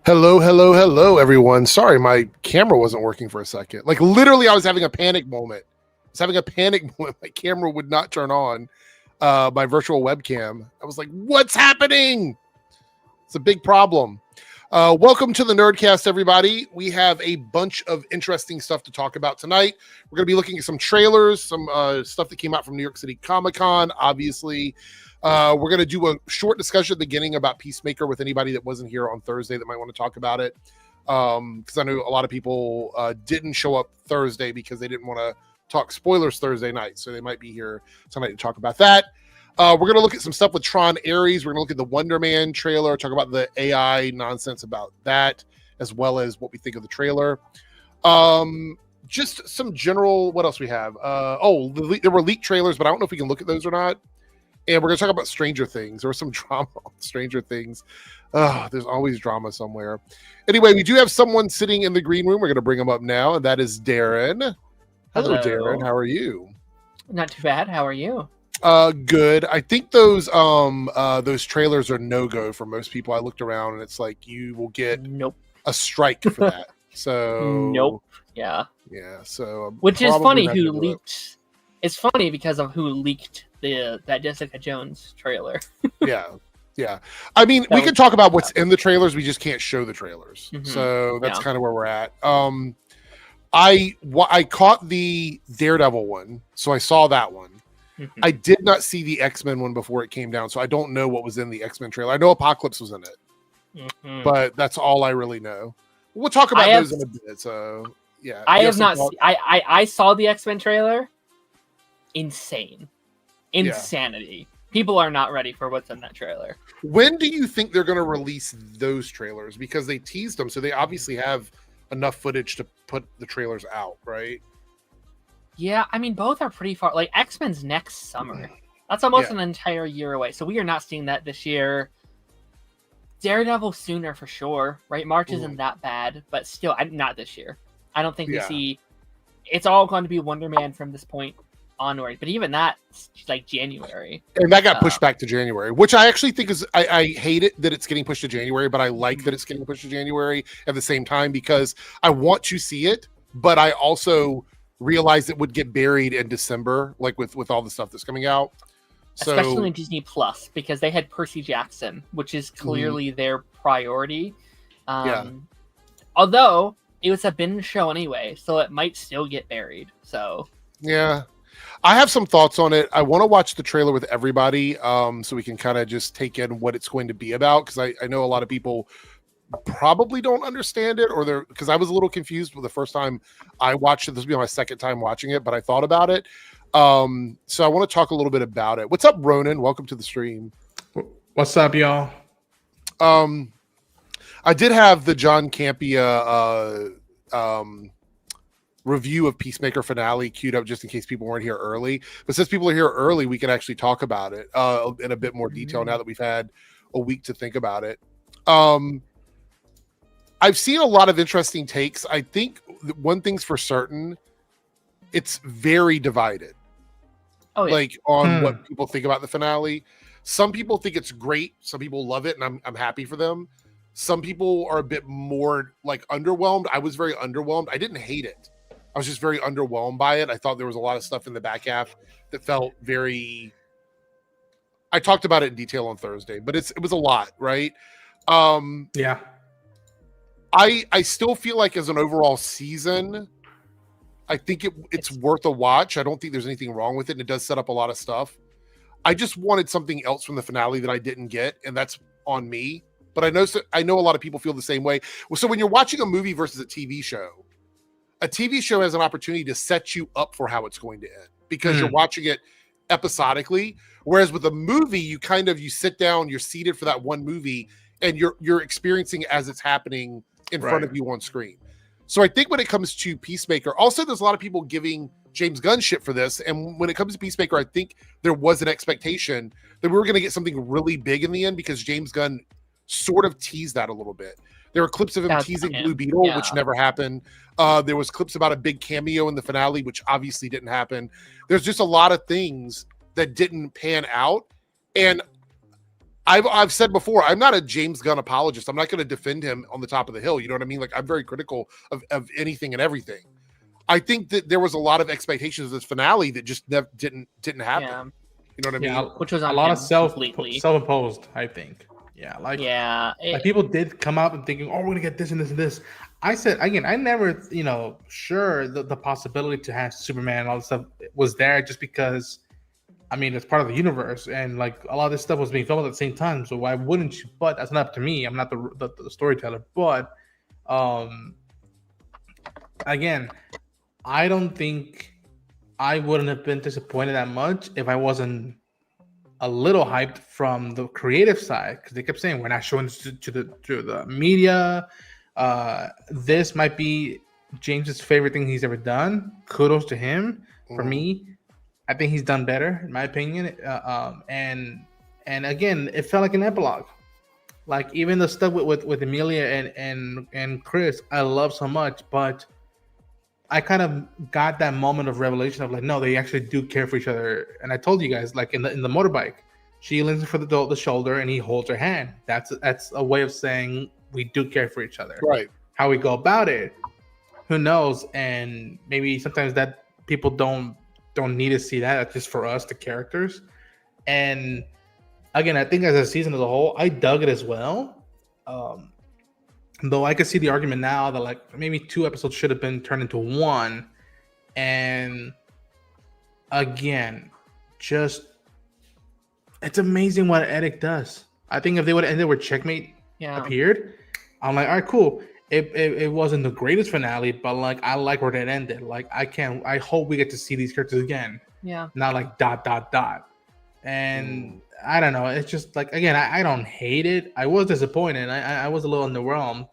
Hello, hello, hello, everyone. Sorry, my camera wasn't working for a second. Like, literally, I was having a panic moment. I was having a panic moment. My camera would not turn on, my virtual webcam. I was like, what's happening? It's a big problem. Welcome to the Nerdcast, everybody. We have a bunch of interesting stuff to talk about tonight. We're going to be looking at some trailers, some stuff that came out from New York City Comic-Con, obviously. We're going to do a short discussion at the beginning about Peacemaker with anybody that wasn't here on Thursday that might want to talk about it. Because I know a lot of people didn't show up Thursday because they didn't want to talk spoilers Thursday night. So they might be here tonight to talk about that. We're going to look at some stuff with Tron Ares. We're going to look at the Wonder Man trailer, talk about the AI nonsense about that, as well as what we think of the trailer. Just some general, what else we have? There were leaked trailers, but I don't know if we can look at those or not. And we're going to talk about Stranger Things. There was some drama on Stranger Things. There's always drama somewhere. Anyway, we do have someone sitting in the green room. We're going to bring him up now, and that is Darren. Hello, Darren. How are you? Not too bad. How are you? Good. I think those trailers are no-go for most people. I looked around, and it's like you will get a strike for that. So nope. Yeah. So which is funny. Who leaked? It's funny because of who leaked that Jessica Jones trailer. Yeah. I mean, we can talk about what's in the trailers. We just can't show the trailers. Mm-hmm. So that's kind of where we're at. I caught the Daredevil one, so I saw that one. Mm-hmm. I did not see the X-Men one before it came down, so I don't know what was in the X-Men trailer. I know Apocalypse was in it, but that's all I really know. We'll talk about those in a bit. So yeah, I saw the X-Men trailer. Insanity. Yeah. People are not ready for what's in that trailer. When do you think they're going to release those trailers? Because they teased them, so they obviously have enough footage to put the trailers out, right? Yeah, I mean, both are pretty far. Like, X-Men's next summer. That's almost an entire year away. So we are not seeing that this year. Daredevil sooner for sure, right? March isn't that bad, but still, not this year. I don't think we see... It's all going to be Wonder Man from this point onward, but even that's like January, and that got pushed back to January, which I actually think is I hate it that it's getting pushed to January, but I like that it's getting pushed to January at the same time because I want to see it, but I also realized it would get buried in December, like with all the stuff that's coming out. So, especially in Disney Plus, because they had Percy Jackson, which is clearly their priority. Although it was a binge show anyway, so it might still get buried. So yeah. I have some thoughts on it. I want to watch the trailer with everybody so we can kind of just take in what it's going to be about, because I know a lot of people probably don't understand it, or because I was a little confused with the first time I watched it. This will be my second time watching it, but I thought about it. So I want to talk a little bit about it. What's up, Ronan? Welcome to the stream. What's up, y'all? I did have the John Campea review of Peacemaker finale queued up just in case people weren't here early. But since people are here early, we can actually talk about it in a bit more detail now that we've had a week to think about it. I've seen a lot of interesting takes. I think one thing's for certain, it's very divided. Like on what people think about the finale. Some people think it's great. Some people love it, and I'm happy for them. Some people are a bit more like underwhelmed. I was very underwhelmed. I didn't hate it. I was just very underwhelmed by it. I thought there was a lot of stuff in the back half that felt very... I talked about it in detail on Thursday, but it was a lot, right? Yeah. I still feel like as an overall season, I think it's worth a watch. I don't think there's anything wrong with it, and it does set up a lot of stuff. I just wanted something else from the finale that I didn't get, and that's on me. But I know a lot of people feel the same way. Well, so when you're watching a movie versus a TV show has an opportunity to set you up for how it's going to end because you're watching it episodically. Whereas with a movie, you sit down, you're seated for that one movie, and you're experiencing it as it's happening in front of you on screen. So I think when it comes to Peacemaker, also there's a lot of people giving James Gunn shit for this. And when it comes to Peacemaker, I think there was an expectation that we were going to get something really big in the end because James Gunn sort of teased that a little bit. There were clips of him teasing Blue Beetle, which never happened. There was clips about a big cameo in the finale, which obviously didn't happen. There's just a lot of things that didn't pan out. And I've said before, I'm not a James Gunn apologist. I'm not going to defend him on the top of the hill. You know what I mean? Like, I'm very critical of anything and everything. I think that there was a lot of expectations of this finale that just didn't happen. Yeah. You know what I mean? Yeah, Which was a on lot him of completely. self-imposed, I think. Yeah, like people did come out and thinking, "Oh, we're gonna get this and this and this." I said again, I never, sure the possibility to have Superman and all this stuff was there just because, I mean, it's part of the universe and like a lot of this stuff was being filmed at the same time. So why wouldn't you? But that's not up to me. I'm not the storyteller. But again, I don't think I wouldn't have been disappointed that much if I wasn't a little hyped from the creative side, because they kept saying we're not showing this to the media. This might be James's favorite thing he's ever done. Kudos to him. For me, I think he's done better in my opinion. And again, it felt like an epilogue. Like even the stuff with Emilia and Chris, I love so much, but I kind of got that moment of revelation of like, no, they actually do care for each other. And I told you guys, like in the motorbike, she leans for the shoulder and he holds her hand. That's a way of saying we do care for each other. Right. How we go about it, who knows? And maybe sometimes that people don't need to see that. That's just for us, the characters. And again, I think as a season as a whole, I dug it as well. Though I could see the argument now that like maybe 2 episodes should have been turned into 1. And again, just it's amazing what Eric does. I think if they would have ended where Checkmate appeared, I'm like, all right, cool. It wasn't the greatest finale, but like I like where that ended. Like I hope we get to see these characters again. Yeah. Not like ... And I don't know. It's just like, again, I don't hate it. I was disappointed. I was a little underwhelmed,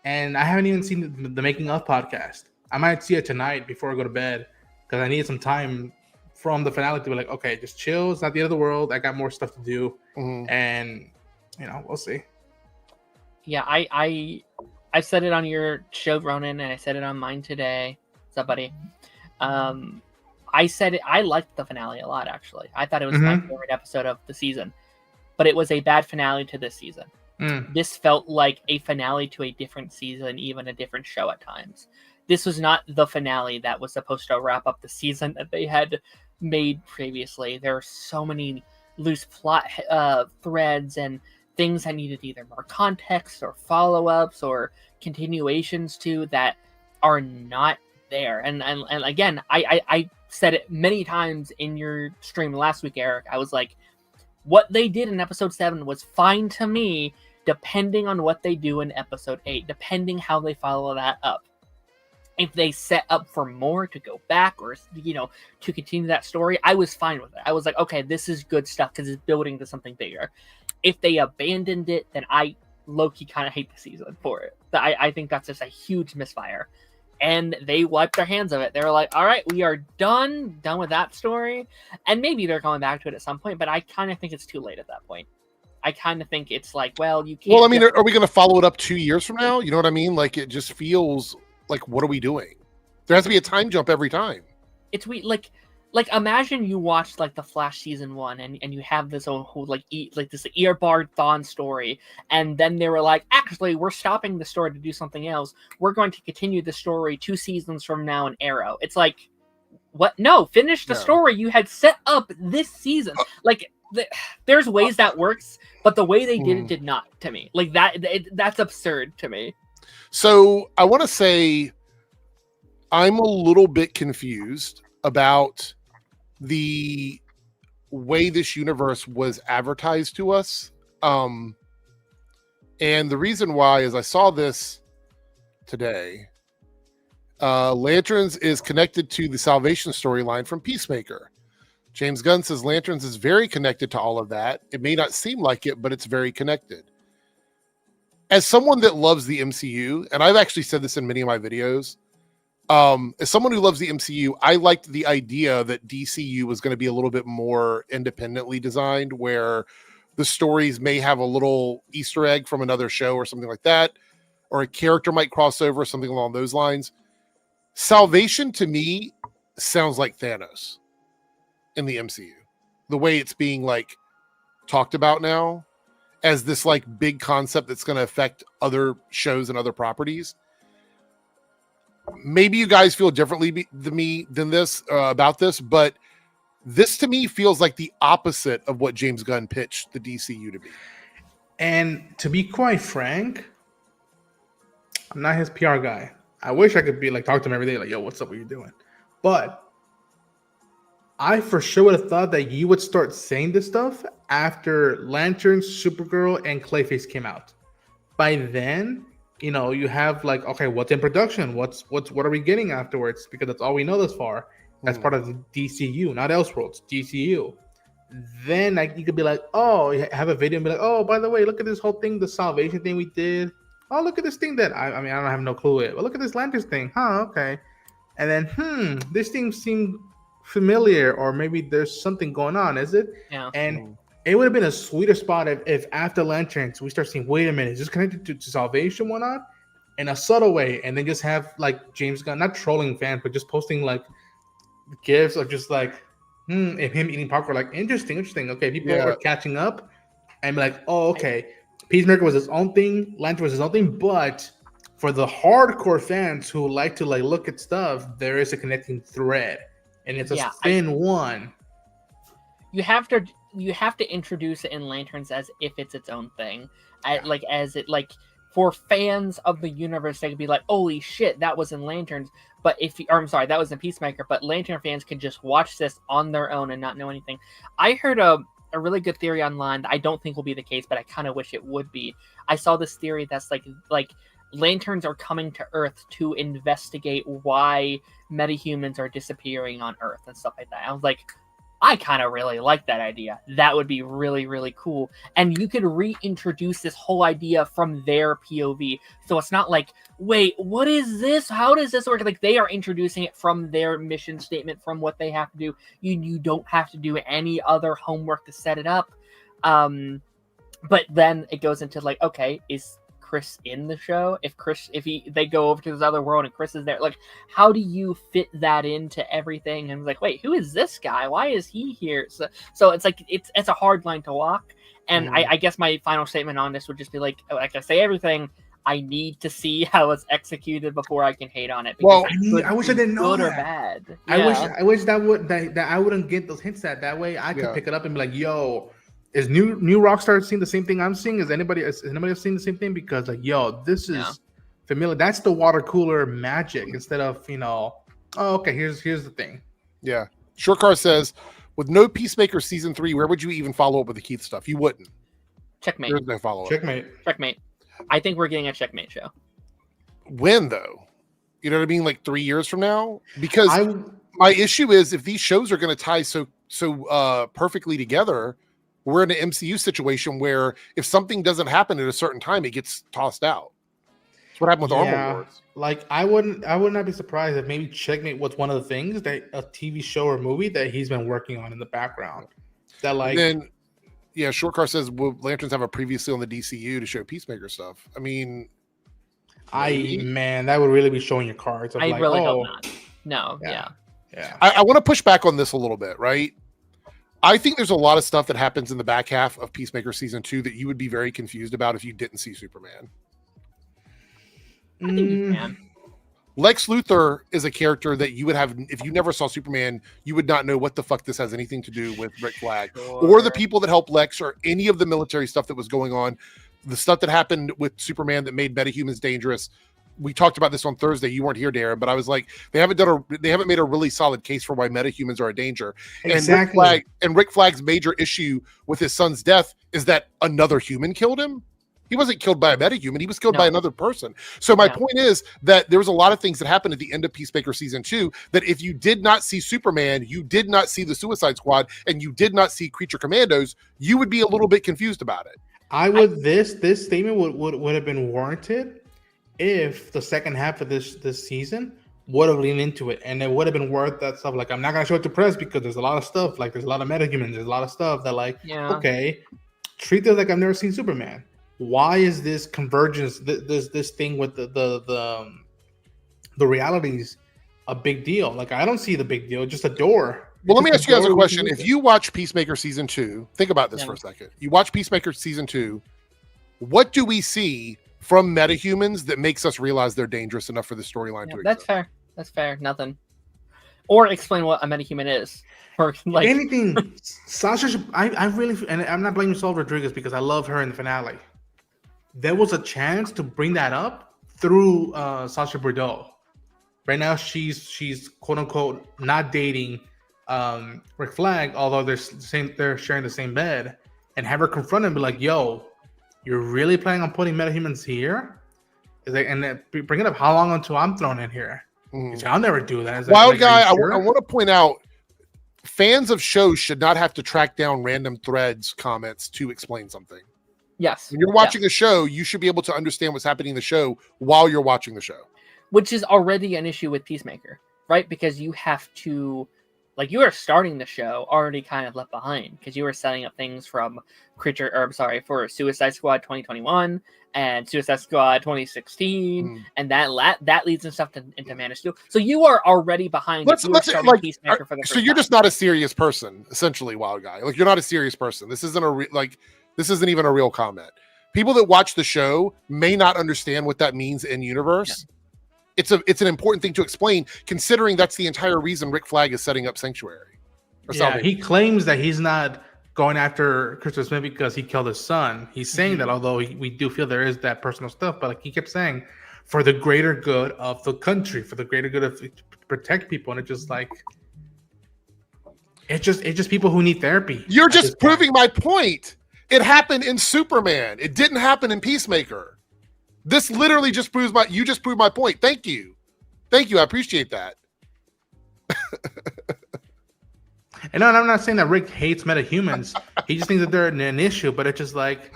and I haven't even seen the making of podcast. I might see it tonight before I go to bed because I need some time from the finale to be like, okay, just chill. It's not the end of the world. I got more stuff to do, and we'll see. Yeah, I said it on your show, Ronan, and I said it on mine today. What's up, buddy? I said it. I liked the finale a lot, actually. I thought it was my favorite episode of the season, but it was a bad finale to this season. This felt like a finale to a different season, even a different show at times. This was not the finale that was supposed to wrap up the season that they had made previously. There are so many loose plot threads and things that needed either more context or follow-ups or continuations to that are not there. And again, I said it many times in your stream last week, Eric. I was like, what they did in episode 7 was fine to me, depending on what they do in episode 8, depending how they follow that up. If they set up for more to go back or, to continue that story, I was fine with it. I was like, okay, this is good stuff because it's building to something bigger. If they abandoned it, then I low-key kind of hate the season for it. I think that's just a huge misfire. And they wiped their hands of it. They were like, all right, we are done with that story. And maybe they're going back to it at some point, but I kind of think it's too late at that point. I kind of think it's like, well, you can't. Well, I mean, are we going to follow it up 2 years from now? You know what I mean? Like, it just feels like, what are we doing? There has to be a time jump every time. It's weird. Like imagine you watched like the Flash season 1 and you have this whole this Eobard Thawne story, and then they were like, actually, we're stopping the story to do something else. We're going to continue the story 2 seasons from now in Arrow. It's like, what? No, finish the story you had set up this season. There's ways that works, but the way they did it did not, to me. Like that's absurd to me. So I want to say I'm a little bit confused about the way this universe was advertised to us. And the reason why is I saw this today. Lanterns is connected to the Salvation storyline from Peacemaker. James Gunn says Lanterns is very connected to all of that. It may not seem like it, but it's very connected. As someone that loves the MCU, and I've actually said this in many of my videos, as someone who loves the MCU, I liked the idea that DCU was going to be a little bit more independently designed, where the stories may have a little Easter egg from another show or something like that, or a character might cross over, something along those lines. Salvation to me sounds like Thanos in the MCU. The way it's being like talked about now as this like big concept that's going to affect other shows and other properties. Maybe you guys feel differently than this about this, but this to me feels like the opposite of what James Gunn pitched the DCU to be. And to be quite frank, I'm not his PR guy. I wish I could be like talk to him every day, like, yo, what's up? What are you doing? But I for sure would have thought that you would start saying this stuff after Lanterns, Supergirl, and Clayface came out. By then, you know, you have like, okay, what's in production? What are we getting afterwards? Because that's all we know thus far. That's part of the DCU, not Elseworlds, DCU. Then like you could be like, oh, you have a video and be like, oh, by the way, look at this whole thing, the salvation thing we did. Oh, look at this thing that I mean, I don't have no clue it. But look at this Lanterns thing, huh? Okay. And then, this thing seemed familiar, or maybe there's something going on, is it? Yeah. And it would have been a sweeter spot if after Lanterns we start seeing, wait a minute, is this connected to salvation, whatnot, in a subtle way, and then just have like James Gunn not trolling fans, but just posting like gifs of just like, and him eating popcorn, like interesting. Okay, people are catching up and be like, oh, okay, Peacemaker was his own thing, Lantern was his own thing, but for the hardcore fans who like to like look at stuff, there is a connecting thread, and it's a thin one. You have to introduce it in Lanterns as if it's its own thing, for fans of the universe, they could be like, "Holy shit, that was in Lanterns!" But that was in Peacemaker. But Lantern fans can just watch this on their own and not know anything. I heard a really good theory online that I don't think will be the case, but I kind of wish it would be. I saw this theory that's like Lanterns are coming to Earth to investigate why metahumans are disappearing on Earth and stuff like that. I was like, I kind of really like that idea. That would be really, really cool. And you could reintroduce this whole idea from their POV. So it's not like, wait, what is this? How does this work? Like, they are introducing it from their mission statement, from what they have to do. You don't have to do any other homework to set it up. But then it goes into like, okay, is Chris in the show? If they go over to this other world and Chris is there, like, how do you fit that into everything? And like, wait, who is this guy? Why is he here? So it's like it's a hard line to walk. And I guess my final statement on this would just be like I say everything, I need to see how it's executed before I can hate on it. Well, I wish I didn't know good that. Or bad. I wish that I wouldn't get those hints that way. I could pick it up and be like, yo, is new Rockstar seeing the same thing I'm seeing? Has anybody else seen the same thing? Because like, yo, this is familiar. That's the water cooler magic instead of, oh, okay, here's the thing. Yeah. Shortcar says, with no Peacemaker season 3, where would you even follow up with the Keith stuff? You wouldn't. Checkmate. There's no follow up. Checkmate. I think we're getting a Checkmate show. When though? You know what I mean? Like 3 years from now? Because my issue is if these shows are going to tie so perfectly together, we're in an MCU situation where if something doesn't happen at a certain time, it gets tossed out. That's what happened with Armor Wars. Like I would not be surprised if maybe Checkmate was one of the things that a TV show or movie that he's been working on in the background. That like then, Shortcar says, will Lanterns have a previously on the DCU to show Peacemaker stuff? I mean, that would really be showing your cards. I really hope not. No, yeah. I want to push back on this a little bit, right? I think there's a lot of stuff that happens in the back half of Peacemaker season 2 that you would be very confused about if you didn't see Superman. I think you can. Lex Luthor is a character that you would have, if you never saw Superman, you would not know what the fuck this has anything to do with Rick Flag or the people that helped Lex or any of the military stuff that was going on. The stuff that happened with Superman that made metahumans dangerous. We talked about this on Thursday. You weren't here, Darren, but I was like, they haven't made a really solid case for why metahumans are a danger. Exactly. And Rick Flag's major issue with his son's death is that another human killed him. He wasn't killed by a metahuman. He was killed by another person. So my point is that there was a lot of things that happened at the end of Peacemaker season 2 that if you did not see Superman, you did not see the Suicide Squad, and you did not see Creature Commandos, you would be a little bit confused about it. This statement would have been warranted if the second half of this season would have leaned into it, and it would have been worth that stuff. Like, I'm not gonna show it to press because there's a lot of stuff. Like, there's a lot of metahumans. There's a lot of stuff that, like, okay, treat this like I've never seen Superman. Why is this convergence, this thing with the realities, a big deal? Like, I don't see the big deal. Just a door. Well, let me ask you guys a question. If you watch Peacemaker season 2, think about this for a second. You watch Peacemaker season 2. What do we see from metahumans that makes us realize they're dangerous enough for the storyline to exist? That's fair. That's fair. Nothing. Or explain what a metahuman is. Or like anything. Sasha, I really, and I'm not blaming Sol Rodriguez because I love her in the finale. There was a chance to bring that up through Sasha Bordeaux. Right now, she's quote unquote not dating Rick Flag, although they're sharing the same bed, and have her confront him and be like, "Yo, you're really planning on putting metahumans here?" And then bring it up. How long until I'm thrown in here? Like, I'll never do that. Wild guy, sure? I want to point out, fans of shows should not have to track down random threads comments to explain something. Yes. When you're watching a show, you should be able to understand what's happening in the show while you're watching the show. Which is already an issue with Peacemaker, right? Because you have to, like, you are starting the show already kind of left behind because you were setting up things from for Suicide Squad 2021 and Suicide Squad 2016, and that leads into stuff into Man of Steel. So you are already behind. Peacemaker for the so you're just not a serious person, essentially, Wild Guy. Like, you're not a serious person. This isn't this isn't even a real comment. People that watch the show may not understand what that means in universe. Yeah. It's an important thing to explain, considering that's the entire reason Rick Flag is setting up Sanctuary. He claims that he's not going after Christopher Smith because he killed his son. He's saying that, although we do feel there is that personal stuff, but like he kept saying, for the greater good of the country, for the greater good of to protect people, and it's just people who need therapy. You're just proving my point. It happened in Superman. It didn't happen in Peacemaker. This literally just proves you just proved my point. Thank you. I appreciate that. And I'm not saying that Rick hates metahumans. He just thinks that they're an issue, but it's just like,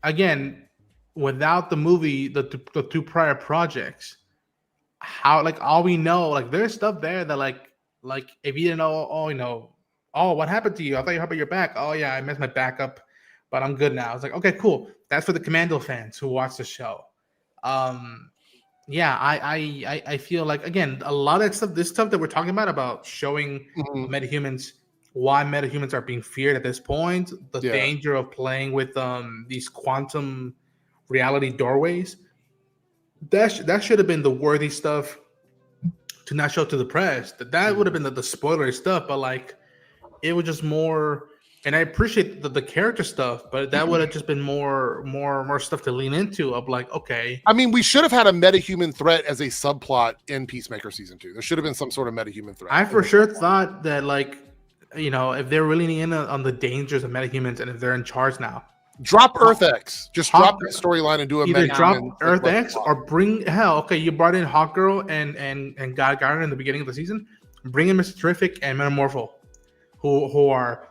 again, without the movie, the two prior projects, how, like, all we know, like, there's stuff there that like if you didn't know, what happened to you? I thought you had your back. Oh yeah, I messed my back up, but I'm good now. It's like, okay, cool. That's for the Commando fans who watch the show. Yeah, I feel like, again, a lot of this stuff that we're talking about showing metahumans, why metahumans are being feared at this point, the danger of playing with these quantum reality doorways. That should have been the worthy stuff to not show to the press. That would have been the spoiler stuff, but like it was just more. And I appreciate the character stuff, but that would have just been more stuff to lean into of like, okay. I mean, we should have had a metahuman threat as a subplot in Peacemaker season 2. There should have been some sort of metahuman threat. I for sure thought that, like, if they're really leaning in on the dangers of metahumans and if they're in charge now. Drop Earth X. Just drop that storyline and do a either drop Earth X or bring, okay, you brought in Hawkgirl and God Garner in the beginning of the season. Bring in Mr. Terrific and Metamorpho, who are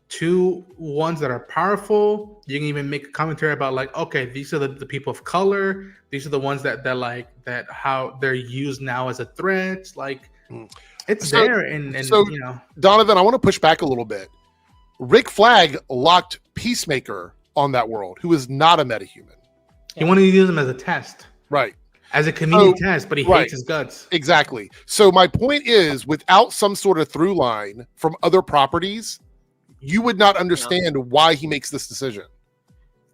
two ones that are powerful. You can even make a commentary about, like, okay, these are the people of color. These are the ones that how they're used now as a threat. Like, it's there. And Donovan, I want to push back a little bit. Rick Flag locked Peacemaker on that world, who is not a metahuman. He wanted to use him as a test. Right. As a convenient test, but he hates his guts. Exactly. So my point is, without some sort of through line from other properties, you would not understand why he makes this decision.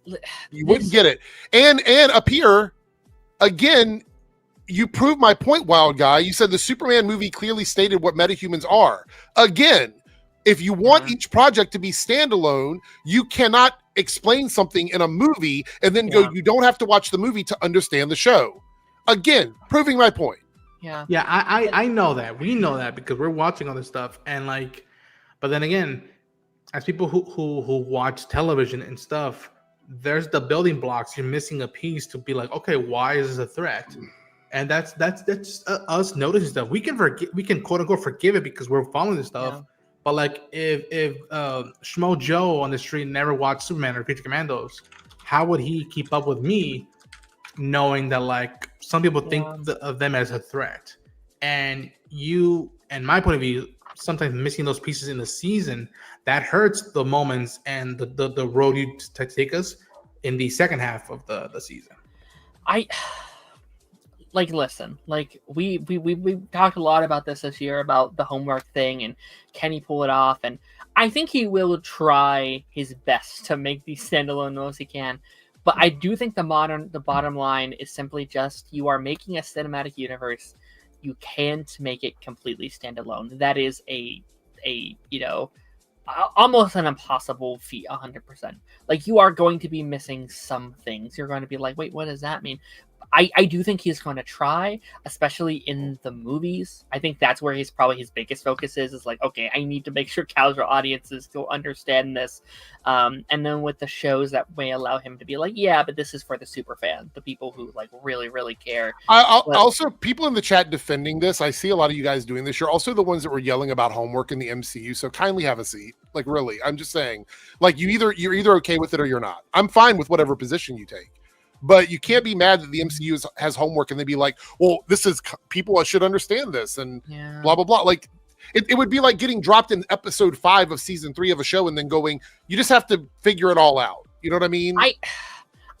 You wouldn't get it. And up here, again, you proved my point, Wild Guy. You said the Superman movie clearly stated what metahumans are. Again, if you want each project to be standalone, you cannot explain something in a movie and then go, you don't have to watch the movie to understand the show. Again, proving my point. Yeah, I know that. We know that because we're watching all this stuff. And like, but then again, as people who watch television and stuff, there's the building blocks. You're missing a piece to be like, okay, why is this a threat? And that's us noticing stuff. We can quote unquote forgive it because we're following this stuff. Yeah. But like, if Schmo Joe on the street never watched Superman or Creature Commandos, how would he keep up with me, knowing that like some people think of them as a threat? And you, and my point of view, sometimes missing those pieces in the season, that hurts the moments and the road you take us in the second half of the season. like listen, like we talked a lot about this year about the homework thing and can he pull it off, and I think he will try his best to make these standalone most he can. But I do think the bottom line is simply just you are making a cinematic universe. You can't make it completely standalone. That is a almost an impossible feat. 100%. Like you are going to be missing some things. You're going to be like, wait, what does that mean? I do think he's going to try, especially in the movies. I think that's where his biggest focus is like, okay, I need to make sure casual audiences still understand this. And then with the shows that may allow him to be like, yeah, but this is for the super fan, the people who like really, really care. Also, people in the chat defending this, I see a lot of you guys doing this. You're also the ones that were yelling about homework in the MCU, so kindly have a seat. Like really, I'm just saying, like you're either okay with it or you're not. I'm fine with whatever position you take. But you can't be mad that the MCU has homework and they'd be like, well, this is people should understand this and blah, blah, blah. Like it would be like getting dropped in episode 5 of season 3 of a show and then going, you just have to figure it all out. You know what I mean?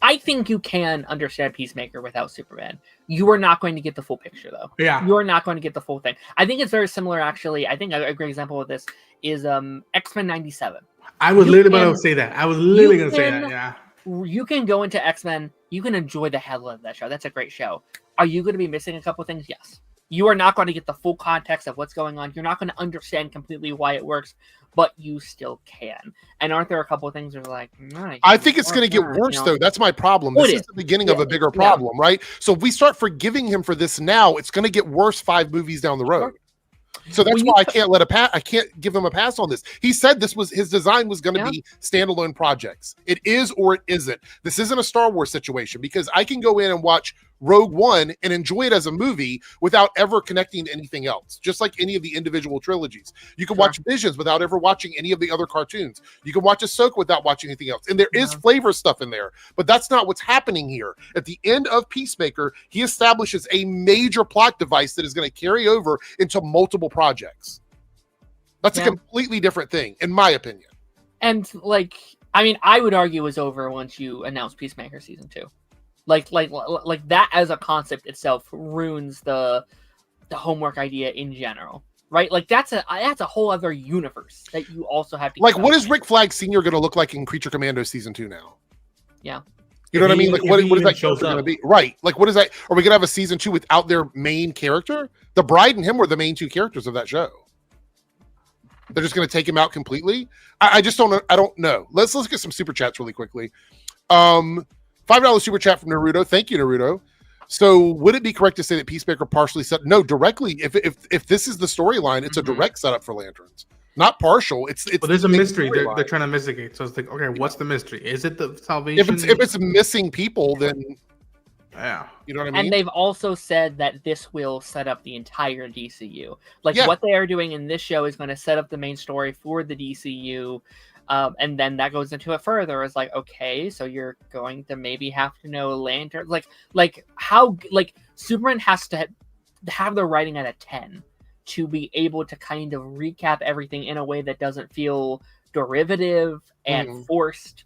I think you can understand Peacemaker without Superman. You are not going to get the full picture though. Yeah. You are not going to get the full thing. I think it's very similar actually. I think a great example of this is X-Men 97. I was literally going to say that. I was literally going to say that. Yeah. You can go into X-Men. You can enjoy the hell out of that show. That's a great show. Are you going to be missing a couple things? Yes. You are not going to get the full context of what's going on. You're not going to understand completely why it works, but you still can. And aren't there a couple of things that are like, I think it's going to get worse, though. That's my problem. This is the beginning of a bigger problem, right? So if we start forgiving him for this now, it's going to get worse 5 movies down the road. So that's why I can't I can't give him a pass on this. He said his design was going to be standalone projects. It is or it isn't. This isn't a Star Wars situation because I can go in and watch Rogue One and enjoy it as a movie without ever connecting to anything else, just like any of the individual trilogies. You can watch Visions without ever watching any of the other cartoons. You can watch Ahsoka without watching anything else. And there is flavor stuff in there, but that's not what's happening here. At the end of Peacemaker, he establishes a major plot device that is going to carry over into multiple projects. That's a completely different thing, in my opinion. And like, I mean, I would argue it was over once you announce Peacemaker season 2. Like that as a concept itself ruins the homework idea in general, right? Like that's a whole other universe that you also have to. Like, what is Rick Flag Sr. going to look like in Creature Commando season 2 now? Yeah, you know what I mean. Like, what is that character going to be? Right? Like, what is that? Are we going to have a season 2 without their main character? The Bride and him were the main 2 characters of that show. They're just going to take him out completely. I just don't know. I don't know. Let's get some super chats really quickly. $5 super chat from Naruto. Thank you, Naruto. So would it be correct to say that Peacemaker partially directly, if this is the storyline, it's a direct setup for Lanterns, not partial. It's well, there's a mystery they're trying to investigate. So it's like, okay, what's the mystery? Is it the salvation? If it's missing people, then you know what I mean? And they've also said that this will set up the entire DCU. Like what they are doing in this show is going to set up the main story for the DCU. And then that goes into it further. It's like, okay, so you're going to maybe have to know Lantern, like how, like Superman has to have the writing at a 10 to be able to kind of recap everything in a way that doesn't feel derivative and forced.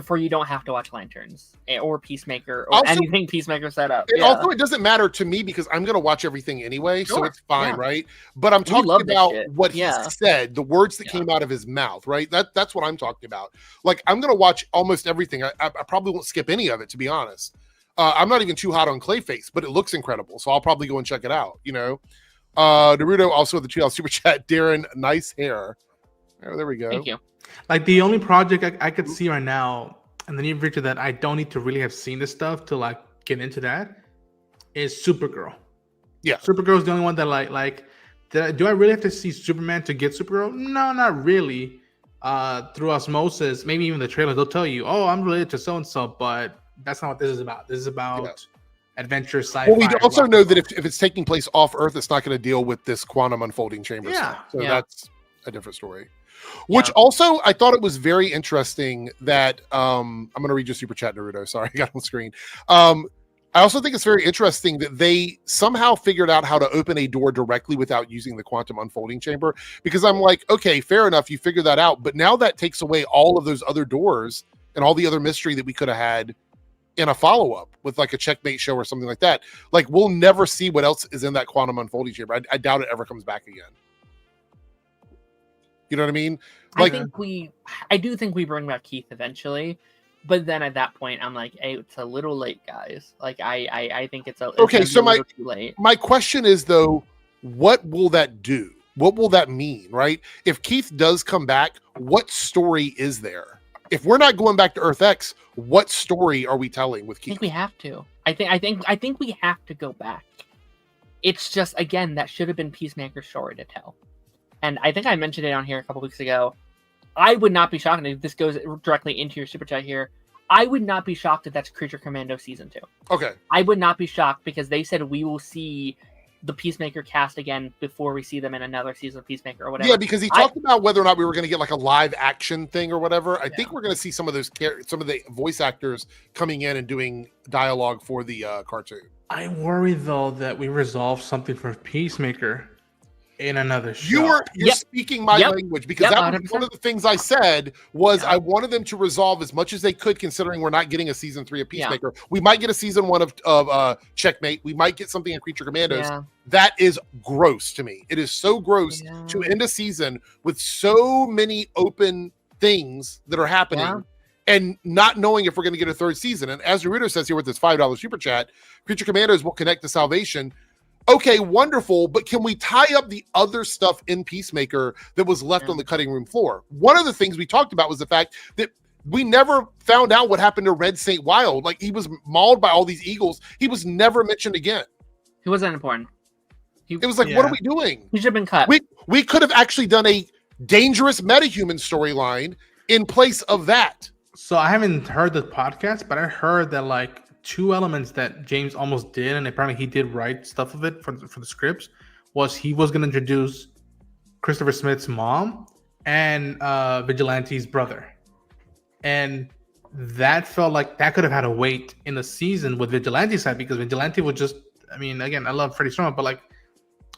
For you don't have to watch Lanterns or Peacemaker or anything Peacemaker set up. Also, it doesn't matter to me because I'm going to watch everything anyway, so it's fine, right? But I'm talking about what he said, the words that came out of his mouth, right? That's what I'm talking about. Like, I'm going to watch almost everything. I probably won't skip any of it, to be honest. I'm not even too hot on Clayface, but it looks incredible, so I'll probably go and check it out, you know? Naruto, also the $2 super chat. Darren, nice hair. Oh, there we go. Thank you. Like the only project I could see right now, and the near future that I don't need to really have seen this stuff to like get into that, is Supergirl. Yeah, Supergirl is the only one that like. Do I really have to see Superman to get Supergirl? No, not really. Through osmosis, maybe even the trailer, they'll tell you, "Oh, I'm related to so and so," but that's not what this is about. This is about adventure sci-fi. Well, we also know that if it's taking place off Earth, it's not going to deal with this quantum unfolding chamber stuff. So that's a different story. Which also, I thought it was very interesting that I'm going to read your super chat, Naruto. Sorry, I got on screen. I also think it's very interesting that they somehow figured out how to open a door directly without using the quantum unfolding chamber. Because I'm like, okay, fair enough, you figured that out. But now that takes away all of those other doors and all the other mystery that we could have had in a follow-up with like a Checkmate show or something like that. Like we'll never see what else is in that quantum unfolding chamber. I doubt it ever comes back again. You know what I mean? Like, I do think we bring back Keith eventually, but then at that point I'm like, hey, it's a little late, guys. Like I think it's okay. So too late. My question is though, what will that do? What will that mean, right? If Keith does come back, what story is there? If we're not going back to Earth X, what story are we telling with Keith? I think we have to. I think we have to go back. It's just, again, that should have been Peacemaker's story to tell. And I think I mentioned it on here a couple weeks ago. I would not be shocked if this goes directly into your super chat here. I would not be shocked if that's Creature Commando season 2. Okay. I would not be shocked because they said we will see the Peacemaker cast again before we see them in another season of Peacemaker or whatever. Yeah, because he talked about whether or not we were going to get like a live action thing or whatever. I think we're going to see some of the voice actors coming in and doing dialogue for the cartoon. I worry though that we resolve something for Peacemaker in another show. You're speaking my language, because that was 100%. One of the things I said was I wanted them to resolve as much as they could, considering we're not getting a season 3 of Peacemaker. We might get a season 1 of Checkmate. We might get something in Creature Commandos. That is gross to me. It is so gross to end a season with so many open things that are happening and not knowing if we're going to get a third season. And as Naruto says here with this $5 super chat, Creature Commandos will connect to Salvation. Okay, wonderful, but can we tie up the other stuff in Peacemaker that was left on the cutting room floor? One of the things we talked about was the fact that we never found out what happened to Red St. Wild. Like, he was mauled by all these eagles. He was never mentioned again. He wasn't important. It was like, what are we doing? He should have been cut. We could have actually done a dangerous metahuman storyline in place of that. So I haven't heard the podcast, but I heard that like 2 elements that James almost did, and apparently he did write stuff of it for the scripts, was he was going to introduce Christopher Smith's mom and Vigilante's brother. And that felt like that could have had a weight in the season with Vigilante's side, because Vigilante was just, I mean, again, I love Freddie Strong, but like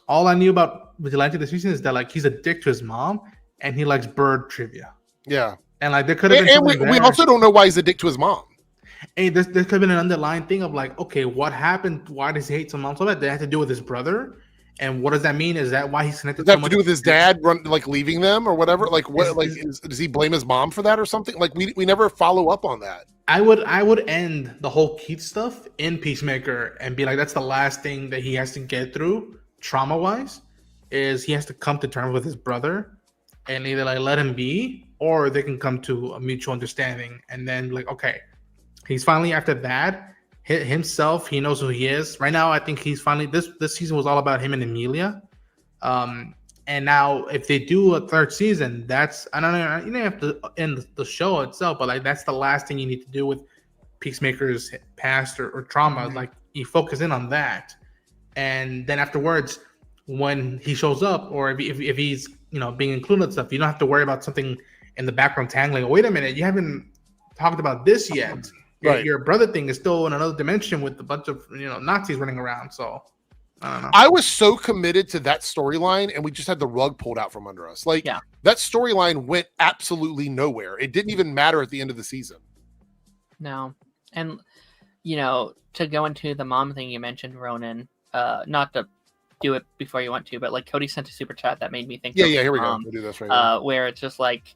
all I knew about Vigilante this season is that like he's a dick to his mom and he likes bird trivia. Yeah. And like there could have been, and we also don't know why he's a dick to his mom. Hey, there could have been an underlying thing of like, okay, what happened? Why does he hate some mom so bad? Did it have to do with his brother? And what does that mean? Is that why he's connected? Does that have to do with his dad leaving them or whatever? Like what? Does he blame his mom for that or something? Like we never follow up on that. I would end the whole Keith stuff in Peacemaker and be like, that's the last thing that he has to get through trauma wise, is he has to come to terms with his brother and either like let him be, or they can come to a mutual understanding. And then like, okay, he's finally, after that, himself, he knows who he is. Right now, I think he's finally, this season was all about him and Emilia. And now if they do a third season, that's, I don't know, you don't have to end the show itself, but like that's the last thing you need to do with Peacemaker's past or trauma. Mm-hmm. Like you focus in on that. And then afterwards, when he shows up, or if he's, being included in stuff, you don't have to worry about something in the background tangling. Wait a minute, you haven't talked about this yet. Right. Your brother thing is still in another dimension with a bunch of Nazis running around. So I don't know. I was so committed to that storyline, and we just had the rug pulled out from under us. Like that storyline went absolutely nowhere. It didn't even matter at the end of the season. No, and to go into the mom thing you mentioned, Ronan. Not to do it before you want to, but like Cody sent a super chat that made me think. Yeah, here we go. We'll do this right now. Where it's just like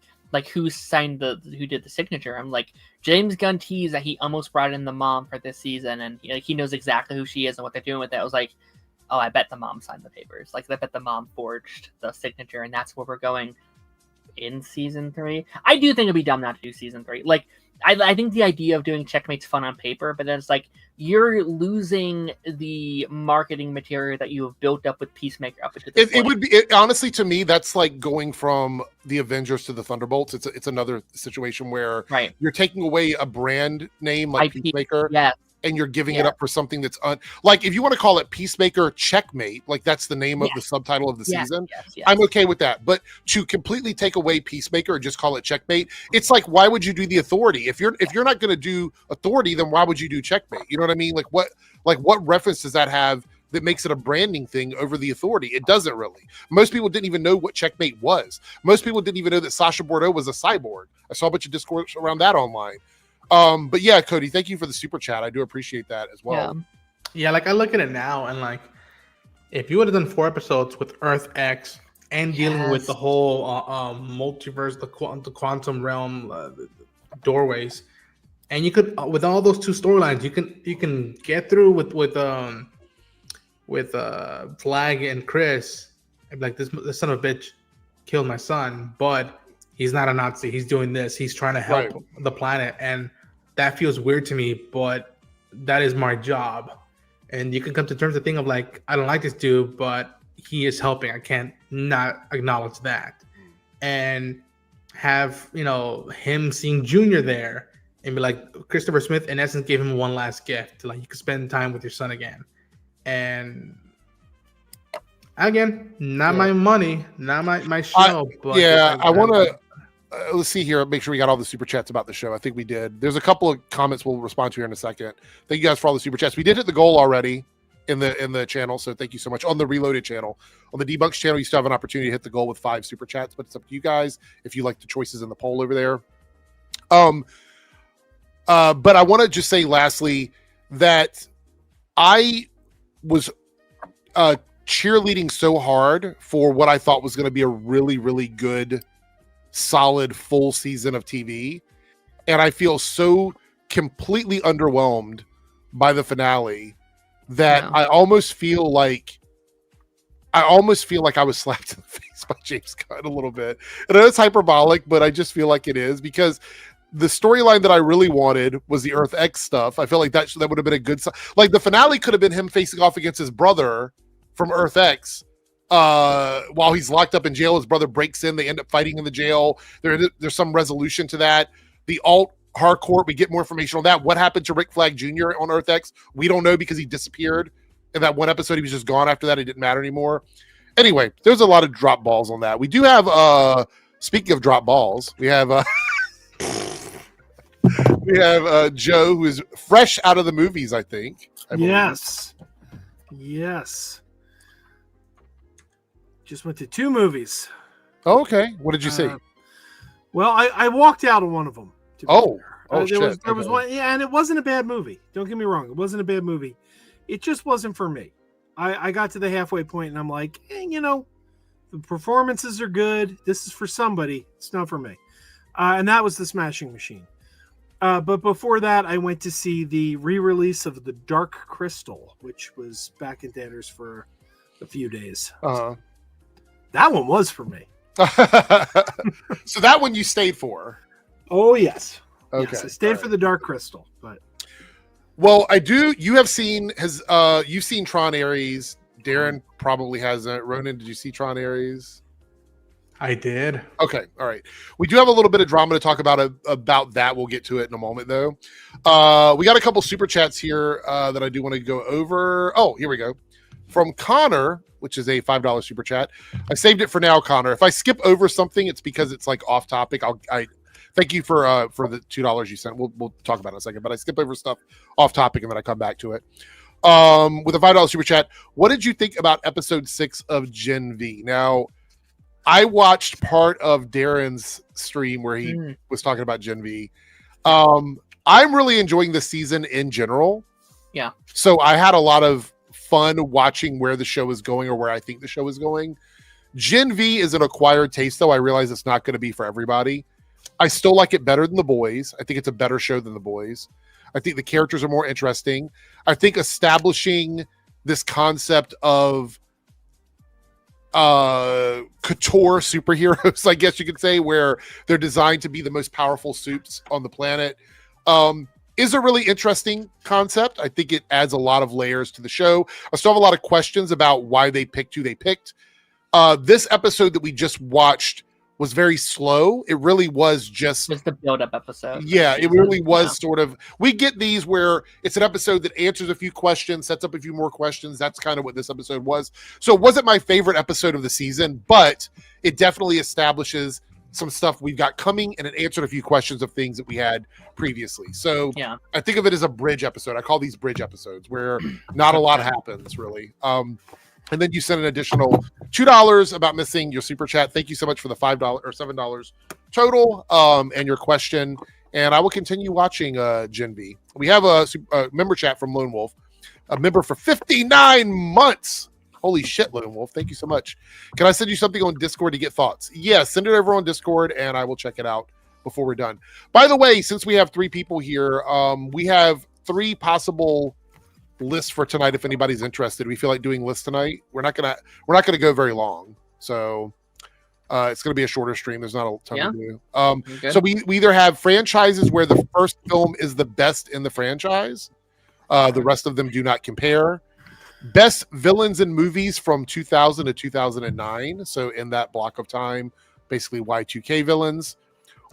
who did the signature. I'm like, James Gunn teased that he almost brought in the mom for this season, and he knows exactly who she is and what they're doing with it. I was like, oh, I bet the mom signed the papers. Like, I bet the mom forged the signature, and that's where we're going in season 3. I do think it'd be dumb not to do season 3. Like, I think the idea of doing Checkmate's fun on paper, but then it's like you're losing the marketing material that you have built up with Peacemaker up to this point. It would be honestly, to me, that's like going from the Avengers to the Thunderbolts. It's another situation where you're taking away a brand name like IP, Peacemaker, and you're giving it up for something that's like, if you want to call it Peacemaker Checkmate, like that's the name of the subtitle of the season. I'm okay with that. But to completely take away Peacemaker and just call it Checkmate, it's like, why would you do the Authority? If you're not going to do Authority, then why would you do Checkmate? You know what I mean? Like what reference does that have that makes it a branding thing over the Authority? It doesn't really. Most people didn't even know what Checkmate was. Most people didn't even know that Sasha Bordeaux was a cyborg. I saw a bunch of discourse around that online. But yeah, Cody, thank you for the super chat. I do appreciate that as well. Yeah, like I look at it now, and like if you would have done 4 episodes with Earth X and dealing with the whole multiverse, the quantum realm, doorways, and you could with all those 2 storylines, you can get through with Flag and Chris, like this son of a bitch killed my son, but he's not a Nazi. He's doing this. He's trying to help the planet, and that feels weird to me. But that is my job, and you can come to terms with the thing of like, I don't like this dude, but he is helping. I can't not acknowledge that, and have him seeing Junior there and be like, Christopher Smith in essence gave him one last gift, like you could spend time with your son again. And again, not my money, not my show. But I want to let's see here. Make sure we got all the super chats about the show. I think we did. There's a couple of comments we'll respond to here in a second. Thank you guys for all the super chats. We did hit the goal already in the channel, so thank you so much. On the Reloaded channel, on the Debunks channel, you still have an opportunity to hit the goal with 5 super chats, but it's up to you guys if you like the choices in the poll over there. But I want to just say lastly that I was cheerleading so hard for what I thought was going to be a really, really good, solid full season of TV. And I feel so completely underwhelmed by the finale that I almost feel like I was slapped in the face by James Gunn a little bit. And it's hyperbolic, but I just feel like it is, because the storyline that I really wanted was the Earth X stuff. I feel like that would have been a good, like the finale could have been him facing off against his brother from Earth X while he's locked up in jail. His brother breaks in, they end up fighting in the jail. There's some resolution to that. The alt Harcourt, we get more information on that. What happened to Rick Flag Jr. on Earth X? We don't know, because he disappeared in that one episode. He was just gone after that. It didn't matter anymore. Anyway, there's a lot of drop balls on that. We do have speaking of drop balls, we have Joe, who is fresh out of the movies, I think. Yes. Just went to 2 movies. Oh, okay. What did you see? Well, I walked out of one of them. There was one, and it wasn't a bad movie. Don't get me wrong. It wasn't a bad movie. It just wasn't for me. I got to the halfway point, and I'm like, the performances are good. This is for somebody. It's not for me. And that was The Smashing Machine. But before that, I went to see the re-release of The Dark Crystal, which was back in theaters for a few days. That one was for me. So that one you stayed for? Oh, yes. Okay. Yes, I stayed for The Dark Crystal. But well, I do. You have seen you've seen Tron Ares. Darren probably hasn't. Ronan, did you see Tron Ares? I did. Okay, all right. We do have a little bit of drama to talk about that. We'll get to it in a moment, though. We got a couple super chats here that I do want to go over. Oh, here we go. From Connor, which is a $5 super chat. I saved it for now, Connor. If I skip over something, it's because it's like off topic. I thank you for the $2 you sent. We'll talk about it in a second. But I skip over stuff off topic and then I come back to it. With a $5 super chat, what did you think about episode 6 of Gen V? Now, I watched part of Darren's stream where he was talking about Gen V. I'm really enjoying the season in general. Yeah. So I had a lot of fun watching where the show is going, or where I think the show is going. Gen V is an acquired taste, though. I realize it's not going to be for everybody. I still like it better than The Boys. I think it's a better show than The Boys. I think the characters are more interesting. I think establishing this concept of couture superheroes, I guess you could say, where they're designed to be the most powerful suits on the planet, is a really interesting concept. I think it adds a lot of layers to the show. I still have a lot of questions about why they picked who they picked. This episode that we just watched was very slow. It really was just the build-up episode. Yeah, it really was sort of. We get these where it's an episode that answers a few questions, sets up a few more questions. That's kind of what this episode was. So it wasn't my favorite episode of the season, but it definitely establishes some stuff we've got coming, and it answered a few questions of things that we had previously. So yeah, I think of it as a bridge episode. I call these bridge episodes where not a lot happens really. And then you sent an additional $2 about missing your super chat. Thank you so much for the $5 or $7 total and your question. and I will continue watching Gen V. We have a member chat from Lone Wolf, a member for 59 months. Holy shit, Lone Wolf. Thank you so much. Can I send you something on Discord to get thoughts? Yeah, send it over on Discord, and I will check it out before we're done. By the way, since we have 3 people here, we have 3 possible lists for tonight if anybody's interested. We feel like doing lists tonight. We're not gonna go very long. So it's going to be a shorter stream. There's not a ton to do. So we either have franchises where the first film is the best in the franchise. The rest of them do not compare. Best villains in movies from 2000 to 2009. So in that block of time, basically Y2K villains.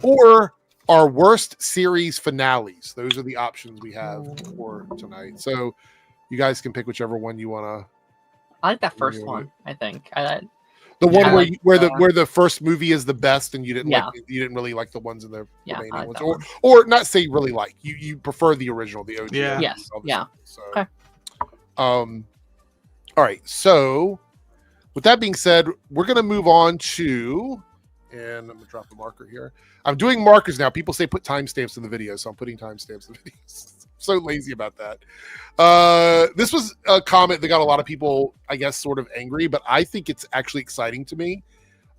Or our worst series finales. Those are the options we have for tonight. So you guys can pick whichever one you want to. I like that first one, I think. The one where the first movie is the best, and you didn't really like the ones in the remaining ones, or not say really like you prefer the original, the OG. Yeah. Yes. Yeah. So, okay. All right. So, with that being said, we're gonna move on to, and I'm gonna drop the marker here. I'm doing markers now. People say put timestamps in the video, so I'm putting timestamps in the videos. So lazy about that. This was a comment that got a lot of people, I guess, sort of angry, but I think it's actually exciting to me.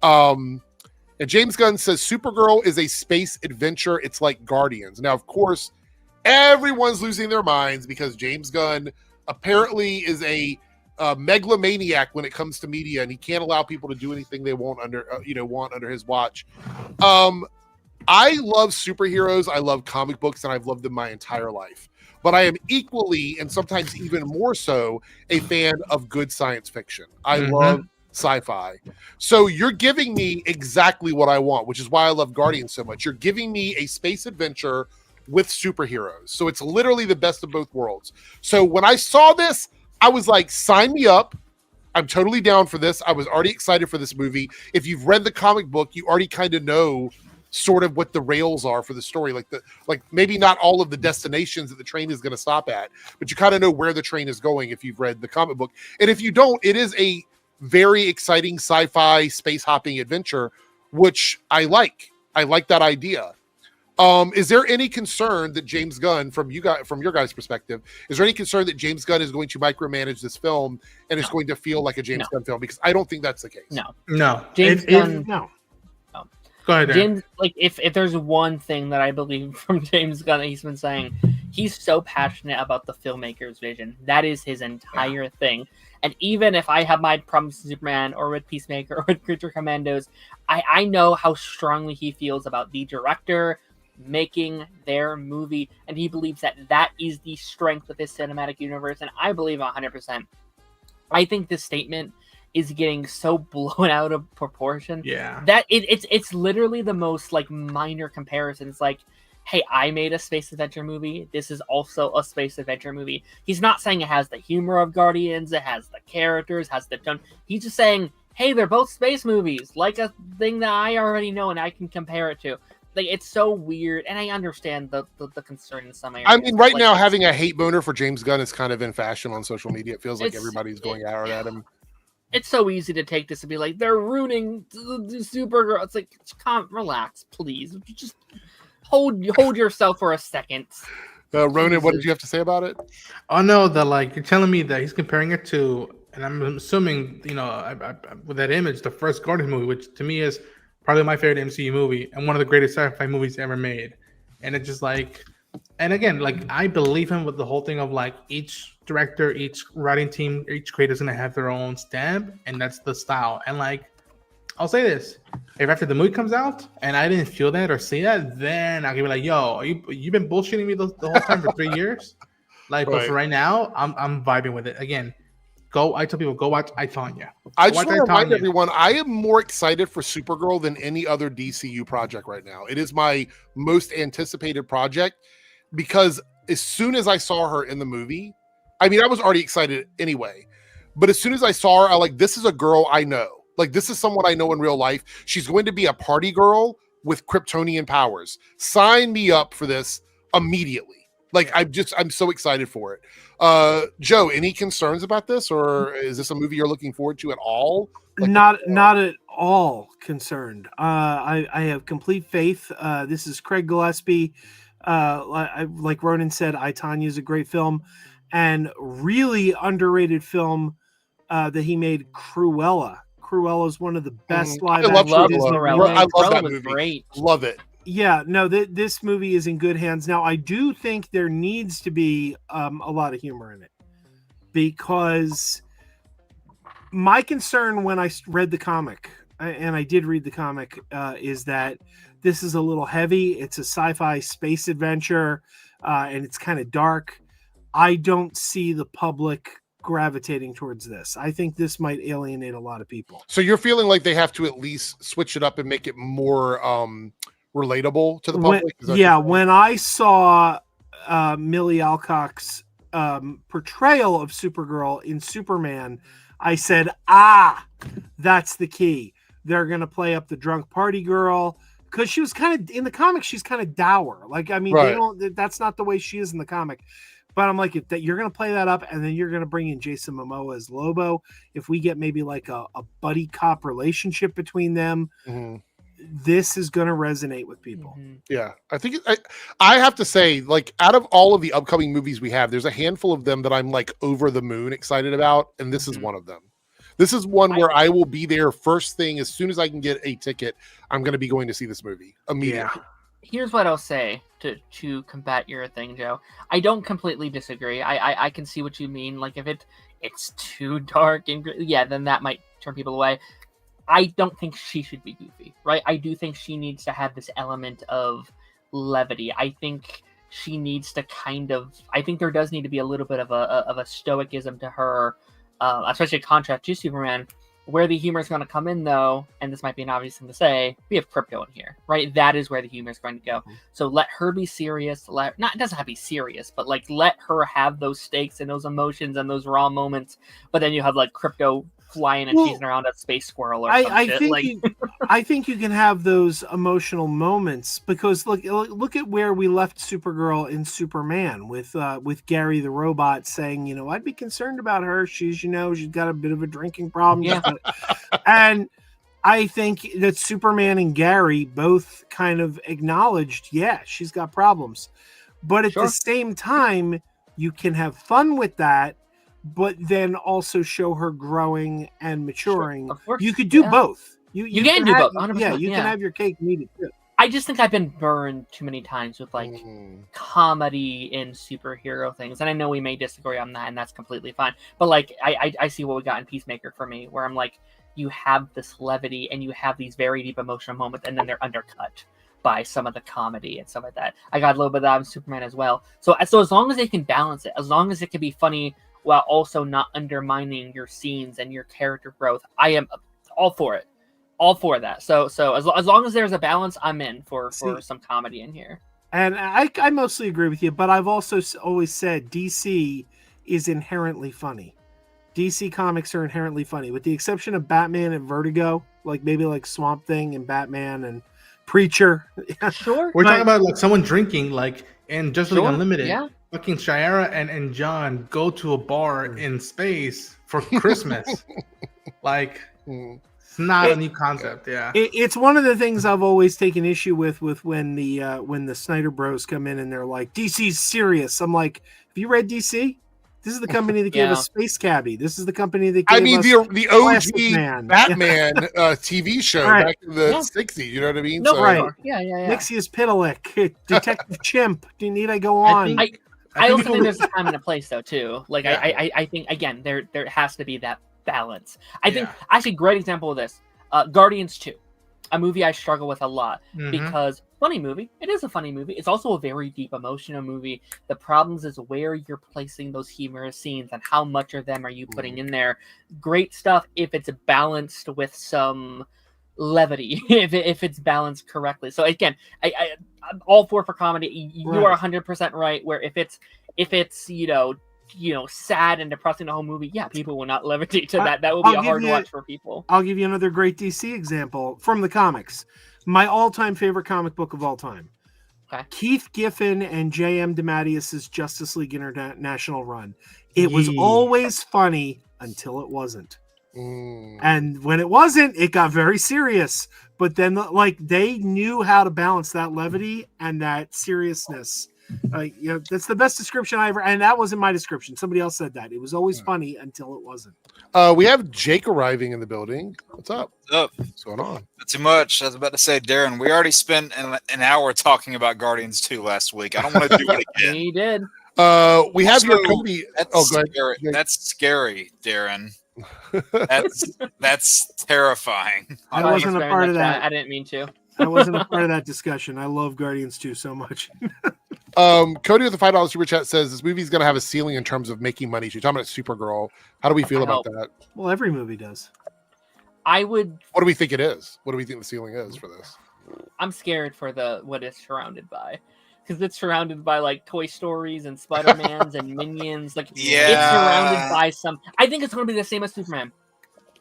And James Gunn says Supergirl is a space adventure. It's like Guardians. Now, of course, everyone's losing their minds because James Gunn apparently is a megalomaniac when it comes to media, and he can't allow people to do anything they want under his watch. I love superheroes. I love comic books, and I've loved them my entire life. But I am equally, and sometimes even more so, a fan of good science fiction. I love sci-fi. So you're giving me exactly what I want, which is why I love Guardians so much. You're giving me a space adventure with superheroes. So it's literally the best of both worlds. So when I saw this, I was like, sign me up. I'm totally down for this. I was already excited for this movie. If you've read the comic book, you already kind of know sort of what the rails are for the story, like maybe not all of the destinations that the train is going to stop at, but you kind of know where the train is going if you've read the comic book. And if you don't, it is a very exciting sci-fi space hopping adventure, which I like that idea. Is there any concern that James Gunn, from your guys' perspective, is there any concern that James Gunn is going to micromanage this film and it's going to feel like a James Gunn film? Because I don't think that's the case. No. James Gunn. No. Go ahead, James, like if there's one thing that I believe from James Gunn that he's been saying, he's so passionate about the filmmaker's vision. That is his entire thing. And even if I have my problems with Superman or with Peacemaker or with Creature Commandos, I know how strongly he feels about the director making their movie, and he believes that is the strength of his cinematic universe, and I believe 100%. I think this statement is getting so blown out of proportion that it's literally the most like minor comparison. It's like, hey, I made a space adventure movie. This is also a space adventure movie. He's not saying it has the humor of Guardians, it has the characters, has the tone. He's just saying, hey, they're both space movies, like a thing that I already know and I can compare it to. Like, it's so weird, and I understand the concern in some areas. I mean, right now, having a hate boner for James Gunn is kind of in fashion on social media. It feels like everybody's going out at him. It's so easy to take this and be like, they're ruining the Supergirl. It's like, relax, please. Just hold yourself for a second. Ronan, what did you have to say about it? Oh no, you're telling me that he's comparing it to, and I'm assuming, with that image, the first Guardian movie, which to me is probably my favorite MCU movie and one of the greatest sci-fi movies ever made. And it's just like, and again, I believe him with the whole thing of each director, each writing team, each creator's gonna have their own stamp, and that's the style. And I'll say this: if after the movie comes out and I didn't feel that or see that, then I'll be like, "Yo, you've been bullshitting me the whole time for 3 years." But for right now, I'm vibing with it. Again, I tell people, go watch I, Tonya. I just want to remind everyone, I am more excited for Supergirl than any other DCU project right now. It is my most anticipated project because as soon as I saw her in the movie, I mean, I was already excited anyway, but as soon as I saw her, this is a girl I know. This is someone I know in real life. She's going to be a party girl with Kryptonian powers. Sign me up for this immediately. I'm so excited for it. Joe, any concerns about this, or is this a movie you're looking forward to at all? Not at all concerned. I have complete faith. This is Craig Gillespie. Like Ronan said, I, Tonya is a great film, and really underrated film that he made, Cruella. Cruella is one of the best live action Disney movies. I love that movie. Great. Love it. Yeah, no, this movie is in good hands. Now, I do think there needs to be a lot of humor in it, because my concern when I read the comic, and I did read the comic, is that this is a little heavy. It's a sci-fi space adventure, and it's kind of dark. I don't see the public gravitating towards this. I think this might alienate a lot of people. So you're feeling like they have to at least switch it up and make it more relatable to the public? When I saw Millie Alcock's portrayal of Supergirl in Superman, I said, that's the key. They're going to play up the drunk party girl, because she was kind of, in the comic, she's kind of dour. Like, I mean, that's not the way she is in the comic. But I'm like, if that you're going to play that up, and then you're going to bring in Jason Momoa as Lobo, if we get maybe like a buddy cop relationship between them, this is going to resonate with people. Yeah, I think I have to say, like, out of all of the upcoming movies we have, there's a handful of them that I'm like over the moon excited about, and this is one of them. This is one where I will be there first thing as soon as I can get a ticket. I'm going to be going to see this movie immediately. Yeah. Here's what I'll say to combat your thing, Joe. I don't completely disagree. I can see what you mean. Like, if it's too dark and then that might turn people away. I don't think she should be goofy, right? I do think she needs to have this element of levity. I think she needs to I think there does need to be a little bit of a stoicism to her, especially a contrast to Superman. Where the humor is going to come in, though, and this might be an obvious thing to say, we have Crypto in here, right? That is where the humor is going to go. So let her be serious. It doesn't have to be serious, but like let her have those stakes and those emotions and those raw moments. But then you have like Crypto flying and chasing around a space squirrel or something. I think you can have those emotional moments, because look at where we left Supergirl in Superman with Gary the robot saying, I'd be concerned about her. She's got a bit of a drinking problem. Yeah. And I think that Superman and Gary both kind of acknowledged, she's got problems. But at the same time, you can have fun with that, but then also show her growing and maturing. Of course, you could do both. You can do both. 100%, you can have your cake and eat it too. I just think I've been burned too many times with like comedy in superhero things, and I know we may disagree on that, and that's completely fine. But like, I see what we got in Peacemaker for me, where I'm like, you have this levity and you have these very deep emotional moments, and then they're undercut by some of the comedy and stuff like that. I got a little bit of that in Superman as well. So as long as they can balance it, as long as it can be funny while also not undermining your scenes and your character growth, I am all for it. All for that. So as long as there's a balance, I'm in for some comedy in here. And I mostly agree with you, but I've also always said DC is inherently funny. DC comics are inherently funny, with the exception of Batman and Vertigo, like maybe like Swamp Thing and Batman and Preacher. Sure. We're talking about like someone drinking, like in Justice League Unlimited. Yeah. Fucking Shiera and John go to a bar in space for Christmas. Like, it's not a new concept. Yeah, it's one of the things I've always taken issue with when the Snyder Bros come in and they're like, DC's serious. I'm like, have you read DC? This is the company that gave us Space Cabbie. This is the company that gave us the OG Batman TV show back in the 60s. You know what I mean? Yeah. Nixius Pitalik, Detective Chimp. Need I go on? I also think there's a time and a place, though, too. Like, I think, again, there has to be that balance. I think, actually, great example of this, Guardians 2, a movie I struggle with a lot, because funny movie. It is a funny movie. It's also a very deep emotional movie. The problems is where you're placing those humorous scenes and how much of them are you putting in there. Great stuff if it's balanced with some levity, if it's balanced correctly. So again, I'm all for comedy. You are 100% right. Where if it's sad and depressing the whole movie, people will not levitate to that. That will be a hard watch for people. I'll give you another great DC example from the comics. My all-time favorite comic book of all time. Okay. Keith Giffen and J.M. DeMatteis's Justice League International run. It was always funny until it wasn't. And when it wasn't, it got very serious. But then, like, they knew how to balance that levity and that seriousness. That's the best description I ever. And that wasn't my description. Somebody else said that. It was always funny until it wasn't. We have Jake arriving in the building. What's up? What's going on? Not too much. I was about to say, Darren, we already spent an hour talking about Guardians 2 last week. I don't want to do it again. He did. We have your company. Go ahead. That's scary, Darren. That's terrifying. I wasn't a part of that. I didn't mean to. I wasn't a part of that discussion. I love Guardians 2 so much. Cody with the $5 super chat says this movie's going to have a ceiling in terms of making money. She's talking about Supergirl. How do we feel about that? Well, every movie does. What do we think it is? What do we think the ceiling is for this? I'm scared for what it's surrounded by. Because it's surrounded by like Toy Stories and Spider-Mans and Minions. Like, it's surrounded by some. I think it's going to be the same as Superman.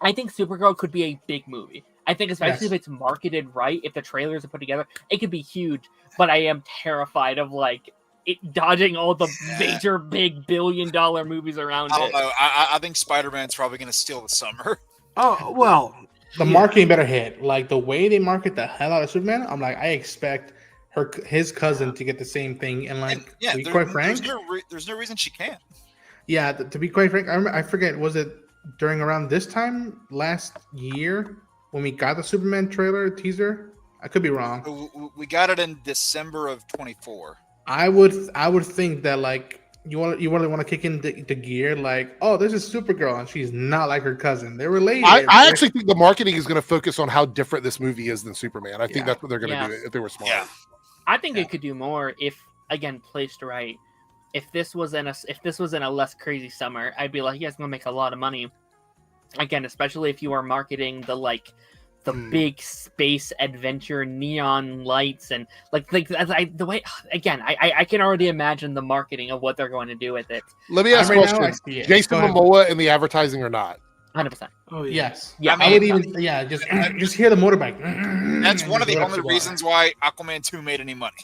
I think Supergirl could be a big movie. I think especially if it's marketed right, if the trailers are put together, it could be huge. But I am terrified of like it dodging all the major big billion-dollar movies around it. I don't know. I think Spider-Man's probably going to steal the summer. Oh well, the marketing better hit. Like the way they market the hell out of Superman, I'm like, I expect his cousin to get the same thing. And like, to be quite frank, there's no reason she can't. Yeah, to be quite frank, I forget, was it during around this time last year when we got the Superman trailer teaser? I could be wrong. We got it in December of 24. I would think that like you really want to kick in the gear, like, oh, this is Supergirl and she's not like her cousin. They're related. I actually think the marketing is going to focus on how different this movie is than Superman. I think that's what they're going to do if they were smart. Yeah. I think it could do more if, again, placed right. If this was in a less crazy summer, I'd be like, you guys gonna make a lot of money. Again, especially if you are marketing the big space adventure neon lights and the way. Again, I can already imagine the marketing of what they're going to do with it. Let me ask a question: Jason Momoa in the advertising or not? 100%. Oh yes. Yeah, I would even just hear the motorbike. That's one of the only reasons why Aquaman 2 made any money.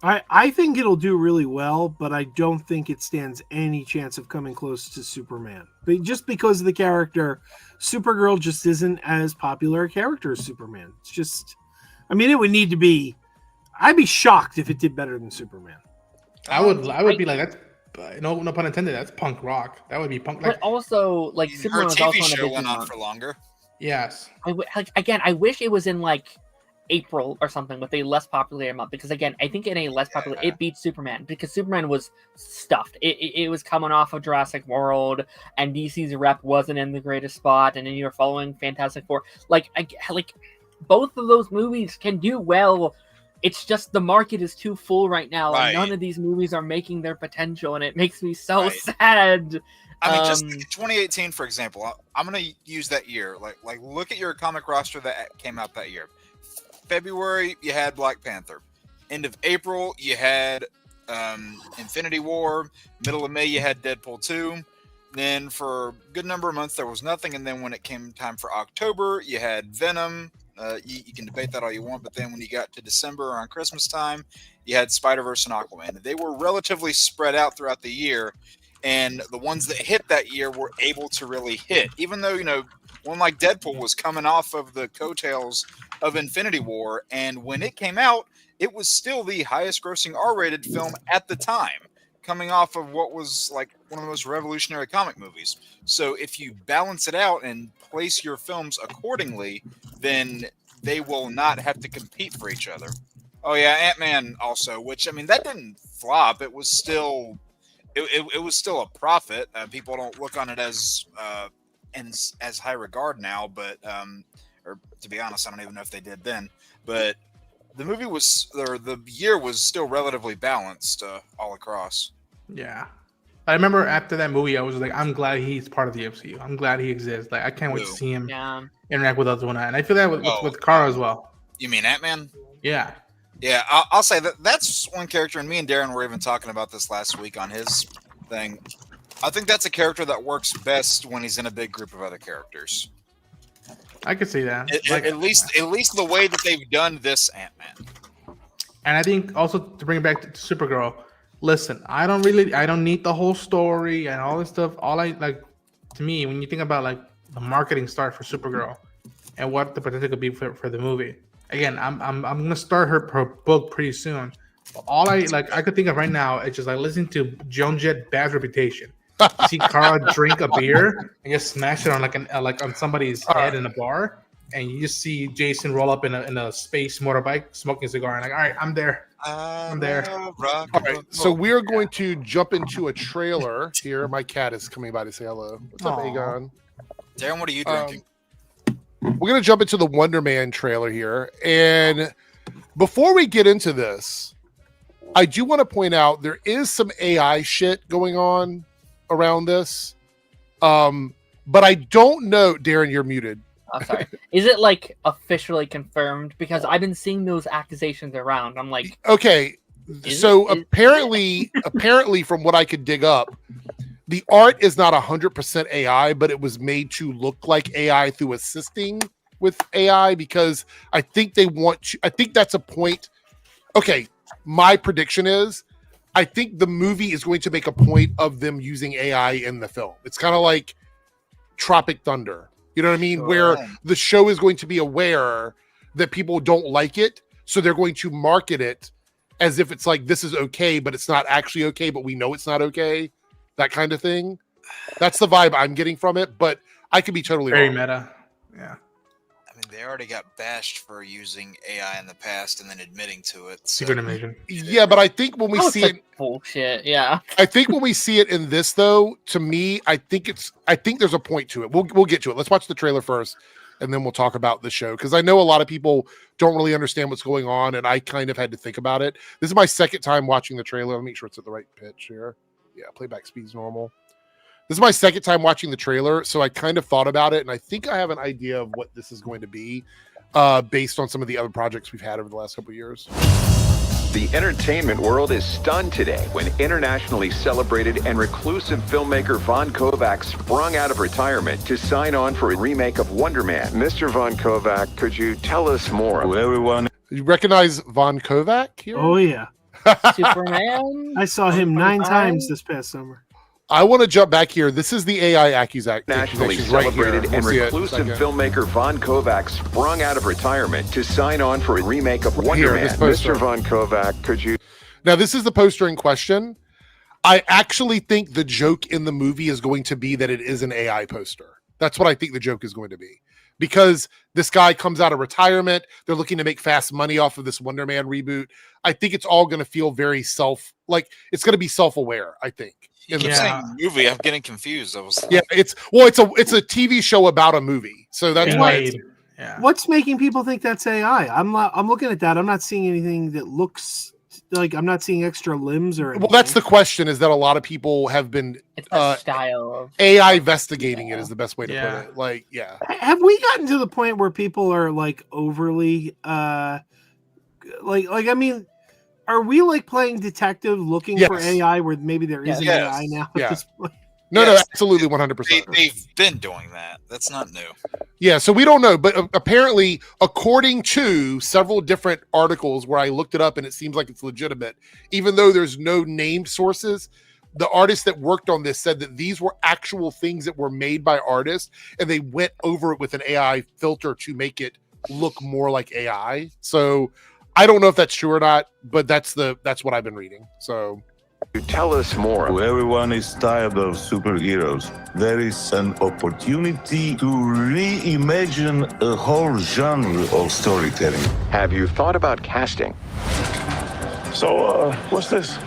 I think it'll do really well, but I don't think it stands any chance of coming close to Superman. But just because of the character, Supergirl just isn't as popular a character as Superman. It's just, I mean, it would need to be. I'd be shocked if it did better than Superman. I would be like, that's no pun intended. That's punk rock. That would be punk. But also, like, Superman her was TV also on a show busy went on month. for longer. Yes. I wish it was in like April or something with a less popular month, because again, I think in a less popular, it beats Superman because Superman was stuffed. It was coming off of Jurassic World, and DC's rep wasn't in the greatest spot, and then you're following Fantastic Four. Like both of those movies can do well. It's just the market is too full right now, and none of these movies are making their potential, and it makes me so sad. I mean, just 2018, for example. I'm going to use that year. Like, look at your comic roster that came out that year. February, you had Black Panther. End of April, you had Infinity War. Middle of May, you had Deadpool 2. Then for a good number of months, there was nothing. And then when it came time for October, you had Venom. You can debate that all you want, but then when you got to December or on Christmas time, you had Spider-Verse and Aquaman. They were relatively spread out throughout the year, and the ones that hit that year were able to really hit. Even though, one like Deadpool was coming off of the coattails of Infinity War, and when it came out, it was still the highest grossing R-rated film at the time, coming off of what was like one of the most revolutionary comic movies. So if you balance it out and place your films accordingly, then they will not have to compete for each other. Oh yeah, Ant-Man also, which, I mean, that didn't flop. It was still it was still a profit. People don't look on it as high regard now, but or to be honest, I don't even know if they did then. But the the year was still relatively balanced all across. Yeah. I remember after that movie, I was like, I'm glad he's part of the MCU. I'm glad he exists. Like, I can't wait to see him interact with others one night. And I feel that with Kara as well. You mean Ant-Man? Yeah. Yeah, I'll say that's one character, and me and Darren were even talking about this last week on his thing. I think that's a character that works best when he's in a big group of other characters. I could see that. At least the way that they've done this Ant-Man. And I think also to bring it back to Supergirl, listen, I don't need the whole story and all this stuff. All I like, to me, when you think about like marketing start for Supergirl and what the potential could be for the movie. Again, I'm gonna start her book pretty soon. All I could think of right now is just like listening to Joan Jett Bad Reputation. You see Kara drink a beer and just smash it on like on somebody's head in a bar, and you just see Jason roll up in a space motorbike smoking a cigar, and like, all right, I'm there. I'm there. All right, so we are going to jump into a trailer here. My cat is coming by to say hello. What's up, Aegon? Darren, what are you drinking? We're going to jump into the Wonder Man trailer here. And before we get into this, I do want to point out there is some AI shit going on around this. But I don't know. Darren, you're muted. Oh, sorry. Is it like officially confirmed? Because I've been seeing those accusations around. I'm like, okay. So apparently from what I could dig up, the art is not 100% AI, but it was made to look like AI through assisting with AI, because I think they want to, I think that's a point. Okay. My prediction is I think the movie is going to make a point of them using AI in the film. It's kind of like Tropic Thunder. You know what I mean? Sure. Where the show is going to be aware that people don't like it. So they're going to market it as if it's like, this is okay, but it's not actually okay, but we know it's not okay. That kind of thing. That's the vibe I'm getting from it, but I could be totally very wrong. meta. Yeah. I mean, they already got bashed for using AI in the past and then admitting to it. So. Secret Invasion. Yeah, but I think when we see it, bullshit. Yeah. I think when we see it in this, though, to me, I think there's a point to it. We'll get to it. Let's watch the trailer first, and then we'll talk about the show, because I know a lot of people don't really understand what's going on, and I kind of had to think about it. This is my second time watching the trailer. Let me make sure it's at the right pitch here. Yeah, playback speed's normal. This is my second time watching the trailer, so I kind of thought about it, and I think I have an idea of what this is going to be, based on some of the other projects we've had over the last couple of years. The entertainment world is stunned today when internationally celebrated and reclusive filmmaker Von Kovac sprung out of retirement to sign on for a remake of Wonder Man. Mr. Von Kovac, could you tell us more? Hello, everyone. You recognize Von Kovac here? Oh, yeah. Superman. I saw him 9 times this past summer. I want to jump back here. This is the AI accusation. Nationally celebrated and reclusive filmmaker Von Kovac sprung out of retirement to sign on for a remake of Wonder Man. Mr. Von Kovac, could you... Now, this is the poster in question. I actually think the joke in the movie is going to be that it is an AI poster. That's what I think the joke is going to be. Because this guy comes out of retirement. They're looking to make fast money off of this Wonder Man reboot. I think it's all going to feel very it's going to be self-aware, I think. In the same movie, I'm getting confused. It's a TV show about a movie. So that's why What's making people think that's AI? I'm looking at that. I'm not seeing anything that looks like, I'm not seeing extra limbs or anything. Well, that's the question, is that a lot of people have been style of AI investigating it is the best way to put it. Have we gotten to the point where people are like overly I mean, are we like playing detective looking for AI where maybe there is an AI now at this point? No, absolutely 100%. They've been doing that. That's not new. Yeah, so we don't know, but apparently, according to several different articles where I looked it up and it seems like it's legitimate, even though there's no named sources, the artists that worked on this said that these were actual things that were made by artists, and they went over it with an AI filter to make it look more like AI. So I don't know if that's true or not, but that's what I've been reading. So tell us more. Everyone is tired of superheroes. There is an opportunity to reimagine a whole genre of storytelling. Have you thought about casting? So, what's this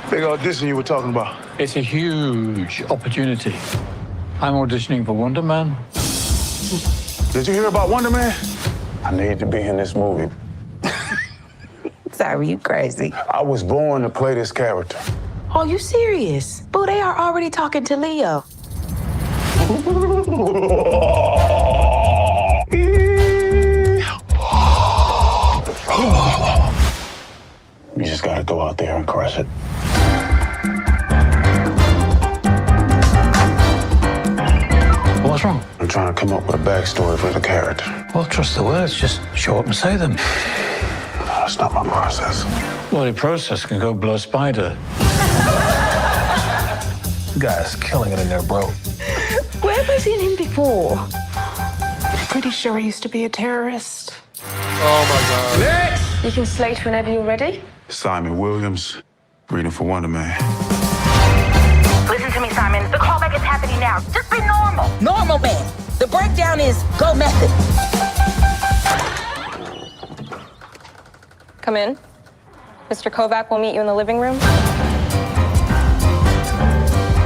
big audition you were talking about? It's a huge opportunity. I'm auditioning for Wonder Man. Did you hear about Wonder Man? I need to be in this movie. Sorry, you crazy. I was born to play this character. Are you serious? Boo, they are already talking to Leo. You just gotta go out there and crush it. What's wrong? I'm trying to come up with a backstory for the character. Well, trust the words. Just show up and say them. That's not my process. Well, your process can go blow a spider. The guy's killing it in there, bro. Where have I seen him before? Pretty sure he used to be a terrorist. Oh my God. Next! You can slate whenever you're ready. Simon Williams, reading for Wonder Man. Listen to me, Simon. The callback is happening now. Just be normal. Normal man. The breakdown is go method. Come in. Mr. Kovac will meet you in the living room.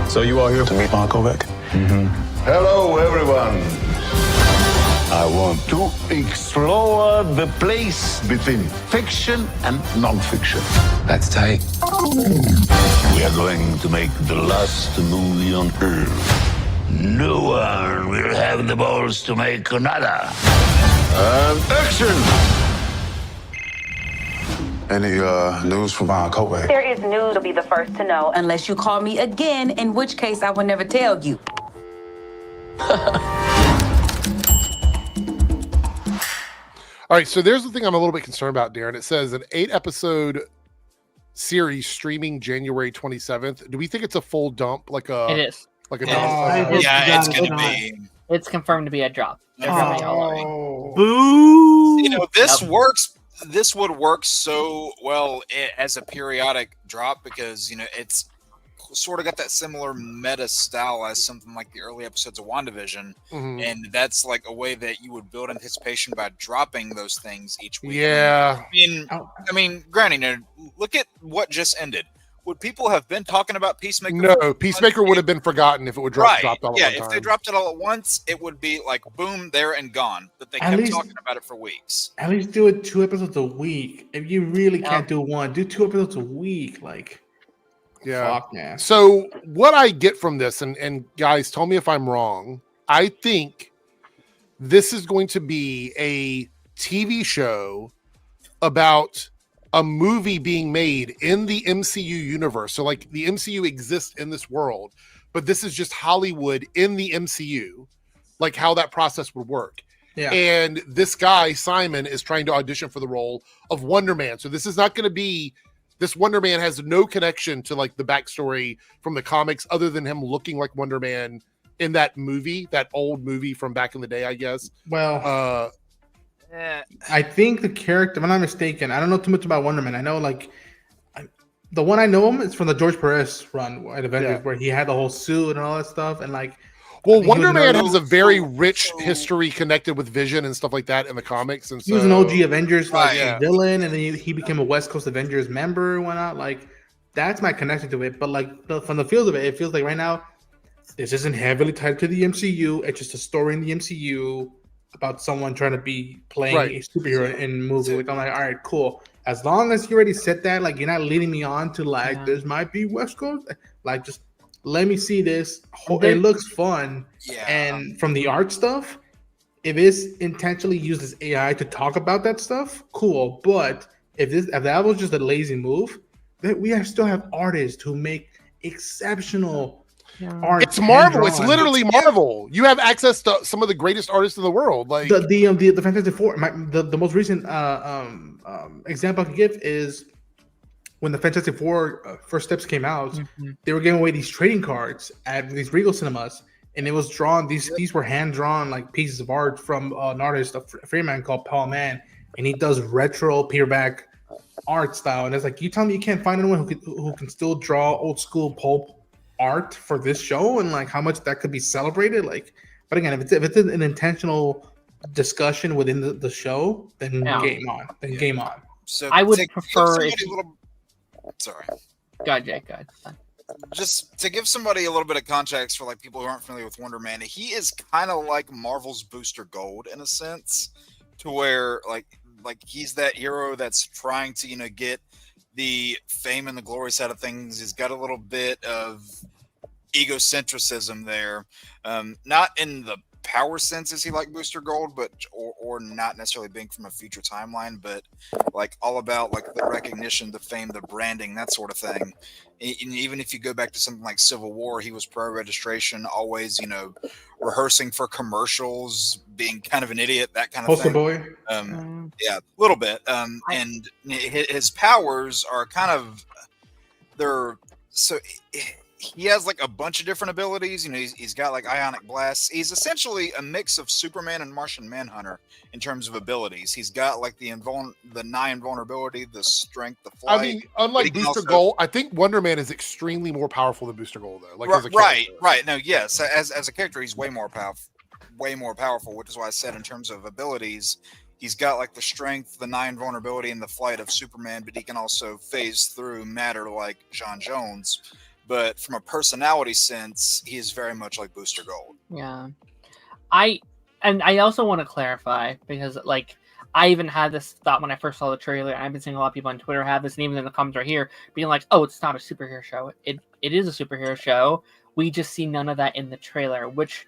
So you are here to meet Von Kovac? Mm-hmm. Hello, everyone. I want to explore the place between fiction and non-fiction. That's tight. We are going to make the last movie on Earth. No one will have the balls to make another. And action! Any news from Von Kovac? There is news. You'll be the first to know. Unless you call me again, in which case I will never tell you. All right, so there's the thing I'm a little bit concerned about, Darren. It says an 8-episode series streaming January 27th. Do we think it's a full dump? It is. Like a Yeah, dump? it's going to be. It's confirmed to be a drop. Boo! You know, this works. This would work so well as a periodic drop because, you know, it's sort of got that similar meta style as something like the early episodes of WandaVision. Mm-hmm. And that's like a way that you would build anticipation by dropping those things each week. Yeah. I mean, granted, look at what just ended. Would people have been talking about Peacemaker? No, Peacemaker would have been forgotten if it would dropped all at one time. If they dropped it all at once, it would be like boom, there and gone. But they kept talking about it for weeks. At least do it 2 episodes a week. If you really can't do one, do 2 episodes a week. Fuck, man. So what I get from this, and guys, tell me if I'm wrong. I think this is going to be a TV show about a movie being made in the MCU universe. So like the MCU exists in this world, but this is just Hollywood in the MCU, like how that process would work. Yeah. And this guy, Simon, is trying to audition for the role of Wonder Man. So this is not going to be, this Wonder Man has no connection to like the backstory from the comics other than him looking like Wonder Man in that movie, that old movie from back in the day, I guess. Well, I think the character, if I'm not mistaken, I don't know too much about Wonder Man. I know the one I know him is from the George Perez run at Avengers, where he had the whole suit and all that stuff. And Wonder Man has a very rich history connected with Vision and stuff like that in the comics. And so, he was an OG Avengers villain, and then he became a West Coast Avengers member and whatnot. That's my connection to it. But from the feel of it, it feels like right now, this isn't heavily tied to the MCU. It's just a story in the MCU about someone trying to be playing a superhero in a movie. I'm like, all right, cool. As long as you already said that, you're not leading me on to this might be West Coast. Just let me see this. It looks fun. Yeah. And from the art stuff, if it's intentionally used as AI to talk about that stuff, cool. But if that was just a lazy move, then we still have artists who make exceptional art. It's Marvel. It's literally Marvel. You have access to some of the greatest artists in the world. The Fantastic Four. The most recent example I can give is when the Fantastic Four First Steps came out. They were giving away these trading cards at these Regal cinemas, and it was drawn. These were hand drawn pieces of art from an artist, a Freeman called Paul Mann, and he does retro paperback art style. And it's you tell me you can't find anyone who can still draw old school pulp art for this show, and how much that could be celebrated. But again, if it's an intentional discussion within the show, then game on. Game on. So I would prefer. Sorry. Go ahead, Jake. Go ahead. Just to give somebody a little bit of context for people who aren't familiar with Wonder Man, he is kind of like Marvel's Booster Gold in a sense, to where he's that hero that's trying to get the fame and the glory side of things. He's got a little bit of egocentricism there, not in the power sense is he like Booster Gold, but or not necessarily being from a future timeline, but all about the recognition, the fame, the branding, that sort of thing. And even if you go back to something like Civil War, he was pro registration, always rehearsing for commercials, being kind of an idiot, that kind of Poster thing. boy. Yeah, a little bit. And his powers are kind of he has like a bunch of different abilities. You know, he's got like ionic blasts. He's essentially a mix of Superman and Martian Manhunter in terms of abilities. He's got like the nigh invulnerability, the strength, the flight. I mean, unlike Booster Gold, I think Wonder Man is extremely more powerful than Booster Gold, though. Like as a character. Right. No, yes, as a character, he's way more powerful. Which is why I said in terms of abilities, he's got like the strength, the nigh invulnerability, and the flight of Superman, but he can also phase through matter like John Jones. But from a personality sense, he is very much like Booster Gold. Yeah. I also want to clarify, because like I even had this thought when I first saw the trailer, and I've been seeing a lot of people on Twitter have this, and even in the comments right here, being like, oh, it's not a superhero show. It is a superhero show. We just see none of that in the trailer, which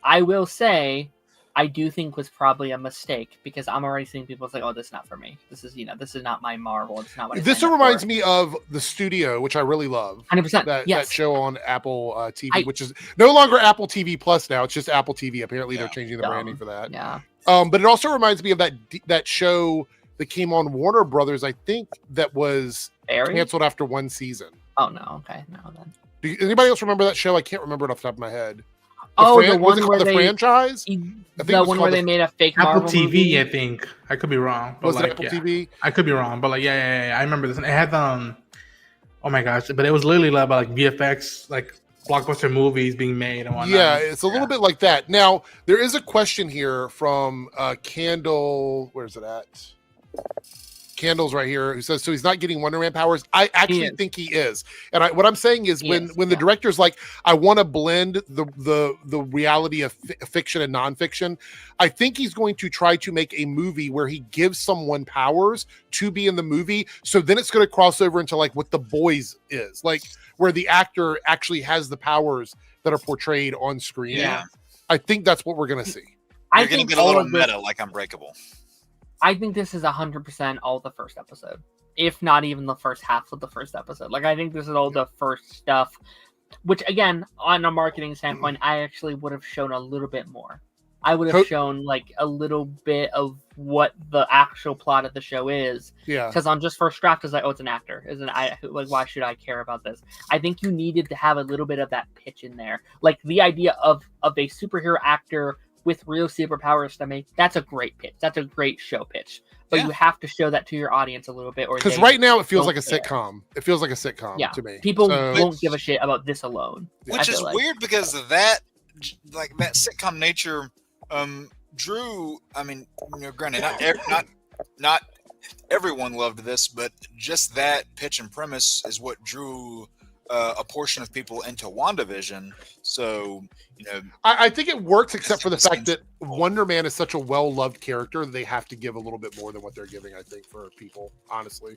I will say I do think was probably a mistake, because I'm already seeing people say, oh, this is not for me. This is, this is not my Marvel. It's not what this reminds me of The Studio, which I really love. 100%. That show on Apple TV, which is no longer Apple TV Plus now. It's just Apple TV. Apparently they're changing the branding for that. Yeah. But it also reminds me of that show that came on Warner Brothers, I think, that was canceled after one season. Oh, no. Okay. No, then. Does anybody else remember that show? I can't remember it off the top of my head. The one where the franchise? The one where they made a fake Apple Marvel TV, movie? I think. I could be wrong. But was it Apple TV? I could be wrong, but like, yeah. I remember this. And it had oh my gosh, but it was literally about like VFX, like blockbuster movies being made and whatnot. Yeah, it's a little bit like that. Now, there is a question here from Candle. Where's it at? Candle's right here, who says, so he's not getting Wonder Man powers. I actually think he is. And what I'm saying is when the director's like, I want to blend the reality of fiction and nonfiction, I think he's going to try to make a movie where he gives someone powers to be in the movie. So then it's going to cross over into like what The Boys is, like where the actor actually has the powers that are portrayed on screen. Yeah. I think that's what we're going to see. You're going to get a little meta like Unbreakable. I think this is 100% all the first episode, if not even the first half of the first episode. Like, I think this is all the first stuff, which, again, on a marketing standpoint, I actually would have shown a little bit more. I would have shown, like, a little bit of what the actual plot of the show is. Yeah. Because on just first draft, it's like, oh, it's an actor. Like, why should I care about this? I think you needed to have a little bit of that pitch in there. Like, the idea of a superhero actor with real superpowers to make, that's a great pitch. That's a great show pitch. But you have to show that to your audience a little bit, or because right now it feels like a sitcom. It feels like a sitcom to me. People won't give a shit about this alone, which is weird because of that, like that sitcom nature. Drew, I mean, granted, not everyone loved this, but just that pitch and premise is what drew a portion of people into WandaVision. So, I think it works, except for the fact that Wonder Man is such a well-loved character. They have to give a little bit more than what they're giving, I think, for people, honestly.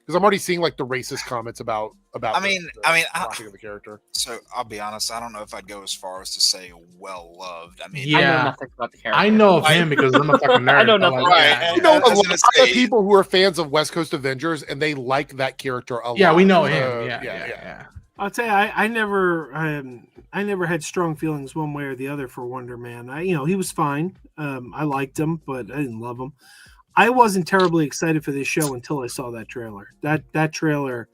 Because I'm already seeing like the racist comments about. I mean, the character. So I'll be honest. I don't know if I'd go as far as to say well loved. I mean, I know nothing about the character. I know of him because I'm a fucking nerd. I know nothing. Right. You know, a lot of people who are fans of West Coast Avengers and they like that character a lot. Yeah, we know him. Yeah. I'll tell you, I never had strong feelings one way or the other for Wonder Man. He was fine. I liked him, but I didn't love him. I wasn't terribly excited for this show until I saw that trailer. That trailer,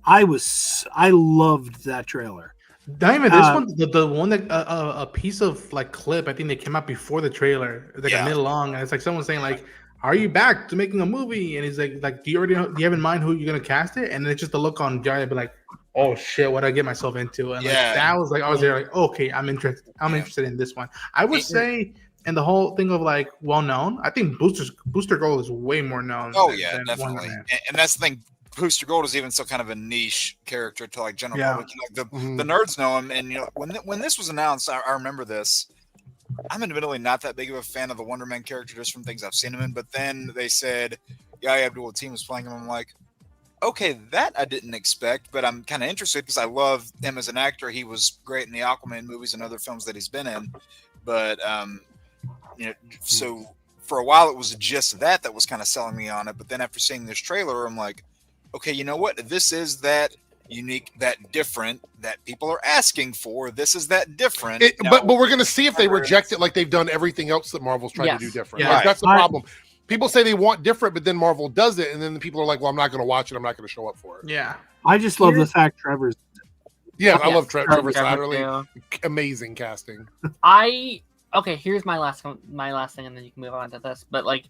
I loved that trailer. Not even this one, the one that a piece of like clip. I think they came out before the trailer, like a minute long, and it's like someone saying like, "Are you back to making a movie?" And he's like, "Do you already know? Do you have in mind who you're gonna cast it?" And it's just the look on Johnny, be like, "Oh shit, what did I get myself into?" And like that was like, I was there like, okay, I'm interested. I'm interested in this one. I would say. And the whole thing of like well known, I think Booster Gold is way more known. Oh yeah, definitely. And that's the thing. Booster Gold is even still kind of a niche character to like general public. Like the nerds know him, and when this was announced, I remember this. I'm admittedly not that big of a fan of the Wonder Man character just from things I've seen him in. But then they said Yahya Abdul-Mateen was playing him. I'm like, okay, that I didn't expect, but I'm kind of interested because I love him as an actor. He was great in the Aquaman movies and other films that he's been in. But so for a while it was just that was kind of selling me on it. But then after seeing this trailer, I'm like, okay, you know what? This is that unique, that different, that people are asking for. This is that different. But we're going to see if they reject it like they've done everything else that Marvel's trying to do different. Yeah. Like, that's the problem. People say they want different, but then Marvel does it, and then the people are like, well, I'm not going to watch it. I'm not going to show up for it. Yeah. I just love the fact Trevor's Yeah, I love Trevor Slattery. Too. Amazing casting. Here's my last thing, and then you can move on to this. But like,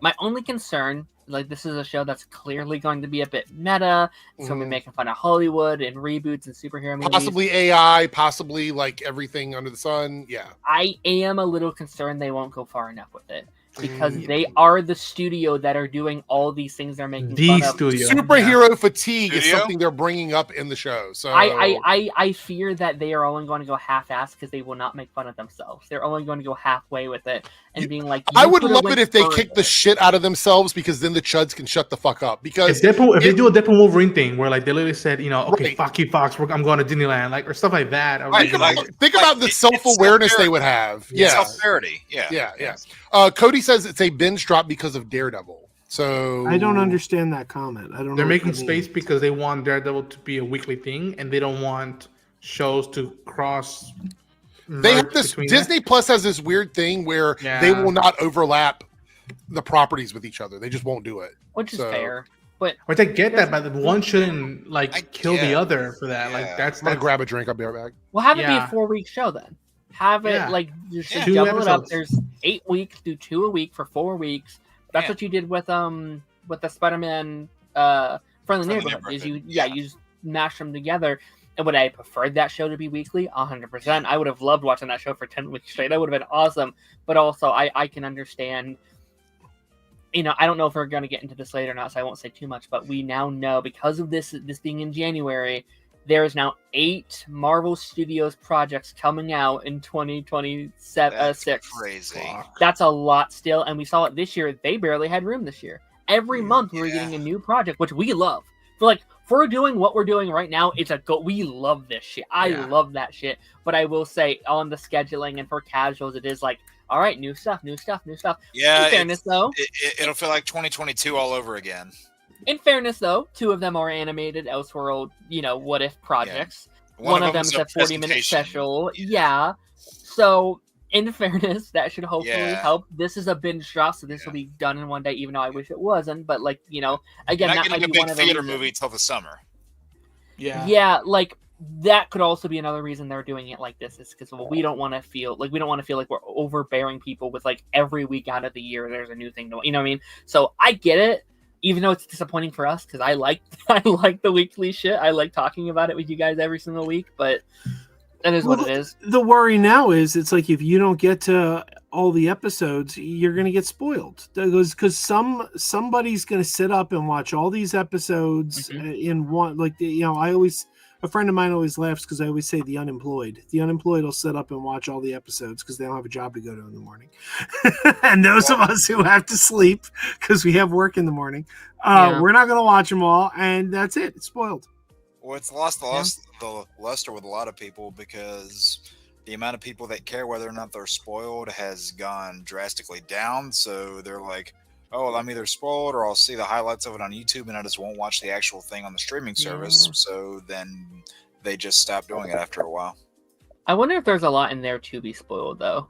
my only concern, like, this is a show that's clearly going to be a bit meta. It's going to be making fun of Hollywood and reboots and superhero movies. Possibly AI, possibly like everything under the sun. Yeah. I am a little concerned they won't go far enough with it. Because they are the studio that are doing all these things they're making fun of. Superhero fatigue is something they're bringing up in the show. So I fear that they are only going to go half-assed because they will not make fun of themselves. They're only going to go halfway with it and being like, I would love it if they kick the shit out of themselves, because then the chuds can shut the fuck up. Because if they do a Deadpool Wolverine thing where like they literally said, okay, fuck you, Fox, I'm going to Disneyland, like, or stuff like that. Think about the self-awareness they would have. Yeah, self-parody. Yeah. Cody says it's a binge drop because of Daredevil. So I don't understand that comment. I don't. They're making space because they want Daredevil to be a weekly thing, and they don't want shows to cross. They have this Disney Plus has this weird thing where they will not overlap the properties with each other. They just won't do it, which is fair. But I get that, but one shouldn't kill the other for that. Like that's. I'm gonna grab a drink. I'll be right back. Well, have it be a 4-week show then. Have it just double it up. There's 8 weeks. Do 2 a week for 4 weeks. That's what you did with the Spider-Man Friendly Neighborhood. Is you just mash them together. And would I have preferred that show to be weekly? 100%. I would have loved watching that show for 10 weeks straight. That would have been awesome. But also, I can understand. I don't know if we're going to get into this later or not, so I won't say too much. But we now know, because of this being in January, there is now 8 Marvel Studios projects coming out in 2026. That's crazy. That's a lot still. And we saw it this year. They barely had room this year. Every month we were getting a new project, which we love. For we're doing what we're doing right now, it's a go. We love this shit. I love that shit. But I will say, on the scheduling and for casuals, it is like, all right, new stuff. Yeah. In fairness, though, it'll feel like 2022 all over again. In fairness, though, 2 of them are animated Elseworld, what if projects. Yeah. One of them is a 40-minute special. Yeah. So, in fairness, that should hopefully help. This is a binge drop, so this will be done in one day, even though I wish it wasn't. But, again, that might be one of the theater movie till the summer. Yeah. Yeah, that could also be another reason they're doing it like this, is because we don't want to feel like we're overbearing people with every week out of the year there's a new thing to, you know what I mean? So I get it, even though it's disappointing for us, because I like the weekly shit. I like talking about it with you guys every single week, but that is what it is. The worry now is it's like if you don't get to all the episodes, you're going to get spoiled, because somebody's going to sit up and watch all these episodes in one. A friend of mine always laughs because I always say the unemployed will sit up and watch all the episodes because they don't have a job to go to in the morning. And those of us who have to sleep because we have work in the morning, we're not going to watch them all. And that's it. It's spoiled. Well, it's lost the luster with a lot of people because the amount of people that care whether or not they're spoiled has gone drastically down. So they're like, oh, well, I'm either spoiled or I'll see the highlights of it on YouTube and I just won't watch the actual thing on the streaming service. So then they just stop doing it after a while. I wonder if there's a lot in there to be spoiled, though.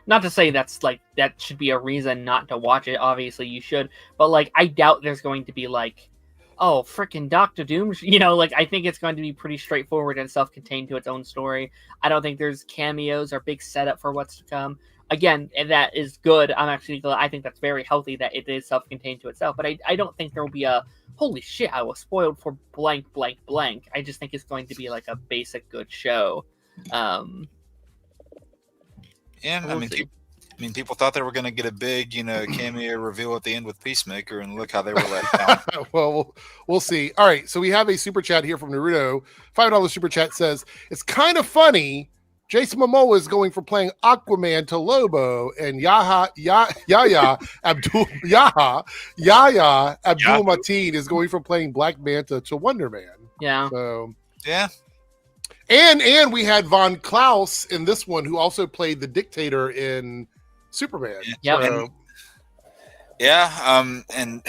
Not to say that should be a reason not to watch it. Obviously, you should. But, I doubt there's going to be, oh, freaking Doctor Doom. I think it's going to be pretty straightforward and self-contained to its own story. I don't think there's cameos or big setup for what's to come. Again, and that is good. I think that's very healthy that it is self-contained to itself. But I don't think there will be a, holy shit, I was spoiled for blank, blank, blank. I just think it's going to be a basic good show. People thought they were going to get a big, cameo reveal at the end with Peacemaker, and look how they were let down. Well, we'll see. All right, so we have a super chat here from Naruto. $5 super chat says, it's kind of funny Jason Momoa is going from playing Aquaman to Lobo, and Yahya Abdul Mateen is going from playing Black Manta to Wonder Man. Yeah. So yeah. And we had Von Klaus in this one, who also played the dictator in Superman. Yeah. And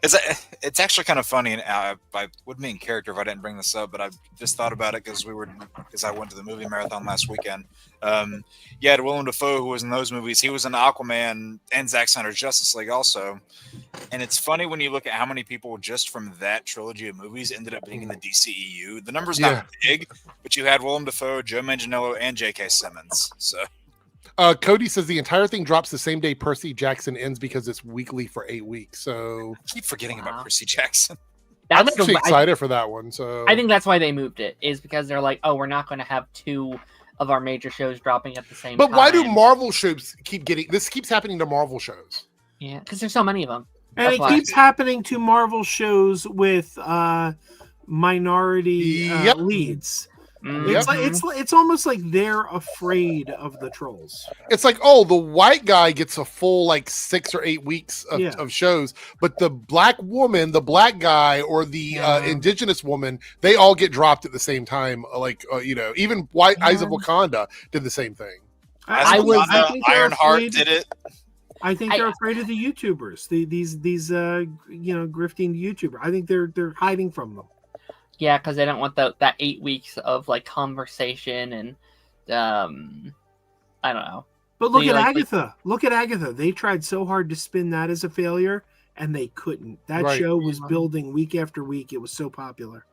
It's actually kind of funny, and I wouldn't be in character if I didn't bring this up, but I just thought about it because I went to the movie marathon last weekend. You had Willem Dafoe, who was in those movies. He was in Aquaman and Zack Snyder's Justice League also. And it's funny when you look at how many people just from that trilogy of movies ended up being in the DCEU. The number's not big, but you had Willem Dafoe, Joe Manganiello, and J.K. Simmons. So. Cody says the entire thing drops the same day Percy Jackson ends because it's weekly for 8 weeks. So I keep forgetting about Percy Jackson. I'm actually excited for that one. So I think that's why they moved it, is because they're like, oh, we're not going to have 2 of our major shows dropping at the same time. But why do Marvel shows keep getting this? Keeps happening to Marvel shows. Yeah, because there's so many of them. And it keeps happening to Marvel shows with minority leads. It's almost like they're afraid of the trolls. It's like, oh, the white guy gets a full 6 or 8 weeks of shows, but the black woman, the black guy, or the indigenous woman, they all get dropped at the same time. Even White Eyes of Wakanda did the same thing. I think Ironheart did it. I think they're afraid of the YouTubers. These grifting YouTuber. I think they're hiding from them. Yeah, because they don't want that 8 weeks of conversation and I don't know. But look at Agatha. Look at Agatha. They tried so hard to spin that as a failure, and they couldn't. That show was building week after week. It was so popular.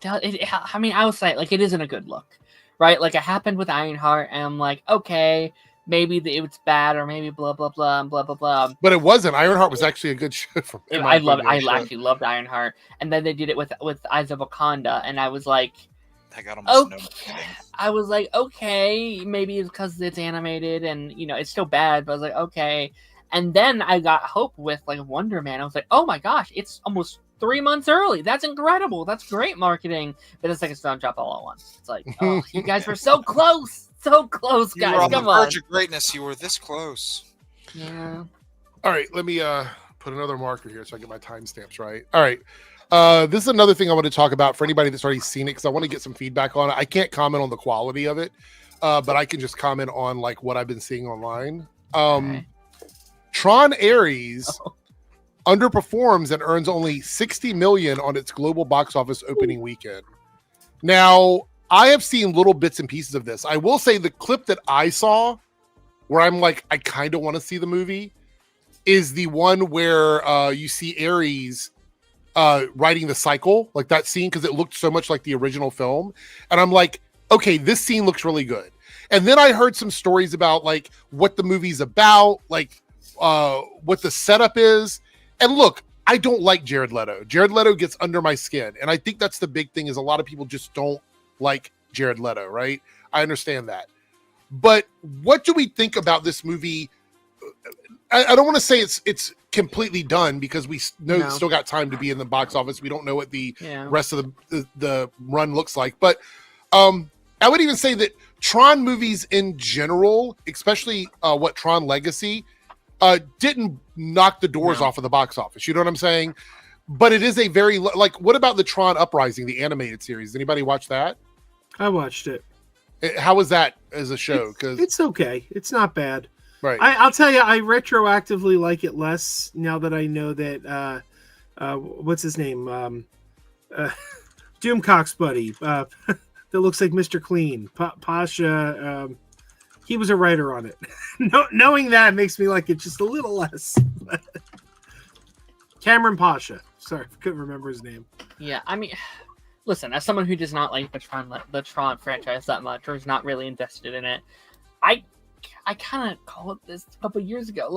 I would say it isn't a good look, right? It happened with Ironheart, and I'm like, okay, maybe it's bad, or maybe blah blah blah and blah blah blah. But it wasn't. Ironheart was actually a good show. I actually loved Ironheart, and then they did it with Eyes of Wakanda, and I was like, I was like, okay, maybe it's because it's animated, and it's still bad, but I was like, okay. And then I got hope with Wonder Man. I was like, oh my gosh, it's almost 3 months early. That's incredible. That's great marketing. But it's it's don't drop all at once. It's like, oh, you guys were so close. So close, guys. You were on Come the on. verge of greatness. You were this close. Yeah. All right, let me put another marker here so I get my timestamps right. All right. This is another thing I want to talk about for anybody that's already seen it, because I want to get some feedback on it. I can't comment on the quality of it, but I can just comment on what I've been seeing online. Tron Ares underperforms and earns only $60 million on its global box office opening weekend. Now, I have seen little bits and pieces of this. I will say the clip that I saw where I'm like, I kind of want to see the movie is the one where you see Ares riding the cycle, that scene, because it looked so much like the original film. And I'm like, okay, this scene looks really good. And then I heard some stories about what the movie's about, what the setup is. And look, I don't like Jared Leto. Jared Leto gets under my skin. And I think that's the big thing, is a lot of people just don't like Jared Leto, right? I understand that. But what do we think about this movie? I don't want to say it's completely done, because we know it's still got time to be in the box office. We don't know what the rest of the run looks like. But I would even say that Tron movies in general, especially Tron Legacy, didn't knock the doors off of the box office. You know what I'm saying? But it is a very what about the Tron Uprising, the animated series? Did anybody watch that? I watched it. How was that as a show? Because it's okay. It's not bad. Right. I'll tell you, I retroactively like it less now that I know that what's his name? Doomcock's buddy. That looks like Mr. Clean. Pasha. He was a writer on it. Knowing that makes me like it just a little less. Cameron Pasha. Sorry, I couldn't remember his name. Yeah, I mean, listen, as someone who does not like the Tron franchise that much, or is not really invested in it, I kind of called this a couple years ago.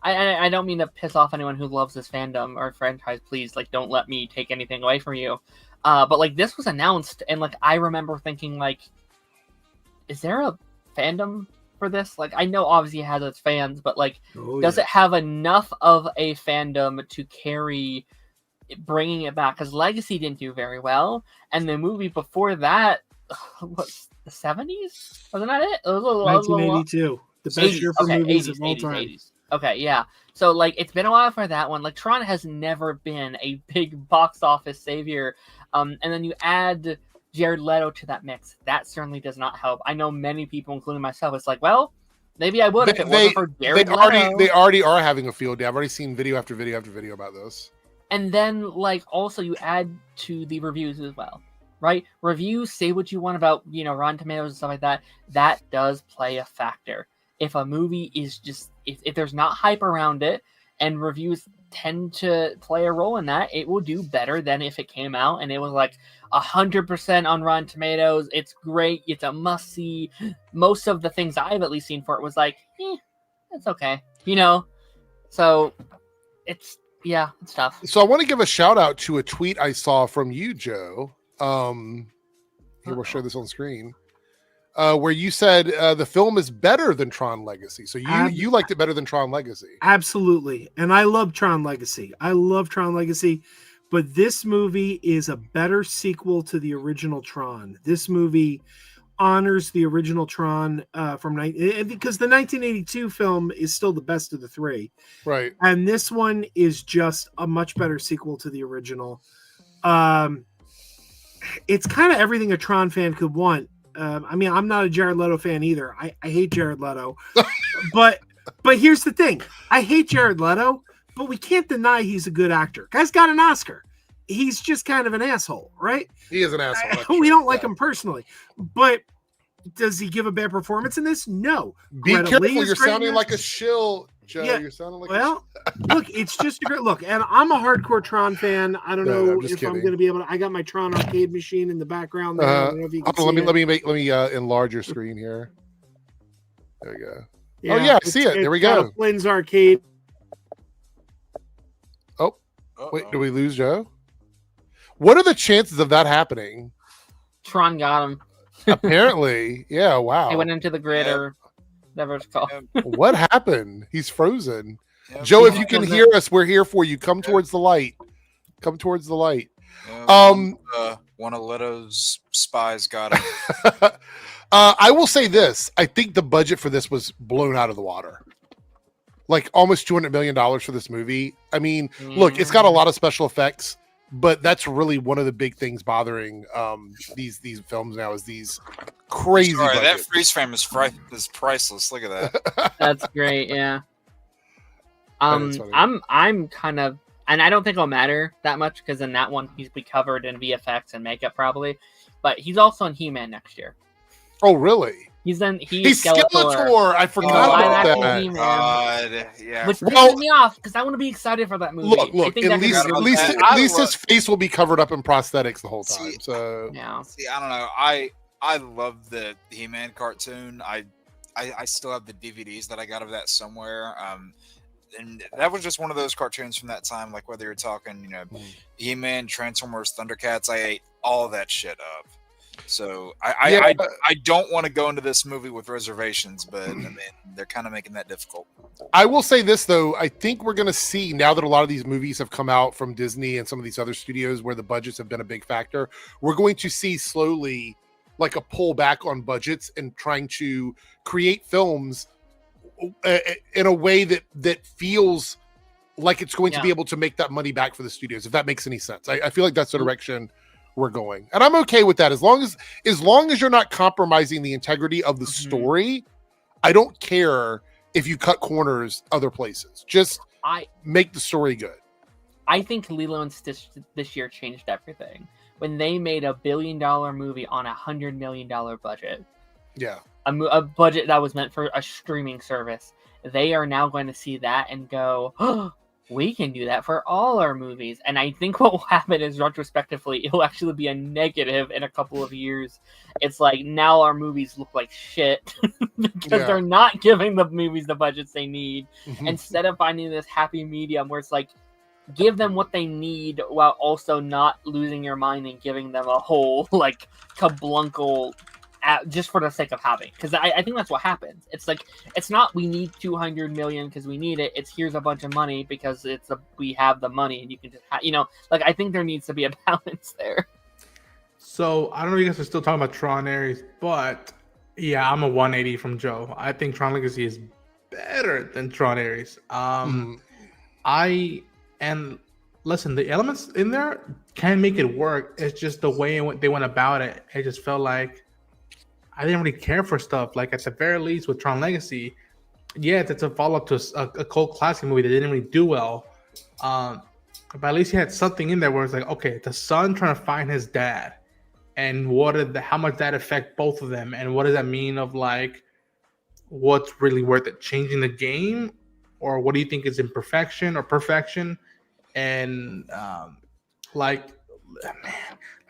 I don't mean to piss off anyone who loves this fandom or franchise. Please, don't let me take anything away from you. But this was announced, and I remember thinking, is there a fandom for this? I know obviously it has its fans, but does it have enough of a fandom to carry bringing it back? Because Legacy didn't do very well, and the movie before that was the 70s, wasn't that it? 1982, the best year for movies of all time. 80s. Okay, yeah. So it's been a while for that one. Tron has never been a big box office savior, and then you add Jared Leto to that mix. That certainly does not help. I know many people, including myself, it's Maybe I would if it wasn't for Jared Leto. They already are having a field day. I've already seen video after video after video about this. And then, like, also you add to the reviews as well, right? Reviews, say what you want about, Rotten Tomatoes and stuff like that. That does play a factor. If a movie is just, if there's not hype around it, and reviews tend to play a role in that, it will do better than if it came out and it was like 100% on Rotten Tomatoes. It's great. It's a must see. Most of the things I've at least seen for it was like, it's okay. So it's tough. So I want to give a shout out to a tweet I saw from you, Joe. Here, we'll show this on screen. Where you said the film is better than Tron Legacy. So you liked it better than Tron Legacy. Absolutely. And I love Tron Legacy. But this movie is a better sequel to the original Tron. This movie honors the original Tron because the 1982 film is still the best of the three. Right. And this one is just a much better sequel to the original. It's kind of everything a Tron fan could want. I'm not a Jared Leto fan either. I hate Jared Leto. but here's the thing. I hate Jared Leto, but we can't deny he's a good actor. Guy's got an Oscar. He's just kind of an asshole, right? He is an asshole. We don't like him personally. But does he give a bad performance in this? No. Be careful. You're sounding like a shill, Joe. Yeah. You're sounding like look, it's just a great look. And I'm a hardcore Tron fan. I don't know if I'm going to be able to. I got my Tron arcade machine in the background there. I don't know if you can see let me enlarge your screen here. There we go. Yeah, I see it. There we go. Flynn's arcade. Oh, wait, do we lose Joe? What are the chances of that happening? Tron got him. Apparently, yeah. Wow. He went into the grid or whatever it's called. What happened? He's frozen. Joe, if you can hear us, we're here for you. Come towards the light. Come towards the light. One of Leto's spies got it. I will say this. I think the budget for this was blown out of the water. Like almost $200 million for this movie. I mean, look, it's got a lot of special effects, but that's really one of the big things bothering these films now is these crazy budgets. That freeze frame is priceless. Look at that. That's great. Yeah. I'm kind of, and I don't think it'll matter that much because in that one he's be covered in VFX and makeup probably, but he's also in He-Man next year. Oh really? He's Skeletor. I forgot about that. God, yeah. Which pisses me off because I want to be excited for that movie. Look. At least his face will be covered up in prosthetics the whole time. See, I don't know. I love the He-Man cartoon. I still have the DVDs that I got of that somewhere. And that was just one of those cartoons from that time. Like whether you're talking, He-Man, Transformers, Thundercats, I ate all that shit up. So I don't want to go into this movie with reservations, but I mean they're kind of making that difficult. I will say this though, I think we're going to see now that a lot of these movies have come out from Disney and some of these other studios where the budgets have been a big factor, we're going to see slowly like a pull back on budgets and trying to create films in a way that feels like it's going to be able to make that money back for the studios, if that makes any sense. I feel like that's the direction we're going, and I'm okay with that as long as you're not compromising the integrity of the story. I don't care if you cut corners other places. Just make the story good. I think Lilo and Stitch this year changed everything when they made $1 billion movie on $100 million budget. Yeah, a budget that was meant for a streaming service. They are now going to see that and go, oh, we can do that for all our movies. And I think what will happen is retrospectively, it'll actually be a negative in a couple of years. It's like now our movies look like shit because they're not giving the movies the budgets they need. Instead of finding this happy medium where it's like, give them what they need while also not losing your mind and giving them a whole like kablunkel just for the sake of having, because I think that's what happens. It's like it's not we need 200 million because we need it. It's here's a bunch of money because we have the money and you can just like I think there needs to be a balance there. So I don't know if you guys are still talking about Tron Ares, but yeah, I'm a 180 from Joe. I think Tron Legacy is better than Tron Ares. And listen, the elements in there can make it work. It's just the way they went about it. It just felt like I didn't really care for stuff. Like at the very least with Tron Legacy, Yeah, that's a follow up to a cult classic movie that didn't really do well. But at least he had something in there where it's like, okay, the son trying to find his dad, and how much that affect both of them, and what does that mean of like what's really worth it, changing the game, or what do you think is imperfection or perfection? And like, man,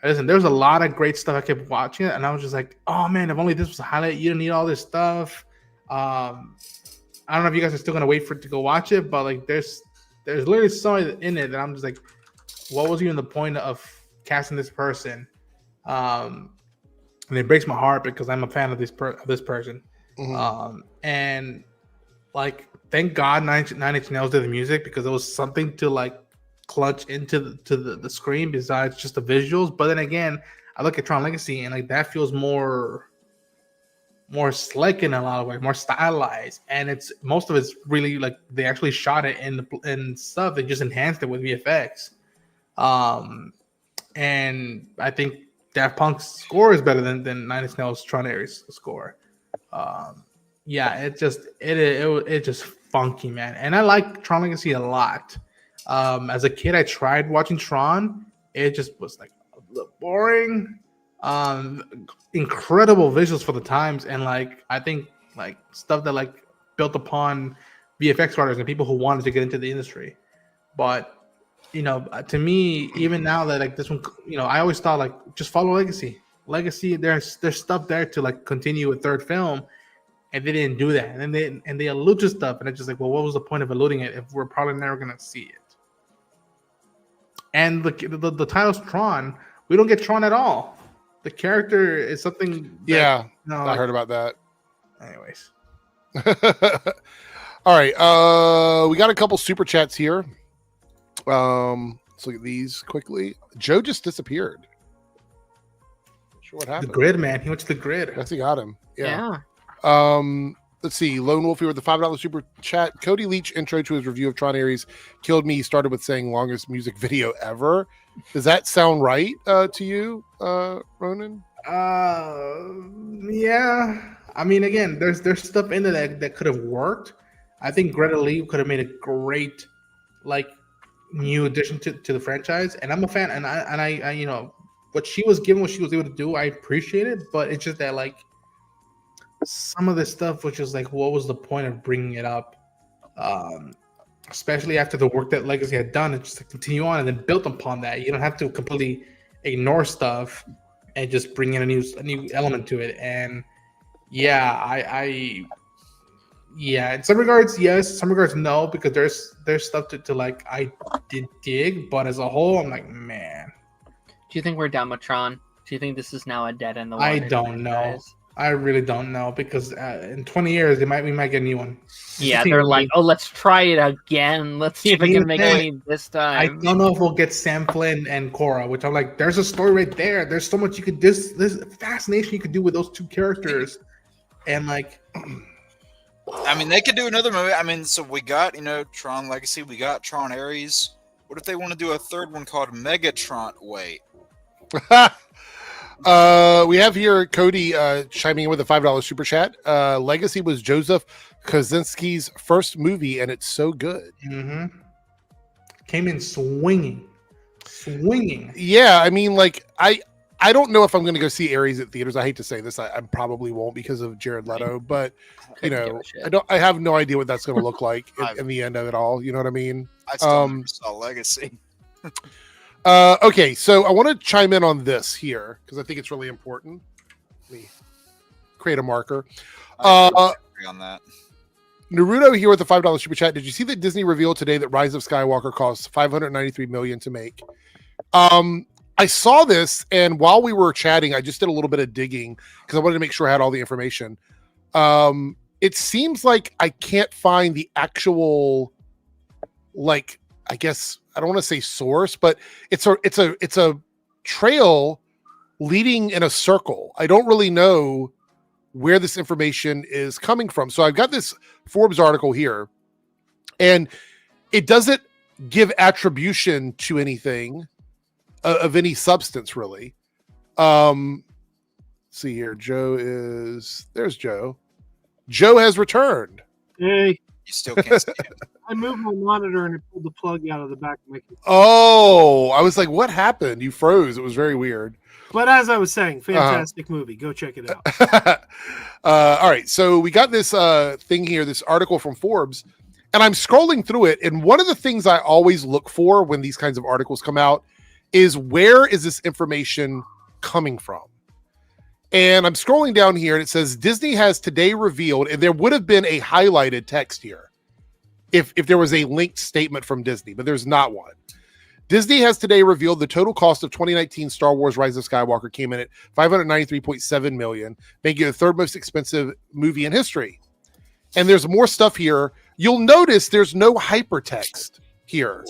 listen, there's a lot of great stuff. I kept watching it, and I was just like, oh man, if only this was a highlight. You don't need all this stuff. I don't know if you guys are still gonna wait for it to go watch it, but like, there's literally something in it that I'm just like, what was even the point of casting this person? And it breaks my heart because I'm a fan of this person. Mm-hmm. And like, thank God Nine Inch Nails did the music, because it was something to like clutch into the screen besides just the visuals. But then again, I look at Tron Legacy and like that feels more slick in a lot of ways, more stylized, and it's most of it's really like they actually shot it in stuff. They just enhanced it with VFX. And I think Daft Punk's score is better than Nine Inch Nails' Tron Ares score. Yeah, it just funky, man. And I like Tron Legacy a lot. As a kid, I tried watching Tron. It just was like a little boring. Incredible visuals for the times, and like I think like stuff that like built upon VFX writers and people who wanted to get into the industry. But you know, to me, even now that like this one, you know, I always thought like just follow Legacy. There's stuff there to like continue a third film, and they didn't do that. And then they allude to stuff, and it's just like, well, what was the point of alluding it if we're probably never gonna see it? And the title's Tron. We don't get Tron at all. The character is something. That, I heard about that. Anyways. All right. We got a couple super chats here. Let's look at these quickly. Joe just disappeared. Not sure what happened. The grid, man. He went to the grid. Guess he got him. Yeah. Let's see. Lone Wolf here with the $5 super chat. Cody Leach intro to his review of Tron Ares killed me. He started with saying longest music video ever. Does that sound right to you, Ronan? Yeah. I mean, again, there's stuff in there that could have worked. I think Greta Lee could have made a great like new addition to the franchise, and I'm a fan. And I you know, what she was given, what she was able to do, I appreciate it. But it's just that like some of this stuff was just like, what was the point of bringing it up? Especially after the work that Legacy had done, it's just to continue on and then build upon that. You don't have to completely ignore stuff and just bring in a new element to it. And yeah, yeah, in some regards, yes, in some regards, no, because there's stuff to like I did dig, but as a whole, I'm like, man. Do you think we're done with Tron? Do you think this is now a dead end? I don't know. I really don't know, because in 20 years we might get a new one. Yeah, they're like, oh, let's try it again. Let's see if we can make money this time. I don't know if we'll get Sam Flynn and Cora, which I'm like, there's a story right there. There's so much you could this fascination you could do with those two characters, and like, I mean, they could do another movie. I mean, so we got Tron Legacy, we got Tron Ares. What if they want to do a third one called Megatron? Wait. We have here Cody chiming in with a $5 super chat. Legacy was Joseph Kosinski's first movie, and it's so good. Mm-hmm. Came in swinging. Yeah, I mean, like I don't know if I'm going to go see Ares at theaters. I hate to say this, I probably won't because of Jared Leto, but you know, I have no idea what that's going to look like in the end of it all. You know what I mean? I still never saw Legacy. Okay, so I want to chime in on this here because I think it's really important. Let me create a marker. I agree on that. Naruto here with the $5 super chat. Did you see that Disney revealed today that Rise of Skywalker costs $593 million to make? I saw this, and while we were chatting, I just did a little bit of digging because I wanted to make sure I had all the information. It seems like I can't find the actual, like, I guess I don't want to say source, but it's a trail leading in a circle. I don't really know where this information is coming from. So I've got this Forbes article here, and it doesn't give attribution to anything of any substance, really. See here, there's Joe. Joe has returned. Hey. You still can't see it. I moved my monitor and it pulled the plug out of the back of my computer. Oh, I was like, what happened? You froze. It was very weird. But as I was saying, fantastic movie. Go check it out. All right. So we got this thing here, this article from Forbes, and I'm scrolling through it. And one of the things I always look for when these kinds of articles come out is where is this information coming from? And I'm scrolling down here and it says Disney has today revealed, and there would have been a highlighted text here if there was a linked statement from Disney, but there's not one. Disney has today revealed the total cost of 2019 Star Wars Rise of Skywalker came in at $593.7 million, making it the third most expensive movie in history. And there's more stuff here. You'll notice there's no hypertext here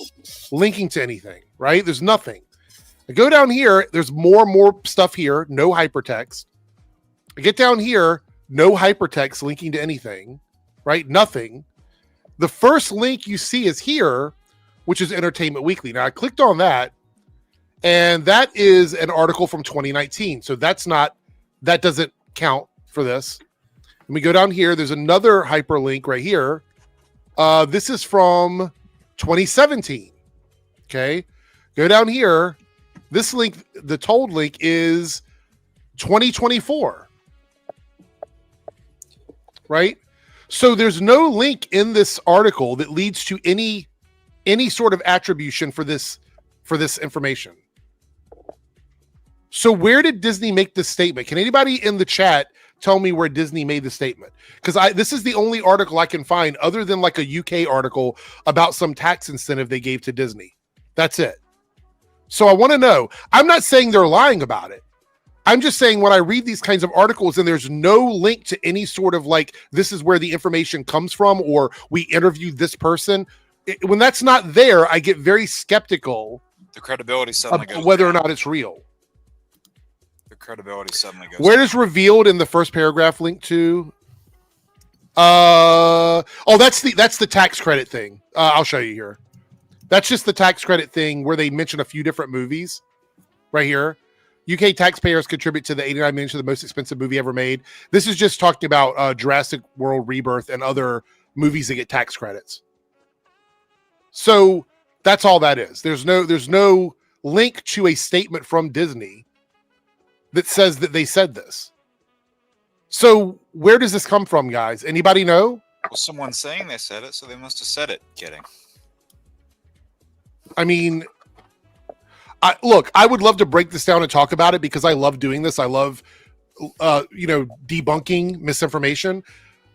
linking to anything, right? There's nothing. I go down here, there's more stuff here, no hypertext. I get down here, no hypertext linking to anything, right? Nothing. The first link you see is here, which is Entertainment Weekly. Now I clicked on that, and that is an article from 2019. So that doesn't count for this. Let me go down here. There's another hyperlink right here. This is from 2017. Okay. Go down here. This link, the told link, is 2024. Right? So there's no link in this article that leads to any sort of attribution for this information. So where did Disney make this statement? Can anybody in the chat tell me where Disney made the statement? Because this is the only article I can find other than like a UK article about some tax incentive they gave to Disney. That's it. So I want to know. I'm not saying they're lying about it. I'm just saying when I read these kinds of articles and there's no link to any sort of like, this is where the information comes from, or we interviewed this person. When that's not there, I get very skeptical. The credibility suddenly goes whether down. or not it's real. The credibility suddenly goes Where down. is revealed in the first paragraph link to? That's the tax credit thing. I'll show you here. That's just the tax credit thing where they mention a few different movies right here. UK taxpayers contribute to the 89 million to the most expensive movie ever made. This is just talking about Jurassic World Rebirth and other movies that get tax credits. So that's all that is. There's no link to a statement from Disney that says that they said this. So where does this come from, guys? Anybody know? Well, someone's saying they said it, so they must have said it. Kidding. I mean, I would love to break this down and talk about it because I love doing this. I love, debunking misinformation.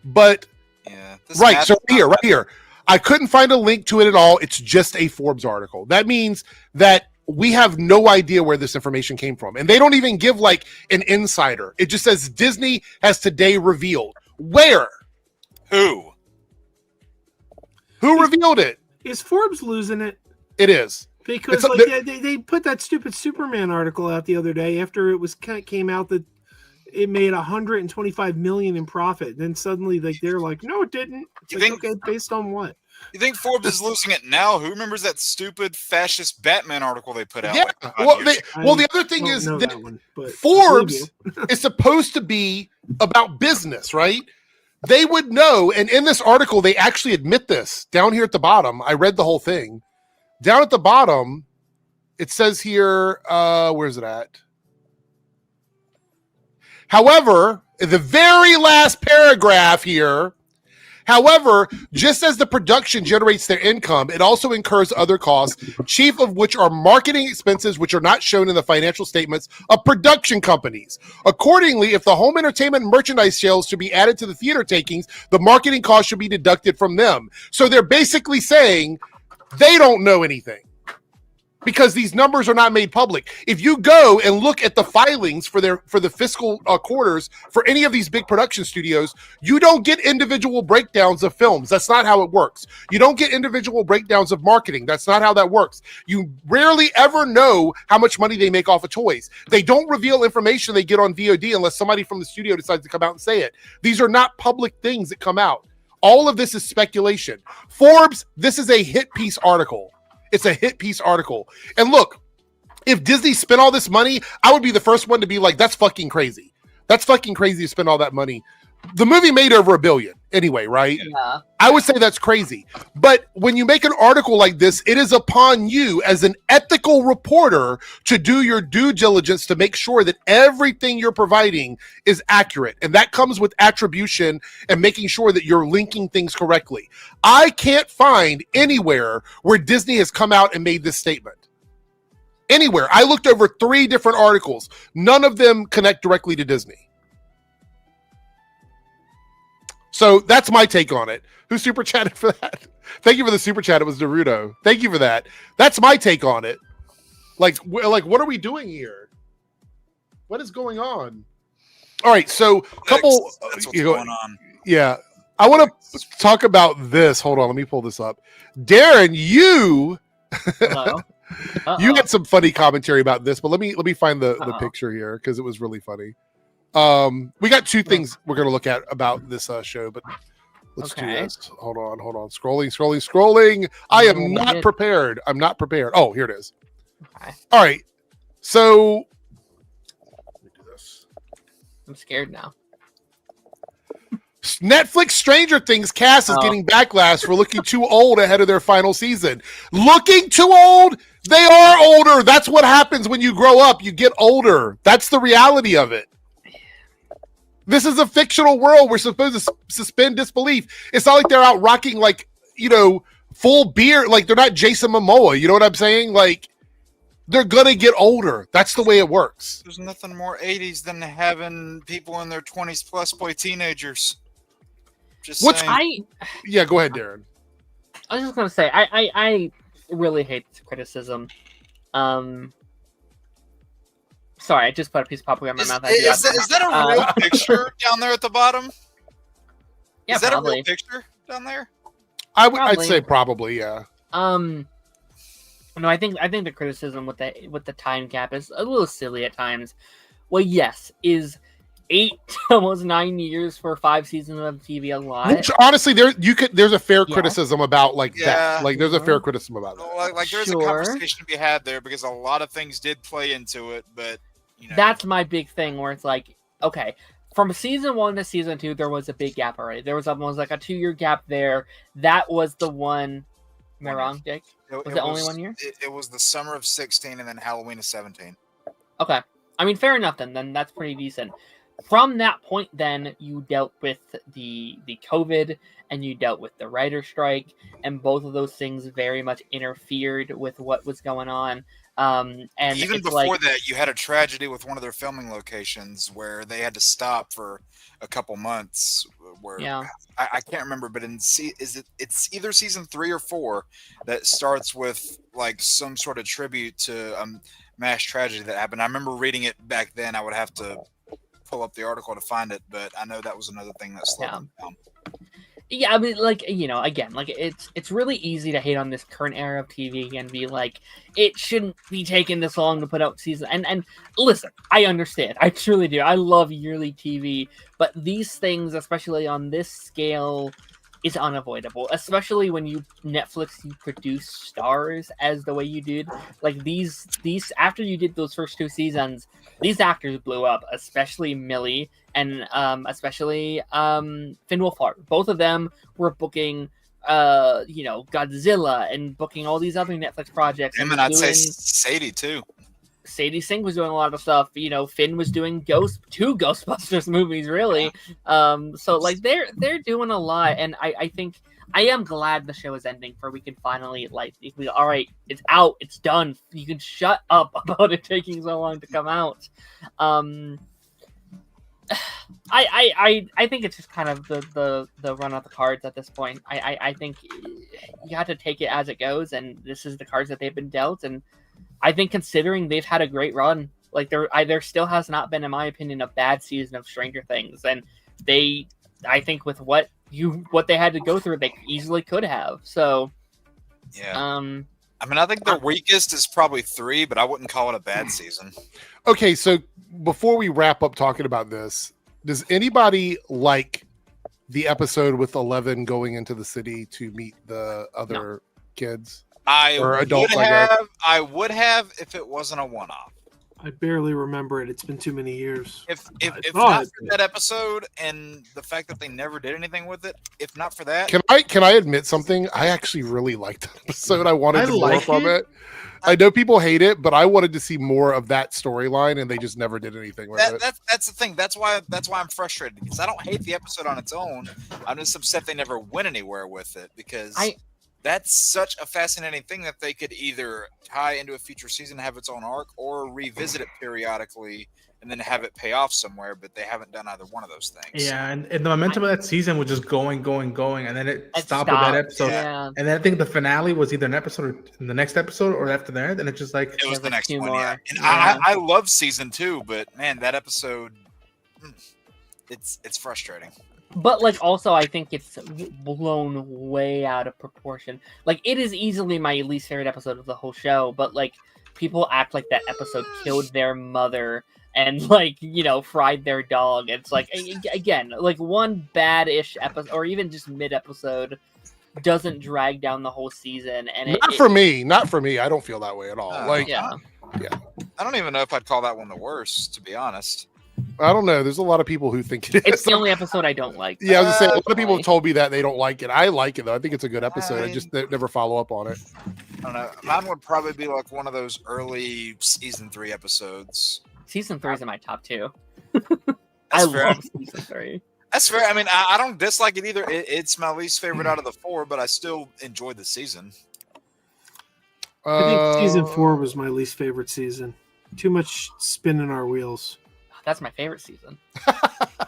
But yeah, right, so right here, I couldn't find a link to it at all. It's just a Forbes article. That means that we have no idea where this information came from, and they don't even give like an insider. It just says Disney has today revealed. Where? Who revealed it? Is Forbes losing it? It is. Because they put that stupid Superman article out the other day after it came out that it made $125 million in profit. Then suddenly they're like, no, it didn't. Okay, based on what? You think Forbes is losing it now? Who remembers that stupid fascist Batman article they put out? Yeah. The other thing is that Forbes is supposed to be about business, right? They would know. And in this article, they actually admit this down here at the bottom. I read the whole thing. Down at the bottom, it says here, where's it at? However, the very last paragraph here, however, just as the production generates their income, it also incurs other costs, chief of which are marketing expenses, which are not shown in the financial statements of production companies. Accordingly, if the home entertainment and merchandise sales should be added to the theater takings, the marketing costs should be deducted from them. So they're basically saying they don't know anything because these numbers are not made public. If you go and look at the filings for the fiscal quarters for any of these big production studios, you don't get individual breakdowns of films. That's not how it works. You don't get individual breakdowns of marketing. That's not how that works. You rarely ever know how much money they make off of toys. They don't reveal information they get on VOD unless somebody from the studio decides to come out and say it. These are not public things that come out. All of this is speculation. Forbes, this is a hit piece article. It's a hit piece article. And look, if Disney spent all this money, I would be the first one to be like, that's fucking crazy. That's fucking crazy to spend all that money. the movie made over $1 billion anyway, right? Yeah. I would say that's crazy. But when you make an article like this, it is upon you as an ethical reporter to do your due diligence to make sure that everything you're providing is accurate. And that comes with attribution and making sure that you're linking things correctly. I can't find anywhere where Disney has come out and made this statement. Anywhere. I looked over 3 different articles. None of them connect directly to Disney. So that's my take on it. Who super chatted for that? Thank you for the super chat. It was Naruto. Thank you for that. That's my take on it. Like, what are we doing here? What is going on? All right, so couple. That's what's going on. Yeah, I want to talk about this. Hold on, let me pull this up. Darren, you. Hello. You had some funny commentary about this, but let me find the picture here because it was really funny. We got 2 things we're going to look at about this show, but let's do this. Hold on. Scrolling. I am not prepared. I'm not prepared. Oh, here it is. Okay. All right. So let me do this. I'm scared now. Netflix Stranger Things cast is getting backlash for looking too old ahead of their final season. Looking too old? They are older. That's what happens when you grow up. You get older. That's the reality of it. This is a fictional world. We're supposed to suspend disbelief. It's not like they're out rocking full beard. Like they're not Jason Momoa. You know what I'm saying? Like they're gonna get older. That's the way it works. There's nothing more 80s than having people in their 20s plus play teenagers. Yeah, go ahead, Darren. I was just gonna say I really hate this criticism. Sorry, I just put a piece of popcorn in my mouth. Is that a real picture down there at the bottom? Yeah, is that probably a real picture down there? I'd say probably, yeah. No, I think the criticism with the time gap is a little silly at times. Well, yes, is 8 almost 9 years for 5 seasons of TV a lot? Which honestly, there's a fair criticism about that. Like there's a fair criticism about that. Like there's a conversation to be had there because a lot of things did play into it, but that's my big thing where it's like, okay, from season 1 to season 2, there was a big gap already. There was almost like a 2-year gap there. That was the one. Am I wrong, Dick? Was it only 1 year? It was the summer of 16 and then Halloween of 17. Okay. I mean, fair enough then. That's pretty decent. From that point, then, you dealt with the COVID and you dealt with the writer's strike, and both of those things very much interfered with what was going on. And even before that, you had a tragedy with one of their filming locations where they had to stop for a couple months. Where I can't remember, but it's either season 3 or 4 that starts with like some sort of tribute to mass tragedy that happened. I remember reading it back then. I would have to pull up the article to find it, but I know that was another thing that slowed them down. Yeah, I mean, again, it's really easy to hate on this current era of TV and be like, it shouldn't be taking this long to put out season. And listen, I understand. I truly do. I love yearly TV, but these things, especially on this scale, is unavoidable. Especially when you produce stars as the way you did. Like these after you did those first 2 seasons, these actors blew up, especially Millie and especially Finn Wolfhard. Both of them were booking Godzilla and booking all these other Netflix projects. And I'd say Sadie too. Sadie Sink was doing a lot of stuff. Finn was doing 2 Ghostbusters movies, really. So like they're doing a lot, and I think I am glad the show is ending, for we can finally all right, it's out, it's done. You can shut up about it taking so long to come out. I think it's just kind of the run of the cards at this point. I think you have to take it as it goes, and this is the cards that they've been dealt. And I think considering they've had a great run, like there still has not been, in my opinion, a bad season of Stranger Things, and I think with what they had to go through, they easily could have. So yeah. I mean, I think the weakest is probably 3, but I wouldn't call it a bad season. Okay, so before we wrap up talking about this, does anybody like the episode with 11 going into the city to meet the other kids? I would have if it wasn't a one-off. I barely remember it. It's been too many years. If not for that episode and the fact that they never did anything with it, if not for that, can I admit something? I actually really liked that episode. I wanted more from it. I know people hate it, but I wanted to see more of that storyline, and they just never did anything with it. That's the thing. That's why I'm frustrated, because I don't hate the episode on its own. I'm just upset they never went anywhere with it, because that's such a fascinating thing that they could either tie into a future season, have its own arc, or revisit it periodically and then have it pay off somewhere, but they haven't done either one of those things. Yeah, and the momentum of that season was just going, and then it stopped with that episode. Yeah. And then I think the finale was either an episode or in the next episode or after that, and it's just like... It was the next one, yeah. And I love season 2, but man, that episode, it's frustrating. But like, also, I think it's blown way out of proportion. Like, it is easily my least favorite episode of the whole show, but like, people act like that episode killed their mother and like, you know, fried their dog. It's like, again, like one bad-ish episode or even just mid-episode doesn't drag down the whole season. And not for me. I don't feel that way at all. Yeah. I don't even know if I'd call that one the worst, to be honest. I don't know. There's a lot of people who think it is. It's the only episode I don't like. Yeah, I was gonna say, a lot of people have told me that they don't like it. I like it though. I think it's a good episode. I just never follow up on it. I don't know. Mine would probably be like one of those early season 3 episodes. Season 3 is in my top 2. I love season 3. That's fair. I mean, I don't dislike it either. It's my least favorite out of the 4, but I still enjoyed the season. I think season 4 was my least favorite season. Too much spinning our wheels. That's my favorite season.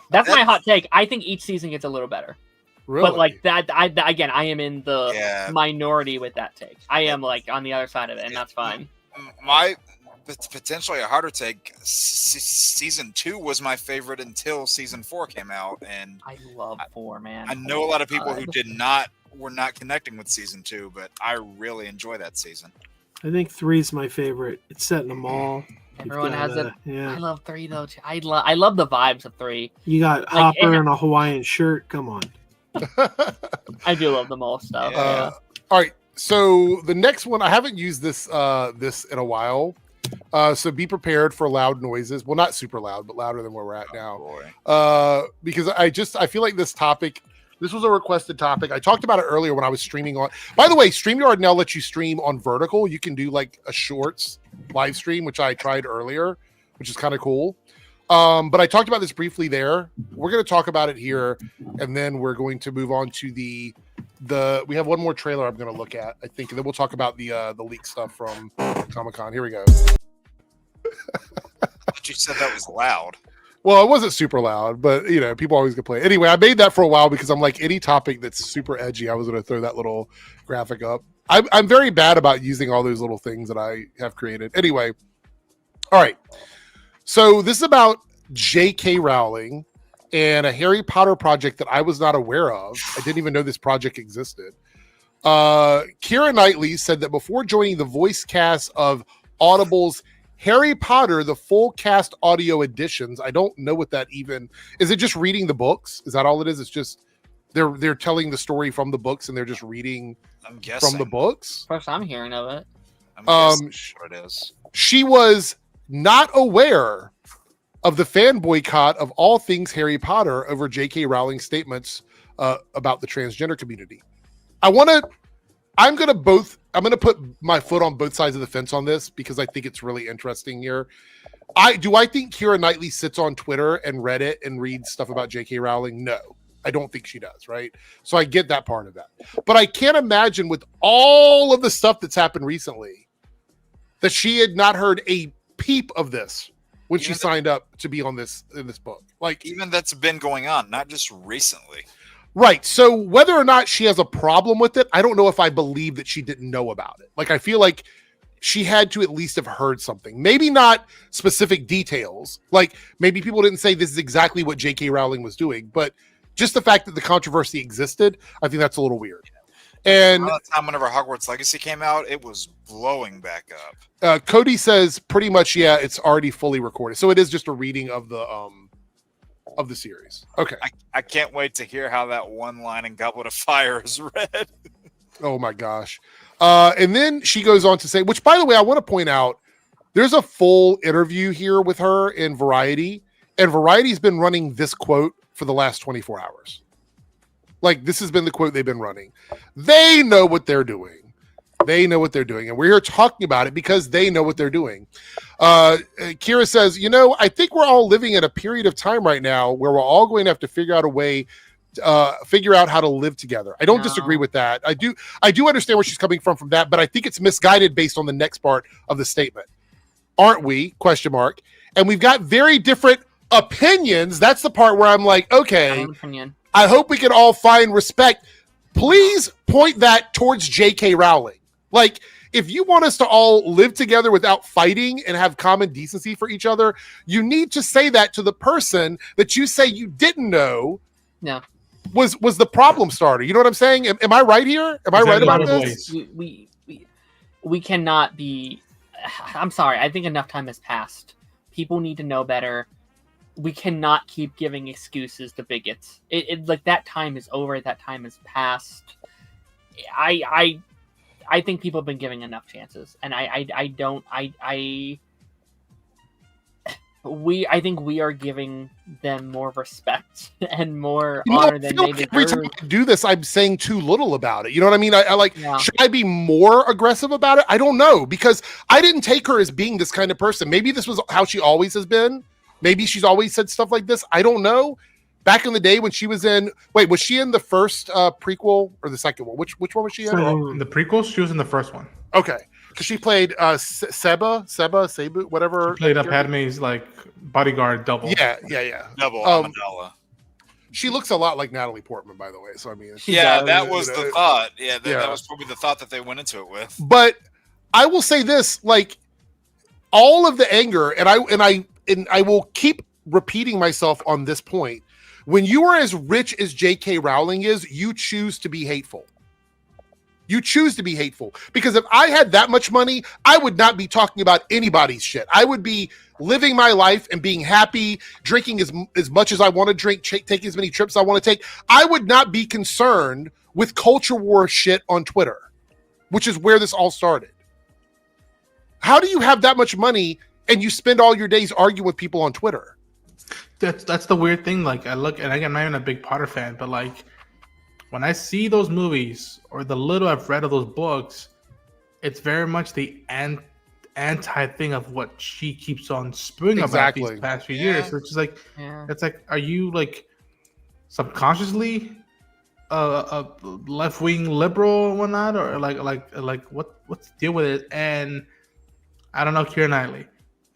That's my hot take. I think each season gets a little better. Really? But like that, I am in the minority with that take. I am like on the other side of it, and that's fine. My potentially a harder take. Season 2 was my favorite until season 4 came out, and I love 4, man. I know a lot of people who were not connecting with season 2, but I really enjoy that season. I think 3 is my favorite. It's set in a mall. Everyone has it. Yeah. I love 3 though. I love the vibes of 3. You got Hopper in a Hawaiian shirt. Come on. I do love the mall stuff. All right. So the next one, I haven't used this in a while. So be prepared for loud noises. Well, not super loud, but louder than where we're at now. Because I feel like this topic. This was a requested topic. I talked about it earlier when I was streaming on. By the way, StreamYard now lets you stream on vertical. You can do like a shorts live stream, which I tried earlier, which is kind of cool. But I talked about this briefly there. We're going to talk about it here, and then we're going to move on to the. We have one more trailer I'm going to look at, I think, and then we'll talk about the leak stuff from Comic-Con. Here we go. But you said that was loud. Well, it wasn't super loud, but you know, people always complain. Anyway, I made that for a while because I'm like, any topic that's super edgy, I was going to throw that little graphic up. I'm very bad about using all those little things that I have created. Anyway, all right. So this is about J.K. Rowling and a Harry Potter project that I was not aware of. I didn't even know this project existed. Keira Knightley said that before joining the voice cast of Audible's Harry Potter, the full cast audio editions. I don't know what that even is. It just reading the books? Is that all it is? It's just they're telling the story from the books and they're just reading from the books. First I'm hearing of it. I'm guessing what it is. She was not aware of the fan boycott of all things Harry Potter over J.K. Rowling's statements about the transgender community. I'm going to put my foot on both sides of the fence on this because I think it's really interesting here. I think Keira Knightley sits on Twitter and Reddit and reads stuff about J.K. Rowling? No, I don't think she does, right? So I get that part of that. But I can't imagine with all of the stuff that's happened recently that she had not heard a peep of this when she signed up to be on this in this book. Like, even that's been going on, not just recently. Right. So whether or not she has a problem with it, I don't know if I believe that she didn't know about it. Like, I feel like she had to at least have heard something. Maybe not specific details. Like, maybe people didn't say this is exactly what J.K. Rowling was doing, but just the fact that the controversy existed, I think that's a little weird. And around the time whenever Hogwarts Legacy came out, it was blowing back up. Cody says pretty much, yeah, it's already fully recorded. So it is just a reading of the series. Okay. I can't wait to hear how that one line in Goblet of Fire is read. Oh my gosh. And then she goes on to say, which by the way, I want to point out, There's a full interview here with her in Variety, and Variety's been running this quote for the last 24 hours. Like, this has been the quote they've been running. They know what they're doing. They know what they're doing. And we're here talking about it because they know what they're doing. Kira says, I think we're all living in a period of time right now where we're all going to have to figure out how to live together. I don't disagree with that. I do understand where she's coming from that, but I think it's misguided based on the next part of the statement. Aren't we? ? And we've got very different opinions. That's the part where I'm like, okay, I hope we can all find respect. Please point that towards J.K. Rowling. Like, if you want us to all live together without fighting and have common decency for each other, you need to say that to the person that you say you didn't know was the problem starter. You know what I'm saying? Am I right here? Am I right about this? We cannot be... I'm sorry. I think enough time has passed. People need to know better. We cannot keep giving excuses to bigots. Like, that time is over. That time has passed. I think people have been giving enough chances, and I think we are giving them more respect and more honor than they deserve. Every time I do this, I'm saying too little about it. You know what I mean? Should I be more aggressive about it? I don't know, because I didn't take her as being this kind of person. Maybe this was how she always has been. Maybe she's always said stuff like this. I don't know. Back in the day when she was in... Wait, was she in the first prequel or the second one? Which one was she in? In the prequels, she was in the first one. Okay. Because she played Cebu, whatever. She played Padme's, bodyguard double. Yeah. Double Amidala. She looks a lot like Natalie Portman, by the way. So, I mean... that was the thought. Yeah, that was probably the thought that they went into it with. But I will say this, all of the anger, and I will keep repeating myself on this point. When you are as rich as J.K. Rowling is, you choose to be hateful. You choose to be hateful. Because if I had that much money, I would not be talking about anybody's shit. I would be living my life and being happy, drinking as much as I want to drink, taking as many trips I want to take. I would not be concerned with culture war shit on Twitter, which is where this all started. How do you have that much money and you spend all your days arguing with people on Twitter? That's the weird thing. I look, and I'm not even a big Potter fan, but when I see those movies or the little I've read of those books, it's very much the anti thing of what she keeps on spewing about these past few years. So it's just are you subconsciously a left wing liberal and whatnot, or what's the deal with it? And I don't know, Keira Knightley.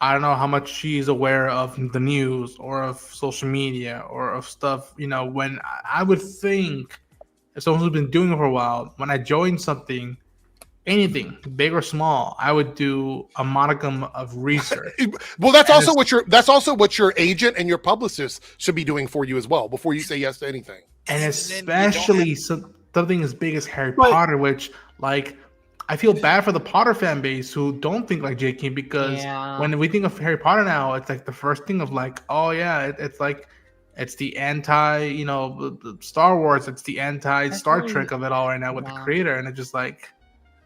I don't know how much she's aware of the news or of social media or of stuff, when I would think, as someone who's been doing it for a while, when I join something, anything, big or small, I would do a modicum of research. Well, that's also what your agent and your publicist should be doing for you as well before you say yes to anything. And especially something as big as Harry Potter, which I feel bad for the Potter fan base who don't think like J.K. because when we think of Harry Potter now, it's the first thing of it's the anti, Star Wars, it's the anti Star Trek of it all right now with the creator, and it's just I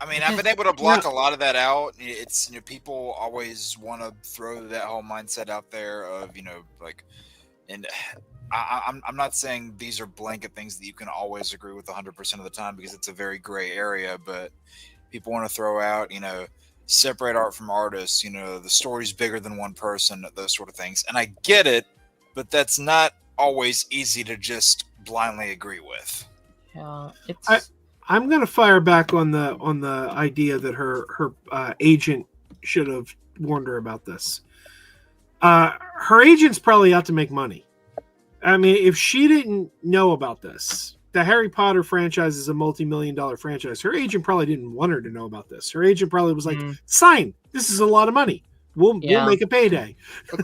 mean, I've been able to block a lot of that out. It's people always want to throw that whole mindset out there of and I'm not saying these are blanket things that you can always agree with 100% of the time because it's a very gray area, but people want to throw out, separate art from artists, the story's bigger than one person, those sort of things. And I get it, but that's not always easy to just blindly agree with. Yeah, I'm going to fire back on the idea that her agent should have warned her about this. Her agent's probably out to make money. I mean, if she didn't know about this, the Harry Potter franchise is a multi-million-dollar franchise. Her agent probably didn't want her to know about this. Her agent probably was like, sign. This is a lot of money. We'll make a payday.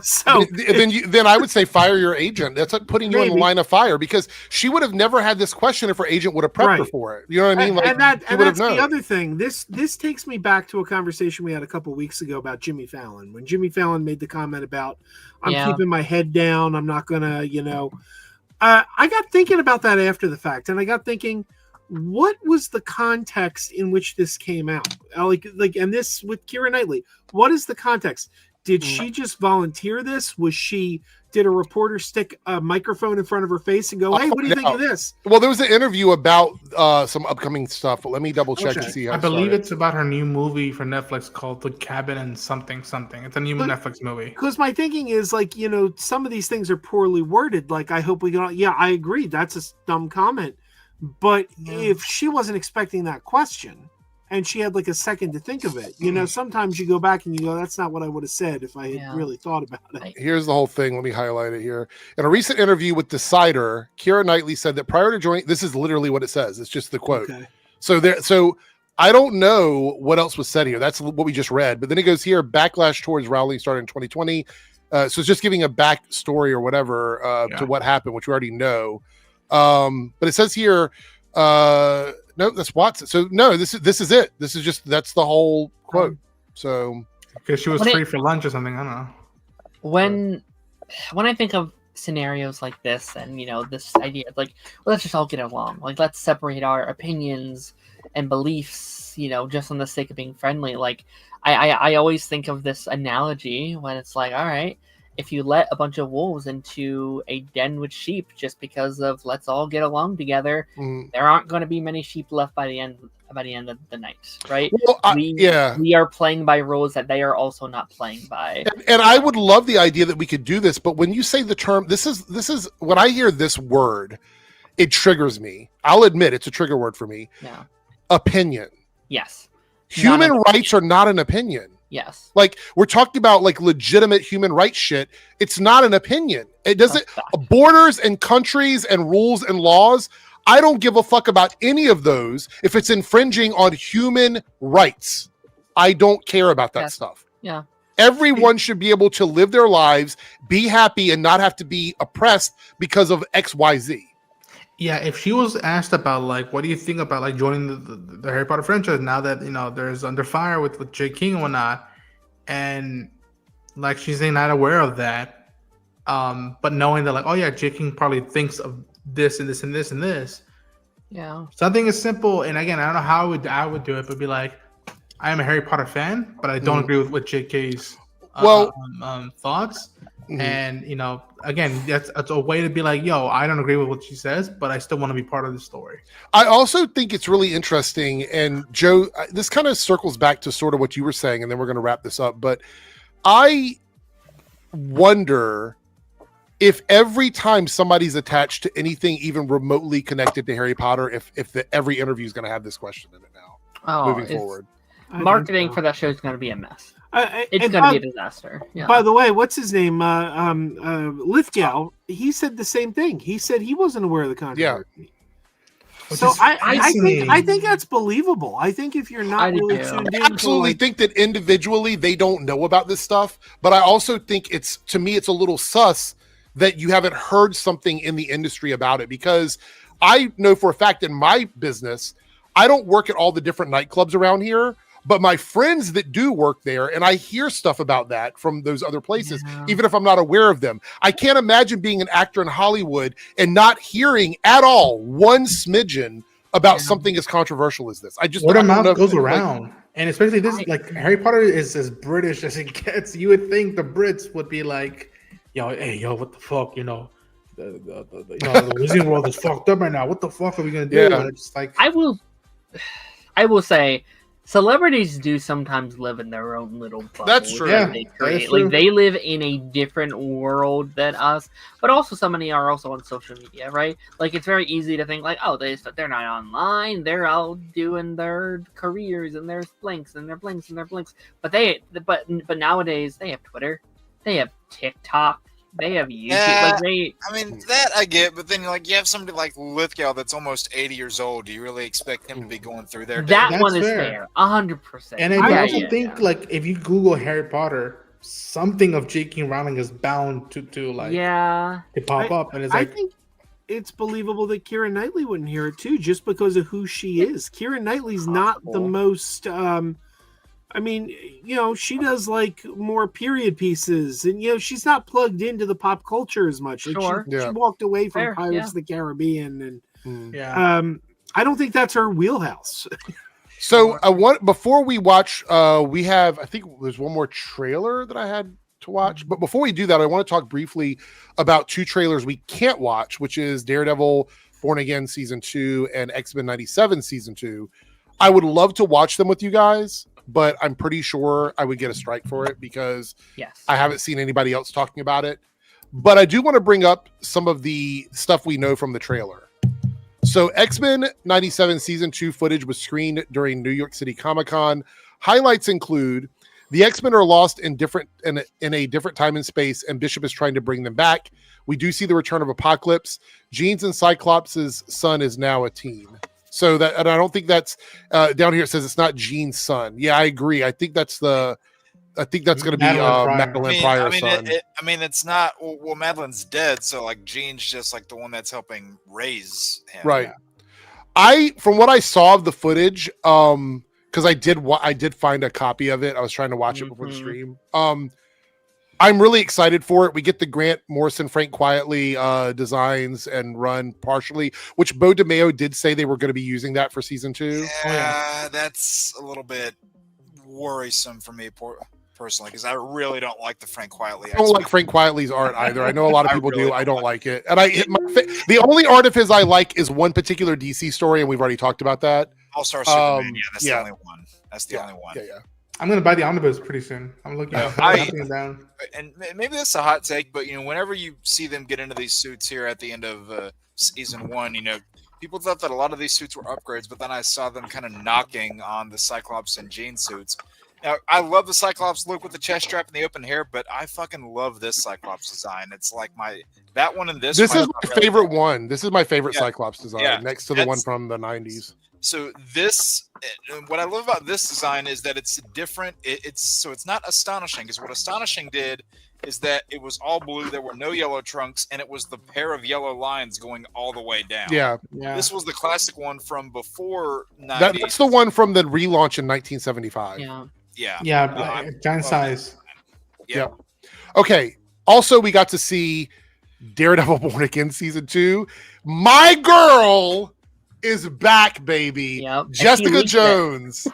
So then I would say fire your agent. That's like putting you in the line of fire because she would have never had this question if her agent would have prepped her for it. You know what I mean? And that's the other thing. This takes me back to a conversation we had a couple weeks ago about Jimmy Fallon. When Jimmy Fallon made the comment about, I'm keeping my head down. I'm not going to, I got thinking about that after the fact. And I got thinking, what was the context in which this came out? And this with Keira Knightley, what is the context? Did she just volunteer this? Did a reporter stick a microphone in front of her face and go, "Hey, what do you think of this?" Well, there was an interview about some upcoming stuff, but let me double check to see how I believe it's about her new movie for Netflix called The Cabin and something. It's a new Netflix movie. Because my thinking is some of these things are poorly worded. Like, I hope we can. Yeah, I agree. That's a dumb comment. But if she wasn't expecting that question and she had like a second to think of it, sometimes you go back and you go, that's not what I would have said if I had really thought about it. Here's the whole thing. Let me highlight it here. In a recent interview with Decider, Keira Knightley said that prior to joining, this is literally what it says. It's just the quote. Okay. So I don't know what else was said here. That's what we just read. But then it goes here, backlash towards Rowling started in 2020. So it's just giving a backstory or whatever to what happened, which we already know. But it says here, no, that's Watson. So no, this is it. This is just, that's the whole quote. So because she was free for lunch or something. I don't know. When I think of scenarios like this, and this idea of like, well, let's just all get along. Like, let's separate our opinions and beliefs, just on the sake of being friendly. Like, I always think of this analogy when it's like, all right, if you let a bunch of wolves into a den with sheep just because of let's all get along together, there aren't going to be many sheep left by the end of the night, right? Well, we are playing by rules that they are also not playing by. And I would love the idea that we could do this, but when you say the term, this is when I hear this word, it triggers me. I'll admit it's a trigger word for me. Yeah. Opinion. Yes. Human rights are not an opinion. Yes. Like, we're talking about like legitimate human rights shit. It's not an opinion. It doesn't borders and countries and rules and laws. I don't give a fuck about any of those if it's infringing on human rights. I don't care about that stuff. Yeah. Everyone should be able to live their lives, be happy, and not have to be oppressed because of XYZ. Yeah, if she was asked about like, what do you think about like joining the Harry Potter franchise now that there's Under Fire with J. King and whatnot, and like she's not aware of that, but knowing that like, oh yeah, J. King probably thinks of this and this and this and this. Yeah, something as simple. And again, I don't know how I would do it, but be like, I am a Harry Potter fan, but I don't agree with J.K.'s thoughts. And again, that's a way to be like, yo, I don't agree with what she says, but I still want to be part of the story. I also think it's really interesting, and Joe, this kind of circles back to sort of what you were saying, and then we're going to wrap this up. But I wonder if every time somebody's attached to anything even remotely connected to Harry Potter, if every interview is going to have this question in it now, moving forward. Marketing for that show is going to be a mess. It's going to be a disaster. Yeah. By the way, what's his name? Lithgow. He said the same thing. He said he wasn't aware of the controversy. Yeah. So I think that's believable. I think if you're not really tuned in, I absolutely think that individually they don't know about this stuff, but I also think it's a little sus that you haven't heard something in the industry about it, because I know for a fact in my business, I don't work at all the different nightclubs around here. But my friends that do work there, and I hear stuff about that from those other places, even if I'm not aware of them. I can't imagine being an actor in Hollywood and not hearing at all one smidgen about something as controversial as this. I just word of mouth goes around, and especially this, like Harry Potter is as British as it gets. You would think the Brits would be like, yo, what the fuck, the Wizarding World is fucked up right now. What the fuck are we gonna do? Yeah. It's like I will say, celebrities do sometimes live in their own little bubble. That's true. That true. Like, they live in a different world than us, but also so many are also on social media, right? Like, it's very easy to think like, oh, they're not online. They're out doing their careers and their blinks and their blinks and their blinks. But but nowadays they have Twitter, they have TikTok, they have YouTube. Yeah, I mean, that I get, but then you have somebody like Lithgow that's almost 80 years old. Do you really expect him to be going through there? That one is fair, 100%. And I also think like if you Google Harry Potter, something of J.K. Rowling is bound to pop up, and I think it's believable that Keira Knightley wouldn't hear it too, just because of who she is. Keira Knightley's not the most. She does like more period pieces, and she's not plugged into the pop culture as much. Like, she walked away from Pirates of the Caribbean, and I don't think that's her wheelhouse. So before we watch, we have, I think there's one more trailer that I had to watch. But before we do that, I want to talk briefly about 2 trailers we can't watch, which is Daredevil Born Again Season 2 and X-Men 97 Season 2. I would love to watch them with you guys, but I'm pretty sure I would get a strike for it because I haven't seen anybody else talking about it. But I do want to bring up some of the stuff we know from the trailer. So X-Men 97 Season 2 footage was screened during New York City Comic-Con. Highlights include the X-Men are lost in a different time and space, and Bishop is trying to bring them back. We do see the return of Apocalypse. Jeans and Cyclops' son is now a teen. So that, and I don't think that's down here. It says it's not Jean's son. Yeah, I agree. I think that's going to be Madeline Pryor's son. It's not. Well, Madeline's dead, so like Jean's just like the one that's helping raise him. Right. From what I saw of the footage, because I did find a copy of it. I was trying to watch it before the stream. I'm really excited for it. We get the Grant Morrison, Frank Quietly designs and run partially, which Bo DeMeo did say they were going to be using that for season 2. Yeah, that's a little bit worrisome for me personally, because I really don't like the Frank Quietly. I don't like Frank Quietly's art either. I know a lot of people do. I don't like it. And the only art of his I like is one particular DC story, and we've already talked about that. All-Star Superman. That's the only one. That's the only one. Yeah. I'm gonna buy the omnibus pretty soon. I'm looking at it down. And maybe that's a hot take, but whenever you see them get into these suits here at the end of season 1, people thought that a lot of these suits were upgrades, but then I saw them kind of knocking on the Cyclops and Jean suits. Now, I love the Cyclops look with the chest strap and the open hair, but I fucking love this Cyclops design. It's like that one and this. This is my favorite one. This is my favorite Cyclops design, next to the one from the 90s. So what I love about this design is that it's different. It's not astonishing, because what Astonishing did is that it was all blue. There were no yellow trunks, and it was the pair of yellow lines going all the way down. Yeah. This was the classic one from before 90s. That's the one from the relaunch in 1975. Yeah. Giant size. Yeah. Okay. Also, we got to see Daredevil Born Again Season 2. My girl is back, baby. Jessica Jones.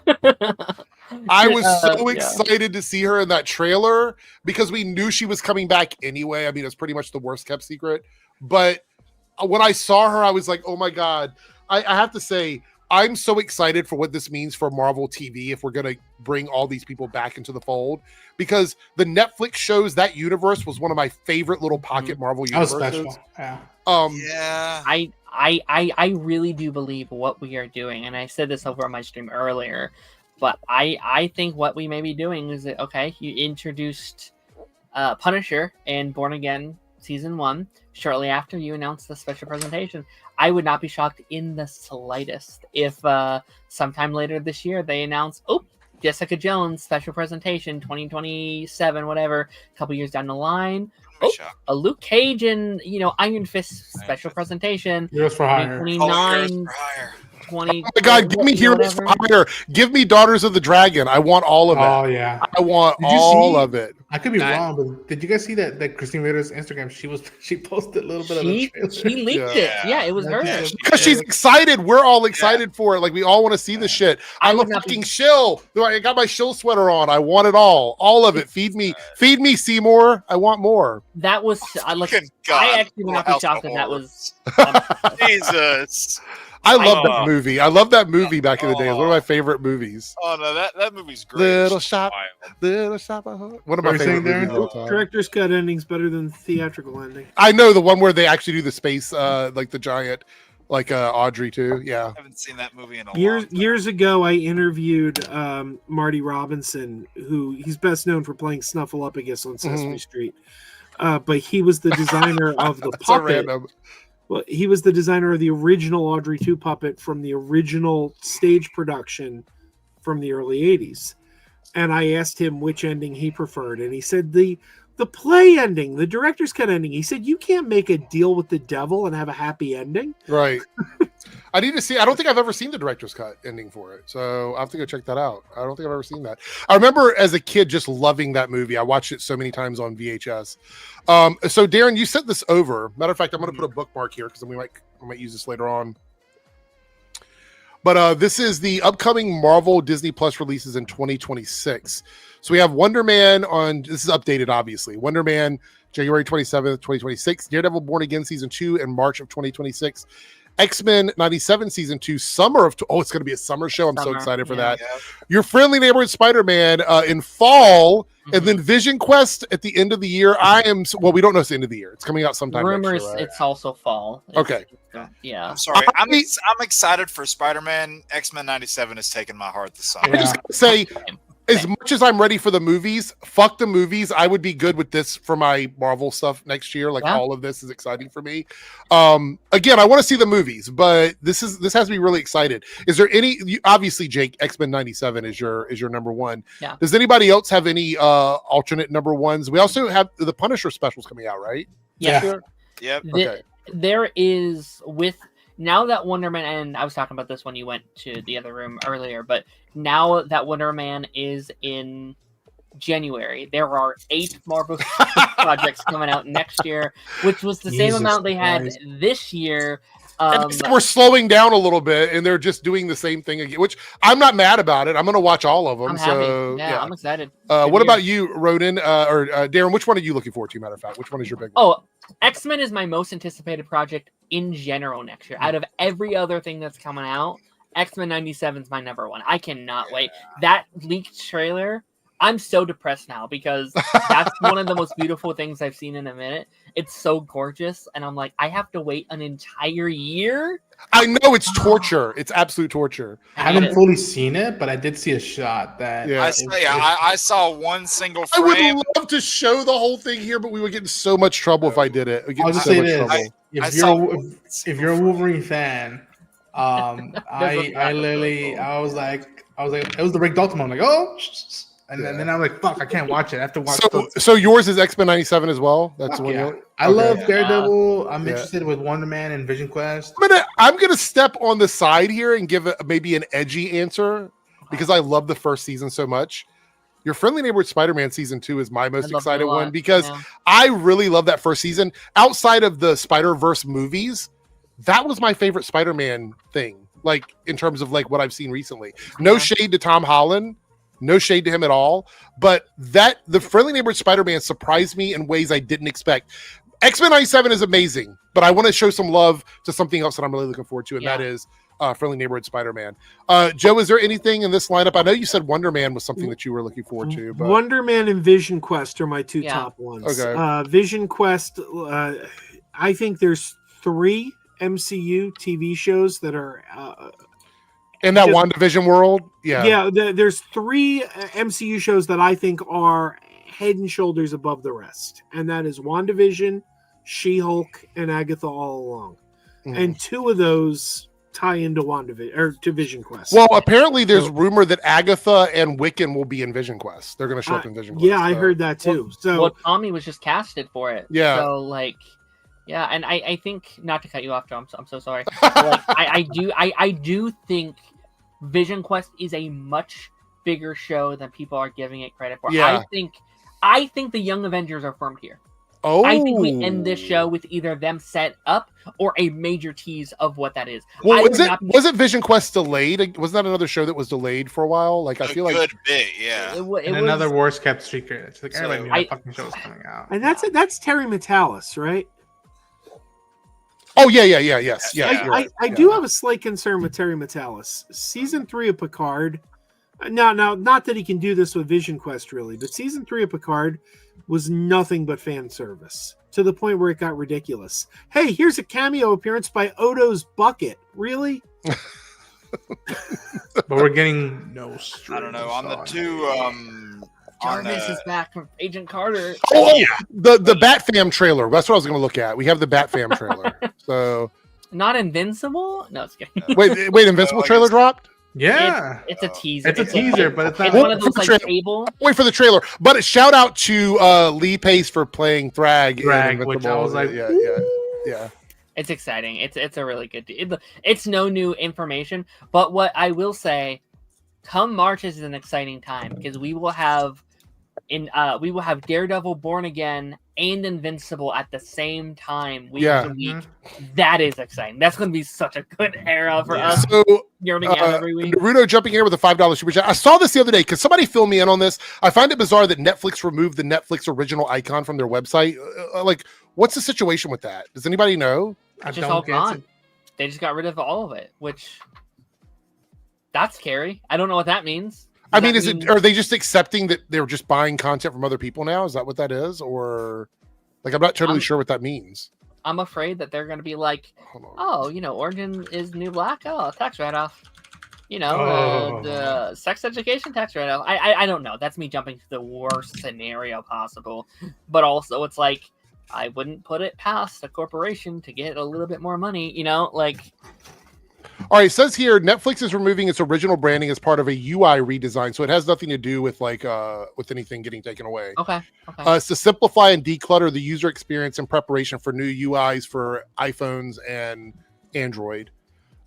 I was so excited to see her in that trailer because we knew she was coming back anyway. I mean, it's pretty much the worst kept secret. But when I saw her, I was like, oh my God. I have to say, I'm so excited for what this means for Marvel TV if we're going to bring all these people back into the fold, because the Netflix shows, that universe was one of my favorite little pocket Marvel universes. That was special. I really do believe what we are doing, and I said this over on my stream earlier, but I think what we may be doing is that, okay, you introduced Punisher and Born Again Season 1 shortly after you announced the special presentation. I would not be shocked in the slightest if sometime later this year they announce, Jessica Jones special presentation 2027, whatever, a couple years down the line. A Luke Cage and Iron Fist special presentation. Heroes for Hire. 2029. Oh my God, give me Heroes for Hire. Give me Daughters of the Dragon. I want all of it. Oh yeah. I want all of it. I could be wrong, but did you guys see that Christine Raider's Instagram? She posted a little bit of the trailer. She leaked it. Yeah, it was her. Because she's excited. We're all excited for it. Like, we all want to see the shit. I'm a fucking shill. I got my shill sweater on. I want it all of it. Feed me, Seymour. I want more. That was I actually would not be shocked if that was Jesus. I love that movie. I love that movie back in the day. It's one of my favorite movies. Oh no, that movie's great. Little Shop of Horrors. One of my favorite movies of all time. Director's cut ending's better than the theatrical ending. I know, the one where they actually do the space, like the giant, like Audrey too. Yeah. I haven't seen that movie in a long time. Years ago, I interviewed Marty Robinson, who he's best known for playing Snuffleupagus on Sesame Street. But he was the designer of the puppet. Well, he was the designer of the original Audrey 2 puppet from the original stage production from the early 80s. And I asked him which ending he preferred. And he said the play ending, the director's cut ending. He said, you can't make a deal with the devil and have a happy ending. Right. I need to see. I don't think I've ever seen the director's cut ending for it. So I have to go check that out. I don't think I've ever seen that. I remember as a kid just loving that movie. I watched it so many times on VHS. So Darren, you sent this over. Matter of fact, I'm going to put a bookmark here because I might use this later on. But this is the upcoming Marvel Disney Plus releases in 2026. So we have Wonder Man on, this is updated, obviously. Wonder Man, January 27th, 2026. Daredevil Born Again Season 2 in March of 2026. X-Men 97 Season 2, summer of, it's going to be a summer show. I'm so excited for that. Yeah. Your Friendly Neighborhood Spider-Man in fall, and then Vision Quest at the end of the year. We don't know it's the end of the year. It's coming out sometime Rumors next year, right? It's also fall. Okay. Yeah. I'm sorry. I'm excited for Spider-Man. X-Men 97 has taken my heart this summer. I just say, as much as I'm ready for the movies, fuck the movies. I would be good with this for my Marvel stuff next year. All of this is exciting for me. Again, I want to see the movies, but this has me really excited. Is there any? Obviously, Jake, X-Men 97 is your number one. Yeah. Does anybody else have any alternate number ones? We also have the Punisher specials coming out, right? Yeah. Sure. Yep. Okay. There is now that Wonder Man, and I was talking about this when you went to the other room earlier, but now that Wonder Man is in January, there are 8 Marvel projects coming out next year, which was the same amount they had this year. We're slowing down a little bit, and they're just doing the same thing again, which I'm not mad about it. I'm going to watch all of them. I'm happy. Yeah, I'm excited. What about you, Ronan or Darren? Which one are you looking forward to? Matter of fact, which one is your big one? Oh, X-Men is my most anticipated project in general next year. Out of every other thing that's coming out, X-Men 97 is my number one. I cannot wait. That leaked trailer, I'm so depressed now because that's one of the most beautiful things I've seen in a minute. It's so gorgeous, and I'm like, I have to wait an entire year? I know, it's torture. It's absolute torture. I haven't fully seen it, but I did see a shot that... I saw one single frame. I would love to show the whole thing here, but we would get in so much trouble if I did it. I'll just say this. If you're a Wolverine fan, I was like, it was the Rick Dalton moment. Like, oh... And then I'm like, fuck, I can't watch it. I have to watch So yours is X-Men 97 as well? That's what I love Daredevil. I'm interested with Wonder Man and Vision Quest. I'm gonna step on the side here and give it maybe an edgy answer because I love the first season so much. Your Friendly Neighborhood Spider-Man Season 2 is my most excited one because I really love that first season. Outside of the Spider-Verse movies, that was my favorite Spider-Man thing, like in terms of like what I've seen recently. No shade to Tom Holland. No shade to him at all, but the Friendly Neighborhood Spider-Man surprised me in ways I didn't expect. X-Men 97 is amazing, but I want to show some love to something else that I'm really looking forward to, and that is Friendly Neighborhood Spider-Man. Joe, is there anything in this lineup? I know you said Wonder Man was something that you were looking forward to. But... Wonder Man and Vision Quest are my two top ones. Okay. Vision Quest, I think there's 3 MCU TV shows that are... in that WandaVision world? Yeah, there's 3 MCU shows that I think are head and shoulders above the rest. And that is WandaVision, She-Hulk, and Agatha all along. And 2 of those tie into WandaVision or to Vision Quest. Well, apparently there's rumor that Agatha and Wiccan will be in Vision Quest. They're going to show up in Vision Quest. Yeah, I heard that too. Tommy was just casted for it. Yeah. So yeah, and I think, not to cut you off, Joe, I'm so sorry. I do think Vision Quest is a much bigger show than people are giving it credit for. Yeah. I think the Young Avengers are firmed here. Oh, I think we end this show with either them set up or a major tease of what that is. Well, wasn't Vision Quest delayed? Wasn't that another show that was delayed for a while? Like I feel like good bit, yeah. Another worst kept secret. It's like everybody knew that fucking show was coming out. And that's Terry Metalis, right? Oh yes. I do have a slight concern with Terry Metalis. Season 3 of Picard. Now, not that he can do this with Vision Quest, really, but Season 3 of Picard was nothing but fan service to the point where it got ridiculous. Hey, here's a cameo appearance by Odo's Bucket. Really? But we're getting no strings. I don't know. On the 2, Jarvis is back from Agent Carter. Oh, yeah. The BatFam trailer. That's what I was going to look at. We have the BatFam trailer. So not Invincible? No, it's kidding. Wait, Invincible trailer dropped? Yeah. It's a teaser. It's a teaser, but it's not one of those like table. Wait for the trailer. But a shout out to Lee Pace for playing Thrag, which I was like, yeah. It's exciting. It's a really good it's no new information, but what I will say, come March is an exciting time because we will have Daredevil Born Again and Invincible at the same time, week to week. That is exciting. That's going to be such a good era for us. So, yearning out every week. Naruto jumping in with a $5 super chat. I saw this the other day. Could somebody fill me in on this? I find it bizarre that Netflix removed the Netflix original icon from their website. Like, what's the situation with that? Does anybody know? It's just all gone. They just got rid of all of it, which that's scary. I don't know what that means. I mean, are they just accepting that they're just buying content from other people now? Is that what that is? Or like, I'm not totally sure what that means. I'm afraid that they're going to be like, oh, Oregon is New Black. Oh, tax write-off. The sex education tax write-off. I don't know. That's me jumping to the worst scenario possible. But also, it's like, I wouldn't put it past a corporation to get a little bit more money, like... All right, it says here Netflix is removing its original branding as part of a UI redesign, so it has nothing to do with with anything getting taken away. Okay. It's to simplify and declutter the user experience in preparation for new UIs for iPhones and Android.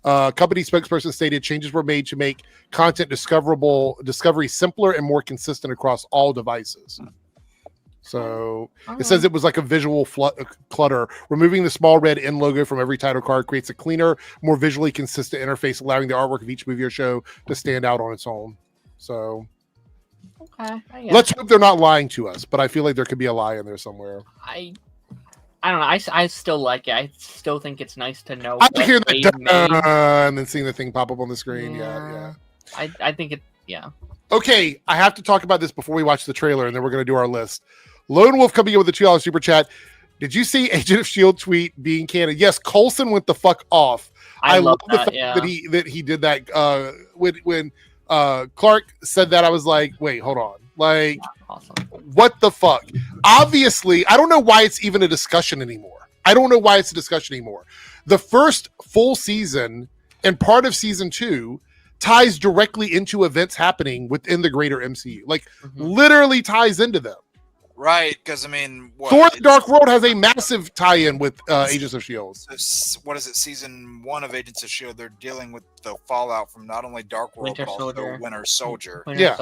Company spokesperson stated changes were made to make content discovery simpler and more consistent across all devices. So it says it was like a visual clutter. Removing the small red N logo from every title card creates a cleaner, more visually consistent interface, allowing the artwork of each movie or show to stand out on its own. So let's hope they're not lying to us, but I feel like there could be a lie in there somewhere. I don't know. I still like it. I still think it's nice to know. I can hear that and then seeing the thing pop up on the screen. Yeah. I think it. Yeah. Okay, I have to talk about this before we watch the trailer, and then we're going to do our list. Lone Wolf coming in with a $2 super chat. Did you see Agent of S.H.I.E.L.D. tweet being canon? Yes, Coulson went the fuck off. I love the fact that he did that. When Clark said that, I was like, wait, hold on. Like, awesome. What the fuck? Obviously, I don't know why it's even a discussion anymore. The first full season and part of season 2 ties directly into events happening within the greater MCU. Like, literally ties into them. Right, because I mean, Thor: The Dark World has a massive tie-in with Agents of S.H.I.E.L.D. What is it? Season 1 of Agents of S.H.I.E.L.D. They're dealing with the fallout from not only Dark World but also Winter Soldier. Yeah.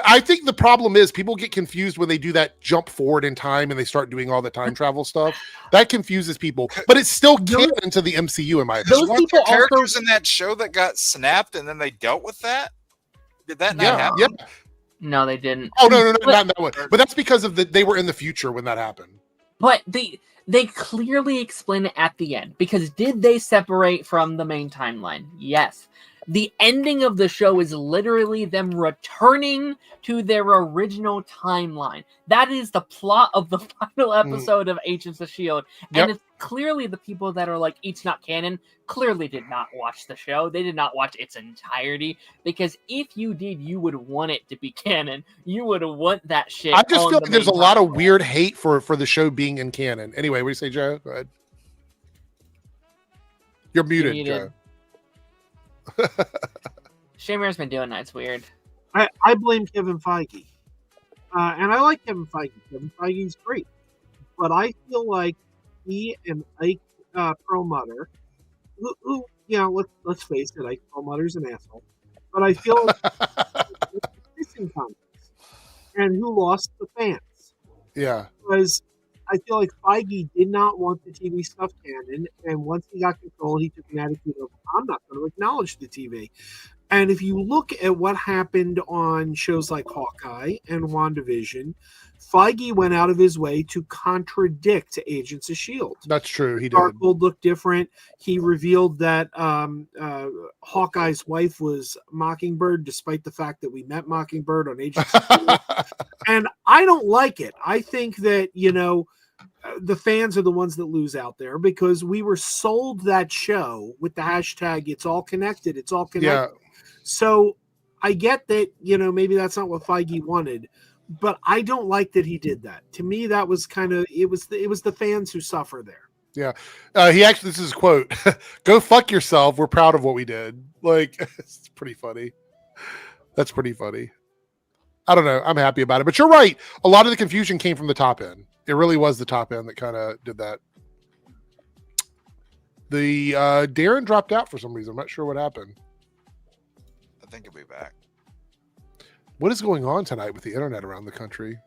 I think the problem is people get confused when they do that jump forward in time and they start doing all the time travel stuff. That confuses people, but it's still canon to the MCU in my opinion. Those people characters in that show that got snapped and then they dealt with that. Did that not happen? Yeah. No, they didn't. Oh no, not that one. But that's because of they were in the future when that happened. But they clearly explain it at the end, because did they separate from the main timeline? Yes. The ending of the show is literally them returning to their original timeline. That is the plot of the final episode of Agents of S.H.I.E.L.D. And it's clearly the people that are like, it's not canon, clearly did not watch the show. They did not watch its entirety. Because if you did, you would want it to be canon. You would want that shit. I just feel like there's a lot of weird hate for the show being in canon. Anyway, what do you say, Joe? Go ahead. You're muted, Joe. Shamir's been doing that. It's weird. I blame Kevin Feige. And I like Kevin Feige. Kevin Feige's great. But I feel like he and Ike Perlmutter, who let's face it, Ike Perlmutter's an asshole. But I feel like missing contest. And who lost the fans? Yeah. Because I feel like Feige did not want the TV stuff canon, and once he got control, he took an attitude of, I'm not going to acknowledge the TV. And if you look at what happened on shows like Hawkeye and WandaVision, Feige went out of his way to contradict Agents of S.H.I.E.L.D. That's true. He did. Darkhold looked different. He revealed that Hawkeye's wife was Mockingbird, despite the fact that we met Mockingbird on Agents of S.H.I.E.L.D. And I don't like it. I think that, the fans are the ones that lose out there, because we were sold that show with the hashtag it's all connected. Yeah. So I get that, maybe that's not what Feige wanted, but I don't like that he did that. To me, that was it was the fans who suffer there. Yeah. He actually, this is a quote, "Go fuck yourself. We're proud of what we did." Like, it's pretty funny. That's pretty funny. I don't know. I'm happy about it, but you're right. A lot of the confusion came from the top end. It really was the top end that kind of did that. The Darren dropped out for some reason. I'm not sure what happened. I think he'll be back. What is going on tonight with the internet around the country?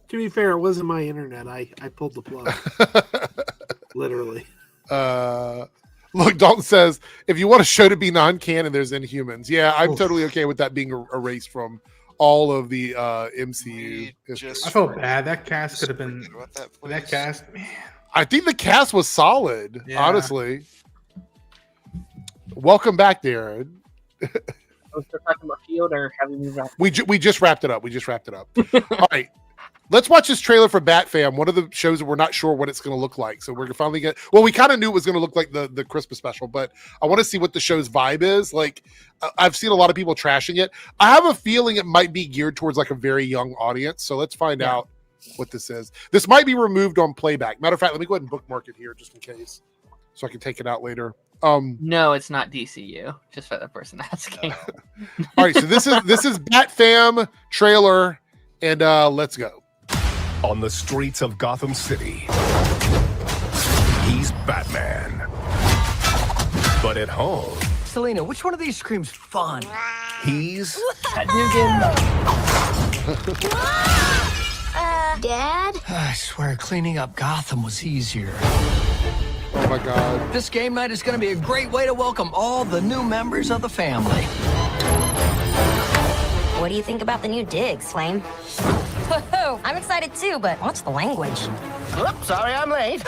To be fair, it wasn't my internet. I pulled the plug. Literally. Look, Dalton says, if you want a show to be non-canon, there's Inhumans. Yeah, I'm totally okay with that being erased from all of the MCU. I felt bad. That cast could have been. That cast, man. I think the cast was solid, honestly. Welcome back, Darren. Was there talking about Field or have we wrapped? We just wrapped it up. All right. Let's watch this trailer for BatFam, one of the shows that we're not sure what it's going to look like. So we're finally get. Well, we kind of knew it was going to look like the Christmas special, but I want to see what the show's vibe is. Like, I've seen a lot of people trashing it. I have a feeling it might be geared towards like a very young audience. So let's find out what this is. This might be removed on playback. Matter of fact, let me go ahead and bookmark it here just in case, so I can take it out later. No, it's not DCU. Just for the person asking. All right, so this is BatFam trailer, and let's go. On the streets of Gotham City, he's Batman. But at home, Selena, which one of these screams fun? he's Dad? I swear, cleaning up Gotham was easier. Oh my God. This game night is going to be a great way to welcome all the new members of the family. What do you think about the new digs, Flame? I'm excited too, but what's the language? Oops, sorry I'm late.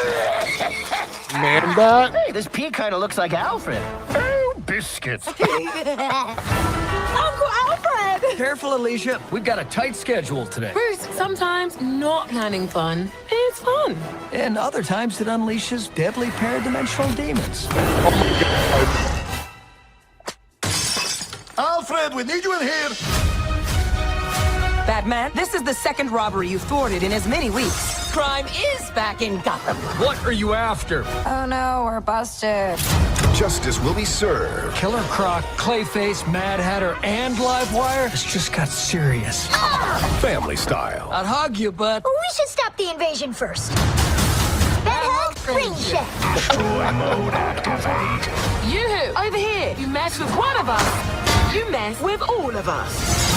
Man Bat? Hey, this P kind of looks like Alfred. Oh, biscuits. Uncle Alfred! Careful, Alicia. We've got a tight schedule today. Bruce, sometimes not planning fun is fun. And other times it unleashes deadly paradimensional demons. Oh my God. Alfred, we need you in here. Batman, this is the second robbery you thwarted in as many weeks. Crime is back in Gotham. What are you after? Oh no, we're busted. justice will be served. Killer Croc, Clayface, Mad Hatter, and Livewire? It's just got serious. Family style. I'd hug you, but... We should stop the invasion first. Bad hug, ring check. Destroy mode activate. You, over here, you mess with one of us, you mess with all of us.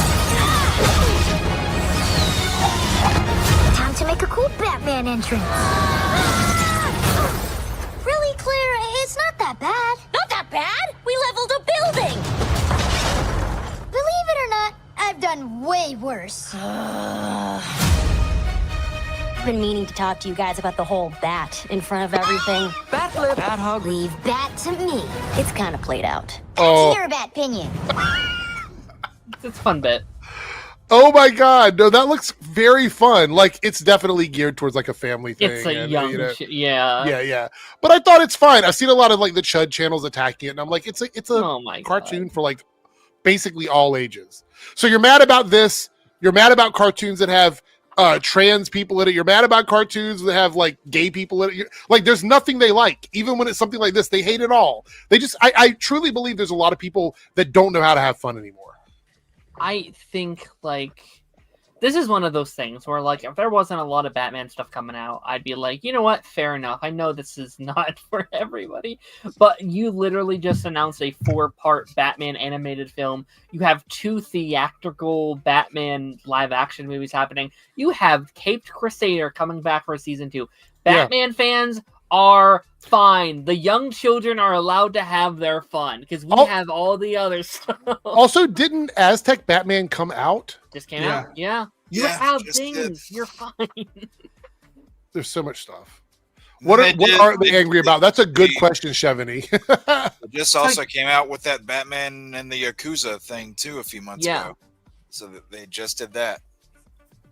Time to make a cool Batman entrance. Really, Claire? It's not that bad. Not that bad? We leveled a building. Believe it or not, I've done way worse. I've been meaning to talk to you guys about the whole bat in front of everything. Bat flip. Bat hug. Leave bat to me. It's kind of played out. Oh. That's your bat opinion. It's a fun bit. Oh my God! No, that looks very fun. Like it's definitely geared towards like a family thing. It's a and, young, yeah. But I thought it's fine. I've seen a lot of like the Chud channels attacking it, and I'm like, it's a cartoon for like basically all ages. So you're mad about this? You're mad about cartoons that have trans people in it? You're mad about cartoons that have like gay people in it? Like, there's nothing they like. Even when it's something like this, they hate it all. They just, I truly believe there's a lot of people that don't know how to have fun anymore. I think like this is one of those things where like if there wasn't a lot of Batman stuff coming out, I'd be like, you know what, fair enough. I know this is not for everybody, but you literally just announced a 4-part Batman animated film. You have 2 theatrical Batman live action movies happening. You have Caped Crusader coming back for season 2. Batman fans are fine. The young children are allowed to have their fun because we have all the other stuff. Also, didn't Aztec Batman come out? Just came out. Yeah. You have things. You're fine. There's so much stuff. What are they angry about? That's a good question, Chevany. Just also came out with that Batman and the Yakuza thing too a few months ago. So that they just did that.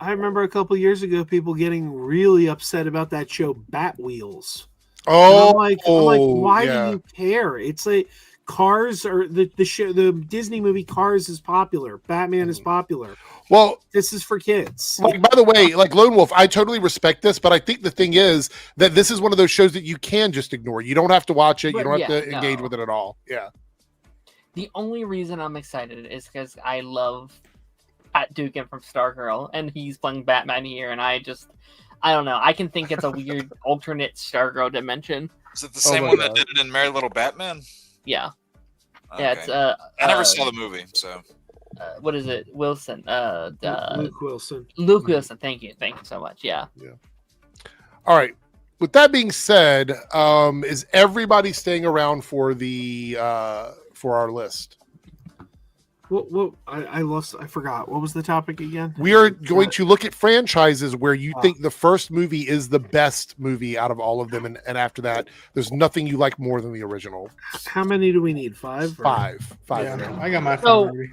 I remember a couple years ago people getting really upset about that show Bat Wheels. Oh, I'm like, why do you care? It's like Cars or the show, the Disney movie Cars is popular. Batman is popular. Well, this is for kids. Like, by the way, like Lone Wolf, I totally respect this, but I think the thing is that this is one of those shows that you can just ignore. You don't have to watch it. You don't have to engage with it at all. Yeah. The only reason I'm excited is because I love Pat Dugan from Stargirl, and he's playing Batman here, and I don't know. I can think it's a weird alternate Stargirl dimension. Is it the same one that did it in Merry Little Batman? Yeah. Okay. Yeah, it's I never saw the movie, so what is it? Wilson. Luke Wilson. Luke Wilson. Thank you so much. Yeah. All right. With that being said, is everybody staying around for the for our list? What I lost. I forgot. What was the topic again? We are going to look at franchises where you think the first movie is the best movie out of all of them, and after that, there's nothing you like more than the original. How many do we need? 5? Five. Yeah, I got my favorite.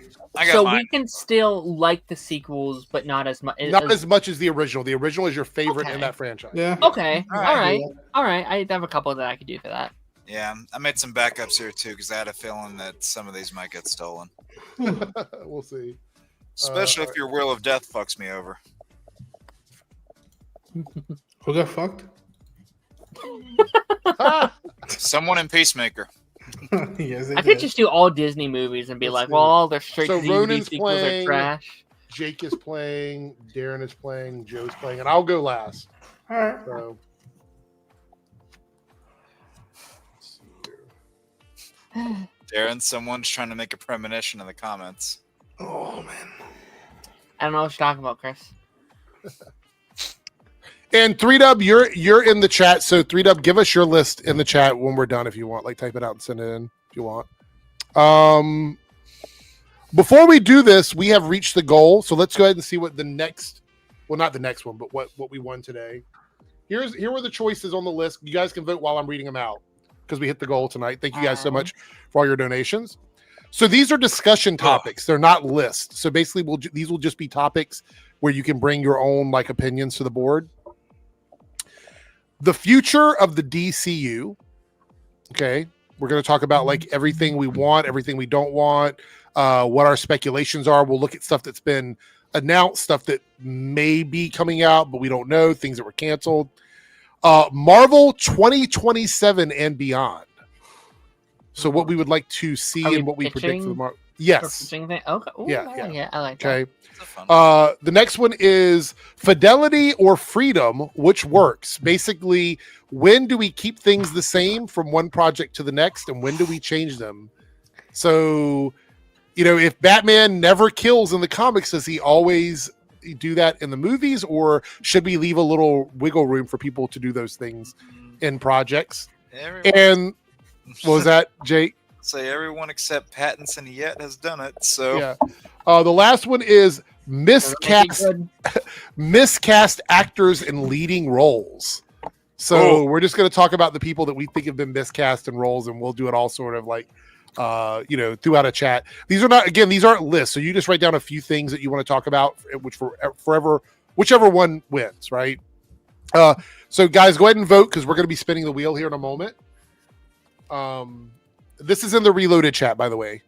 So we can still like the sequels, but not as much. Not as much as the original. The original is your favorite in that franchise. Yeah. Okay. All right. I have a couple that I could do for that. Yeah, I made some backups here too because I had a feeling that some of these might get stolen. We'll see. Especially if your Wheel of Death fucks me over. Who got fucked? Someone in Peacemaker. Yes, I could just do all Disney movies and be like, well, all their straight So to DVD Ronan's sequels are playing, trash. Jake is playing, Darren is playing, Joe's playing, and I'll go last. All right. So. Darren, someone's trying to make a premonition in the comments. Oh man. I don't know what you're talking about, Chris. And 3Dub, you're in the chat. So 3Dub, give us your list in the chat when we're done if you want. Like type it out and send it in if you want. Before we do this, we have reached the goal. So let's go ahead and see what the next, well, not the next one, but what we won today. Here were the choices on the list. You guys can vote while I'm reading them out because we hit the goal tonight. Thank you guys so much for all your donations. So these are discussion topics. They're not lists. So basically, these will just be topics where you can bring your own like opinions to the board. The future of the DCU. Okay, we're going to talk about like everything we want, everything we don't want, what our speculations are. We'll look at stuff that's been announced, stuff that may be coming out, but we don't know, things that were canceled. Marvel 2027 and beyond. So what we would like to see and what we predict for the Marvel. Yes. Okay. Ooh, yeah. I like that. Okay. The next one is fidelity or freedom, which works. Basically, when do we keep things the same from one project to the next, and when do we change them? So, if Batman never kills in the comics, does he always do that in the movies, or should we leave a little wiggle room for people to do those things in projects? And what was that, Jake? Say everyone except Pattinson yet has done it. So yeah. The last one is miscast actors in leading roles. So we're just going to talk about the people that we think have been miscast in roles, and we'll do it all sort of like throughout a chat. These aren't lists. So you just write down a few things that you want to talk about, which whichever one wins, right? So guys, go ahead and vote because we're going to be spinning the wheel here in a moment. This is in the Reloaded chat, by the way.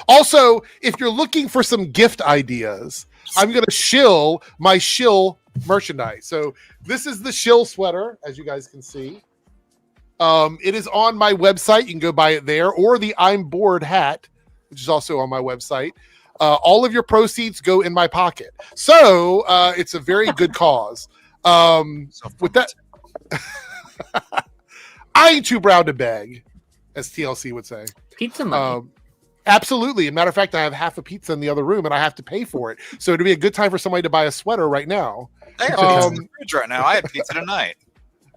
Also, if you're looking for some gift ideas, I'm going to shill my shill merchandise. So this is the shill sweater, as you guys can see. It is on my website. You can go buy it there, or the I'm Bored hat, which is also on my website. All of your proceeds go in my pocket. So it's a very good cause. With that, I ain't too proud to beg, as TLC would say. Pizza money. Absolutely. As a matter of fact, I have half a pizza in the other room and I have to pay for it. So it'd be a good time for somebody to buy a sweater right now. I got pizza in the fridge right now. I had pizza tonight.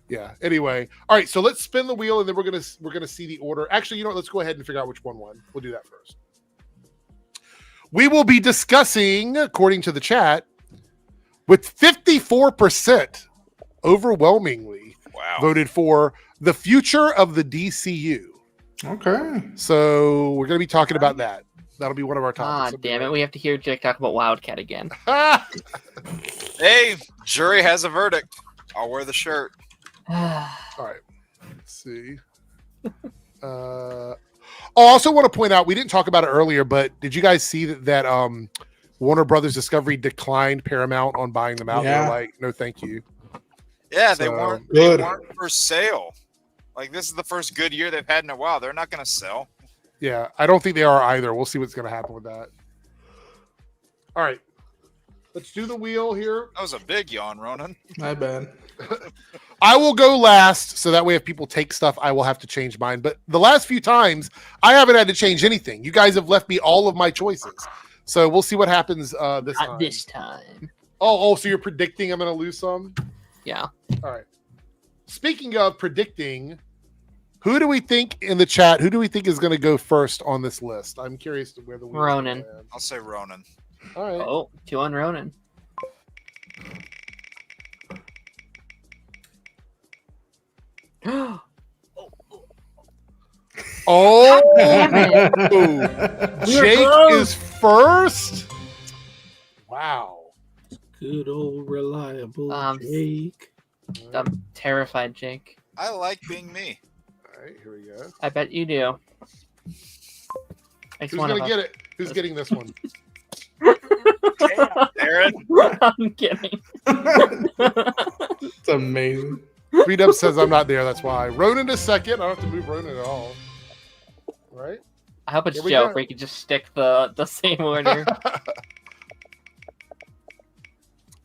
Yeah. Anyway. All right. So let's spin the wheel and then we're gonna see the order. Actually, let's go ahead and figure out which one won. We'll do that first. We will be discussing, according to the chat, with 54% overwhelmingly voted for the future of the DCU. Okay. So we're going to be talking about that. That'll be one of our topics. Damn it. We have to hear Jake talk about Wildcat again. Hey, jury has a verdict. I'll wear the shirt. All right. Let's see. I also want to point out, we didn't talk about it earlier, but did you guys see that Warner Brothers Discovery declined Paramount on buying them out? Yeah. They're like, no, thank you. Yeah, they weren't for sale. Like, this is the first good year they've had in a while. They're not going to sell. Yeah, I don't think they are either. We'll see what's going to happen with that. All right. Let's do the wheel here. That was a big yawn, Ronan. My bad. I will go last, so that way if people take stuff, I will have to change mine. But the last few times, I haven't had to change anything. You guys have left me all of my choices. So we'll see what happens this Not time. this time. Oh, so you're predicting I'm going to lose some? Yeah. All right. Speaking of predicting, who do we think in the chat? Who do we think is going to go first on this list? I'm curious to where the Ronan. I'll say Ronan. All right. Oh, 2 on Ronan. Oh, Damn Jake close. is first. Wow. Good old reliable Jake. I'm terrified, Jake. I like being me. All right, here we go. I bet you do. It's Who's one going of to us. get it? Who's getting this one? Aaron. I'm kidding. It's amazing. Speed Up says I'm not there. That's why. Ronan is second. I don't have to move Ronan at all. Right? I hope it's Here we Joe, go. where you can just stick the same order.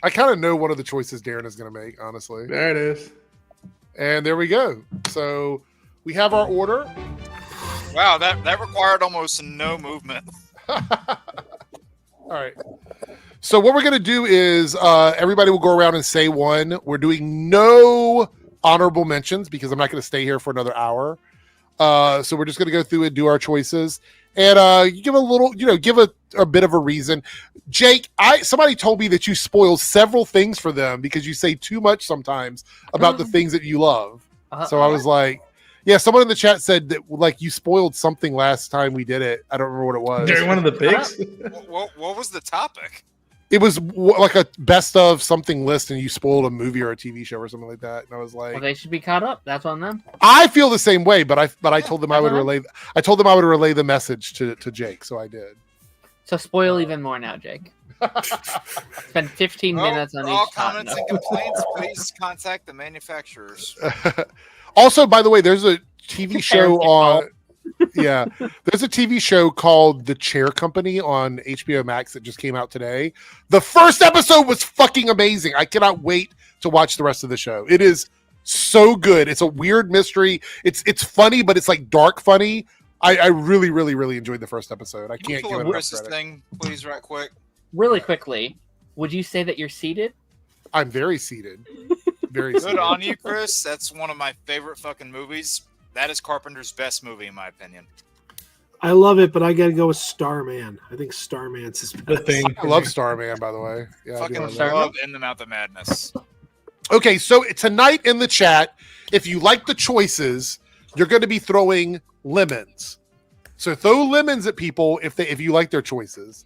I kind of know one of the choices Darren is going to make, honestly. There it is. And there we go. So we have our order. Wow, that required almost no movement. All right. So what we're going to do is everybody will go around and say one. We're doing no honorable mentions because I'm not going to stay here for another hour. So we're just going to go through and do our choices. And you give a little, give a bit of a reason. Jake, somebody told me that you spoil several things for them because you say too much sometimes about the things that you love. So I was like, yeah, someone in the chat said that like you spoiled something last time we did it. I don't remember what it was. During one of the picks? What was the topic? It was like a best of something list, and you spoiled a movie or a TV show or something like that. And I was like, Well, they should be caught up. That's on them. I feel the same way, but I told them I would relay. I told them I would relay the message to Jake, so I did. So spoil even more now, Jake. Spend 15 minutes on For all each comments topic. and complaints, please contact the manufacturers. Also, by the way, there's a TV show on. Yeah, there's a TV show called The Chair Company on HBO Max that just came out today. The first episode was fucking amazing. I cannot wait to watch the rest of the show. It is so good. It's a weird mystery. It's funny, but it's like dark funny. I really, really, really enjoyed the first episode. I can't give it enough Chris's credit. thing, please, right quick. Really quickly, would you say that you're seated? I'm very seated. Very Good seated. on you, Chris. That's one of my favorite fucking movies. That is Carpenter's best movie, in my opinion. I love it, but I got to go with Starman. I think Starman's his best thing. I love Starman, by the way. Yeah, I do Fucking love love In the Mouth of Madness. Okay, so tonight in the chat, if you like the choices, you're going to be throwing lemons. So throw lemons at people if you like their choices.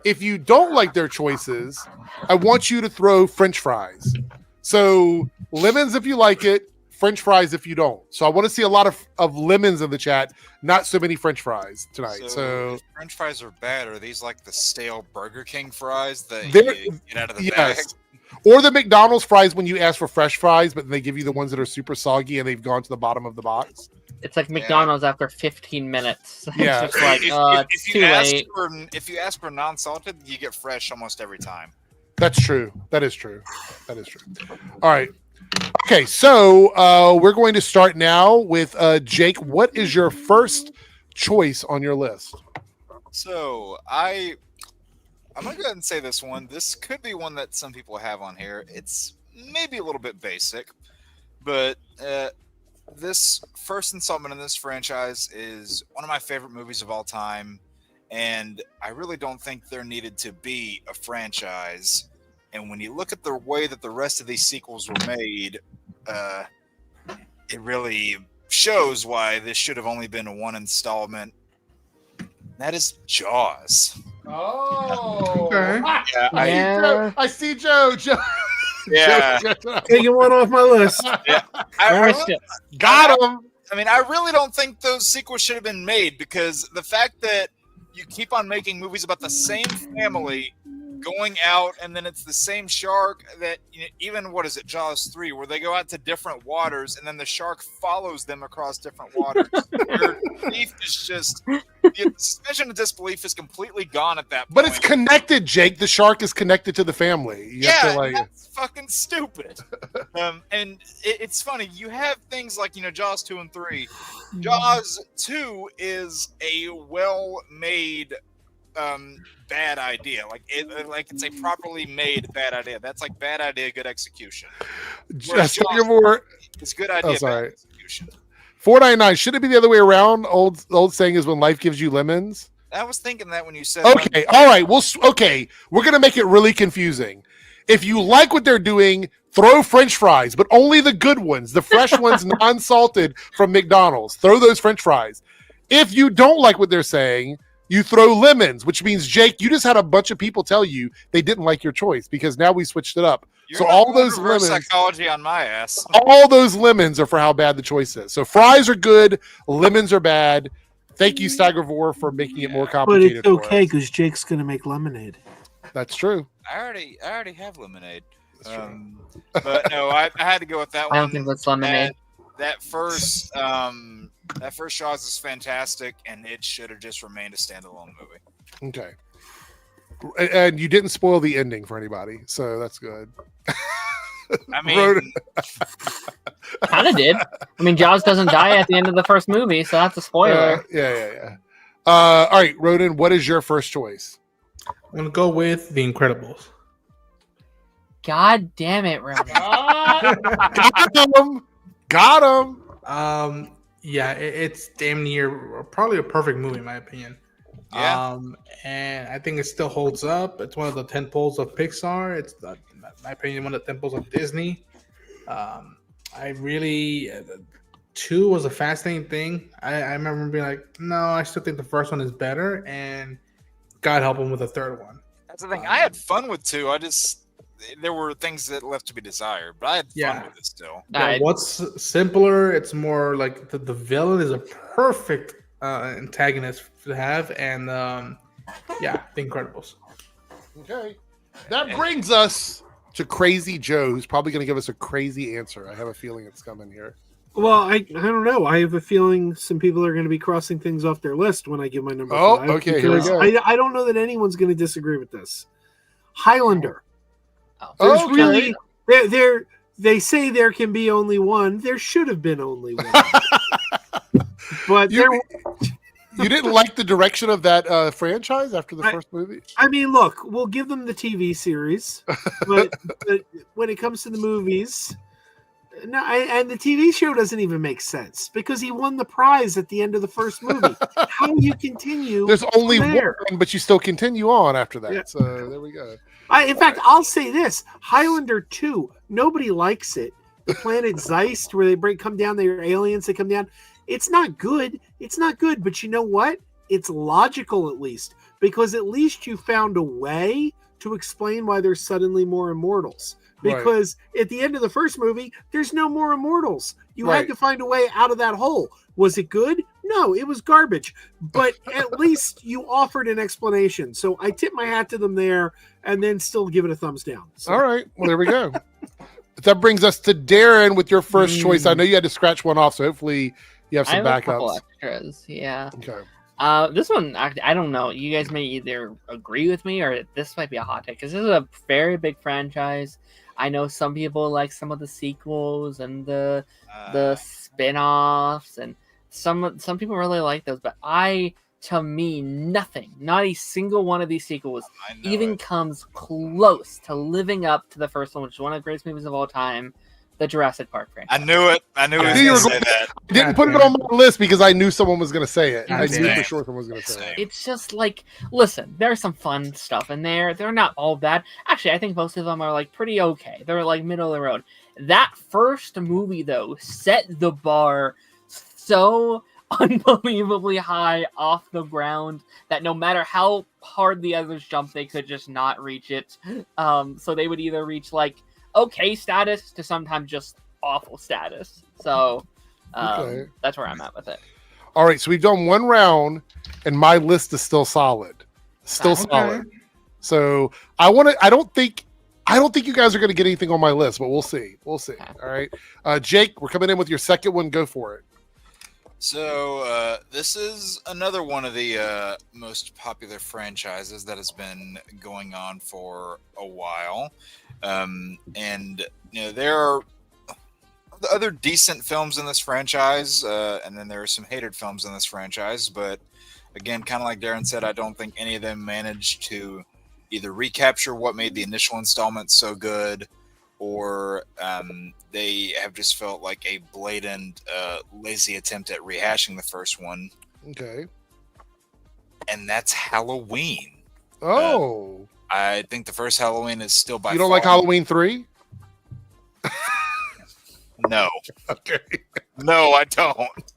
If you don't like their choices, I want you to throw French fries. So lemons if you like it, French fries if you don't. So I want to see a lot of lemons in the chat, not so many French fries tonight. So if French fries are bad, are these like the stale Burger King fries that They're- you get out of the bag? yes. Or the McDonald's fries when you ask for fresh fries, but they give you the ones that are super soggy and they've gone to the bottom of the box. It's like McDonald's after 15 minutes. Yeah. It's just like, it's too late. If you ask for non-salted, you get fresh almost every time. That's true. That is true. That is true. All right. Okay, so we're going to start now with Jake. What is your first choice on your list? So I'm gonna go ahead and say this one. This could be one that some people have on here. It's maybe a little bit basic, but this first installment in this franchise is one of my favorite movies of all time, and I really don't think there needed to be a franchise. And when you look at the way that the rest of these sequels were made, it really shows why this should have only been one installment. That is Jaws. Oh, Okay. Yeah, I see Joe. Joe. Yeah. Taking one off my list. Got him. I mean, I really don't think those sequels should have been made because the fact that you keep on making movies about the same family going out and then it's the same shark that even what is it, Jaws 3, where they go out to different waters and then the shark follows them across different waters. Your belief is just the suspension of disbelief is completely gone at that point. But it's connected, Jake. The shark is connected to the family. You have to, that's fucking stupid. And it's funny. You have things like Jaws 2 and 3. Jaws 2 is a well-made bad idea. Like it's a properly made bad idea. That's like bad idea, good execution. Just more. It's good idea. Oh, sorry. Bad execution. 499. Should it be the other way around? Old saying is when life gives you lemons. I was thinking that when you said. Okay. All right. We're gonna make it really confusing. If you like what they're doing, throw French fries, but only the good ones, the fresh ones, non-salted from McDonald's. Throw those French fries. If you don't like what they're saying, you throw lemons, which means, Jake, you just had a bunch of people tell you they didn't like your choice because now we switched it up. You're so all those reverse lemons, psychology on my ass. all those lemons are for how bad the choice is. So fries are good, lemons are bad. Thank you, Staggervore, for making it more But complicated. it's okay because Jake's going to make lemonade. That's true. I already have lemonade. But no, I had to go with that one. I don't think that's lemonade. That first Jaws is fantastic, and it should have just remained a standalone movie. Okay. And you didn't spoil the ending for anybody, so that's good. I mean, kind of did. I mean, Jaws doesn't die at the end of the first movie, so that's a spoiler. Yeah. All right, Roden, what is your first choice? I'm gonna go with The Incredibles. God damn it, Roden. Got him. Yeah, it's damn near probably a perfect movie in my opinion. Yeah. And I think it still holds up. It's one of the tentpoles of Pixar. It's, in my opinion, one of the tentpoles of Disney. I really, 2 was a fascinating thing. I remember being like, no, I still think the first one is better, and God help him with the third one. That's the thing. I had fun with 2. There were things that left to be desired, but I had fun with it still. Yeah, what's simpler? It's more like the villain is a perfect antagonist to have, and The Incredibles. Okay, that brings us to Crazy Joe, who's probably going to give us a crazy answer. I have a feeling it's coming here. Well, I don't know. I have a feeling some people are going to be crossing things off their list when I give my number 5. Okay, here we go. I don't know that anyone's going to disagree with this. Highlander. Okay. They say there can be only one. There should have been only one. But you didn't like the direction of that franchise after the first movie? I mean, look, we'll give them the TV series, but when it comes to the movies, no, and the TV show doesn't even make sense because he won the prize at the end of the first movie. How do you continue? There's only one, but you still continue on after that. Yeah. So there we go. In fact, I'll say this: Highlander 2. Nobody likes it. The planet Zeist, where they come down, they're aliens. They come down. It's not good. It's not good. But you know what? It's logical, at least, because at least you found a way to explain why there's suddenly more immortals. Because at the end of the first movie, there's no more immortals. You had to find a way out of that hole. Was it good? No, it was garbage. But at least you offered an explanation. So I tip my hat to them there and then still give it a thumbs down. So. All right. Well, there we go. That brings us to Darren with your first choice. I know you had to scratch one off, so hopefully you have some backups. A couple extras, yeah. Okay. This one, I don't know. You guys may either agree with me or this might be a hot take because this is a very big franchise. I know some people like some of the sequels and the spin-offs, and some people really like those. But to me, nothing, not a single one of these sequels even comes close to living up to the first one, which is one of the greatest movies of all time, the Jurassic Park franchise. I knew it. I knew he was going to say that. I didn't put it on my list because I knew someone was going to say it. I knew for sure someone was going to say it. It's just like, listen, there's some fun stuff in there. They're not all bad. Actually, I think most of them are like pretty okay. They're like middle of the road. That first movie, though, set the bar so unbelievably high off the ground that no matter how hard the others jumped, they could just not reach it. So they would either reach like okay status to sometimes just awful status. So that's where I'm at with it. All right, so we've done one round, and my list is still solid. Solid. So I don't think you guys are going to get anything on my list, but we'll see. All right, Jake, we're coming in with your second one. Go for it. So this is another one of the most popular franchises that has been going on for a while, and there are other decent films in this franchise, and then there are some hated films in this franchise. But again, kind of like Darren said, I don't think any of them managed to either recapture what made the initial installment so good, or they have just felt like a blatant, lazy attempt at rehashing the first one. Okay. And that's Halloween. Oh. I think the first Halloween is still by far. You don't like Halloween 3? No. Okay. No, I don't.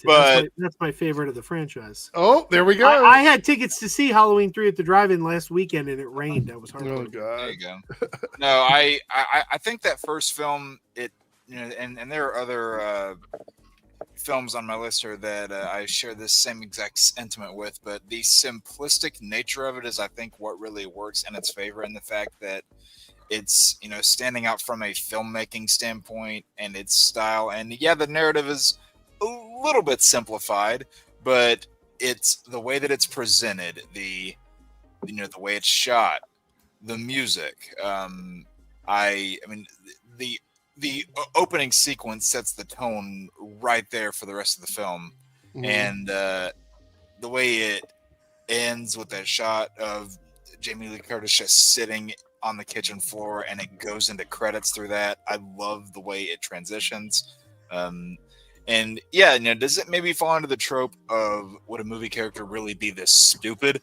But that's my favorite of the franchise. Oh, there we go. I had tickets to see Halloween 3 at the drive-in last weekend, and it rained. That was hard. Oh God. There you go. No, I think that first film, and there are other films on my list here that I share this same exact sentiment with, but the simplistic nature of it is, I think, what really works in its favor, and the fact that it's standing out from a filmmaking standpoint and its style. And yeah, the narrative is a little bit simplified, but it's the way that it's presented, the way it's shot, the music. I mean, the opening sequence sets the tone right there for the rest of the film, and the way it ends with that shot of Jamie Lee Curtis just sitting on the kitchen floor, and it goes into credits through that. I love the way it transitions. And yeah, does it maybe fall into the trope of would a movie character really be this stupid?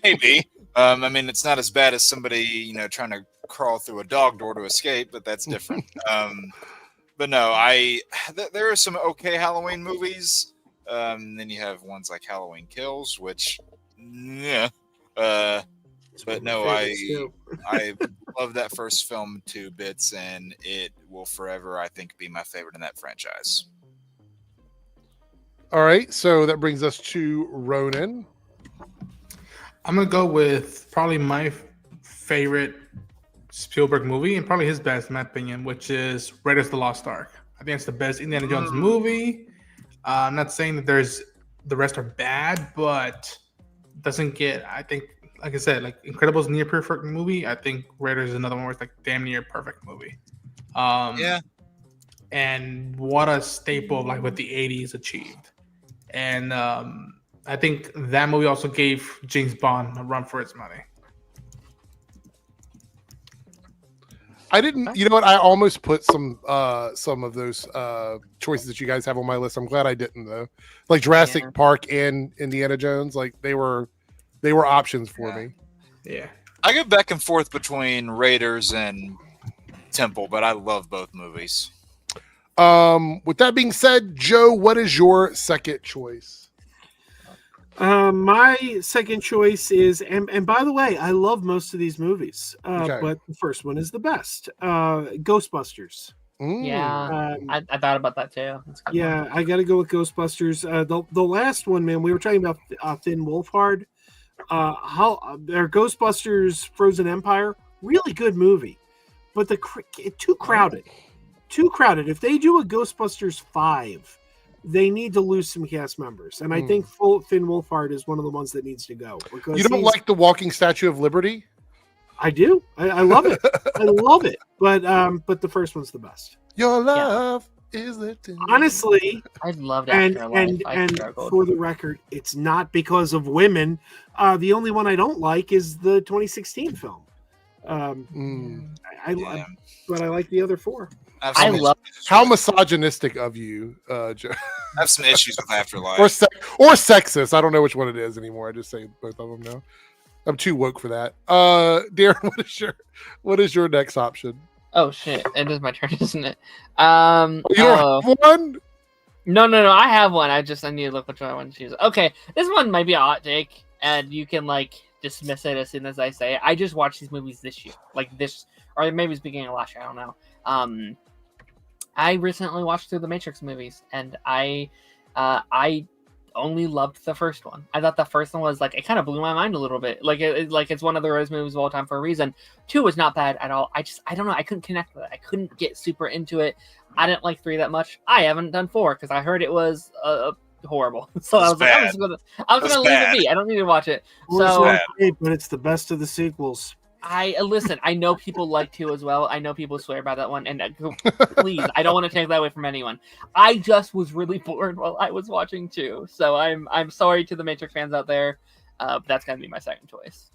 Maybe. I mean, it's not as bad as somebody, trying to crawl through a dog door to escape, but that's different. But no, there are some okay Halloween movies. Then you have ones like Halloween Kills, which, yeah. But no, I love that first film to bits, and it will forever, I think, be my favorite in that franchise. All right, so that brings us to Ronan. I'm gonna go with probably my favorite Spielberg movie, and probably his best, in my opinion, which is Raiders of the Lost Ark. I think it's the best Indiana Jones movie. I'm not saying that the rest are bad, but doesn't get, I think, like I said, like Incredibles near perfect movie. I think Raiders is another one where it's like damn near perfect movie. Yeah. And what a staple of like what the 80s achieved. And I think that movie also gave James Bond a run for its money. I didn't, you know what? I almost put some of those choices that you guys have on my list. I'm glad I didn't though. Like Jurassic Park and Indiana Jones, like they were options for me. Yeah. I go back and forth between Raiders and Temple, but I love both movies. With that being said, Joe, what is your second choice? My second choice is, and by the way, I love most of these movies, but the first one is the best. Ghostbusters. Yeah, I thought about that too. Yeah, I got to go with Ghostbusters. The last one, man, we were talking about Finn Wolfhard. How their Ghostbusters Frozen Empire, really good movie, but too crowded. If they do a Ghostbusters 5, they need to lose some cast members, and I think Finn Wolfhard is one of the ones that needs to go. Because you don't like the walking Statue of Liberty? I do. I love it. I love it. But the first one's the best. Your love is it? Honestly, I loved Afterlife. And for the record, it's not because of women. The only one I don't like is the 2016 film. But I like the other four. I love how misogynistic of you, Joe. I have some issues with Afterlife. or sexist. I don't know which one it is anymore. I just say both of them now. I'm too woke for that. Darren, what is your next option? Oh shit! It is my turn, isn't it? You don't have one? No. I have one. I need to look which one I want to choose. Okay, this one might be a hot take, and you can dismiss it as soon as I say it. I just watched these movies this year, or maybe it's beginning of last year. I don't know. I recently watched through the Matrix movies, and I only loved the first one. I thought the first one was it kind of blew my mind a little bit. It's one of the greatest movies of all time for a reason. 2 was not bad at all. I don't know. I couldn't connect with it. I couldn't get super into it. I didn't like 3 that much. I haven't done 4 because I heard it was horrible. So I was gonna leave it be. I don't need to watch it. But it's the best of the sequels. Listen. I know people like 2 as well. I know people swear by that one, and please, I don't want to take that away from anyone. I just was really bored while I was watching 2, so I'm sorry to the Matrix fans out there. That's gonna be my second choice.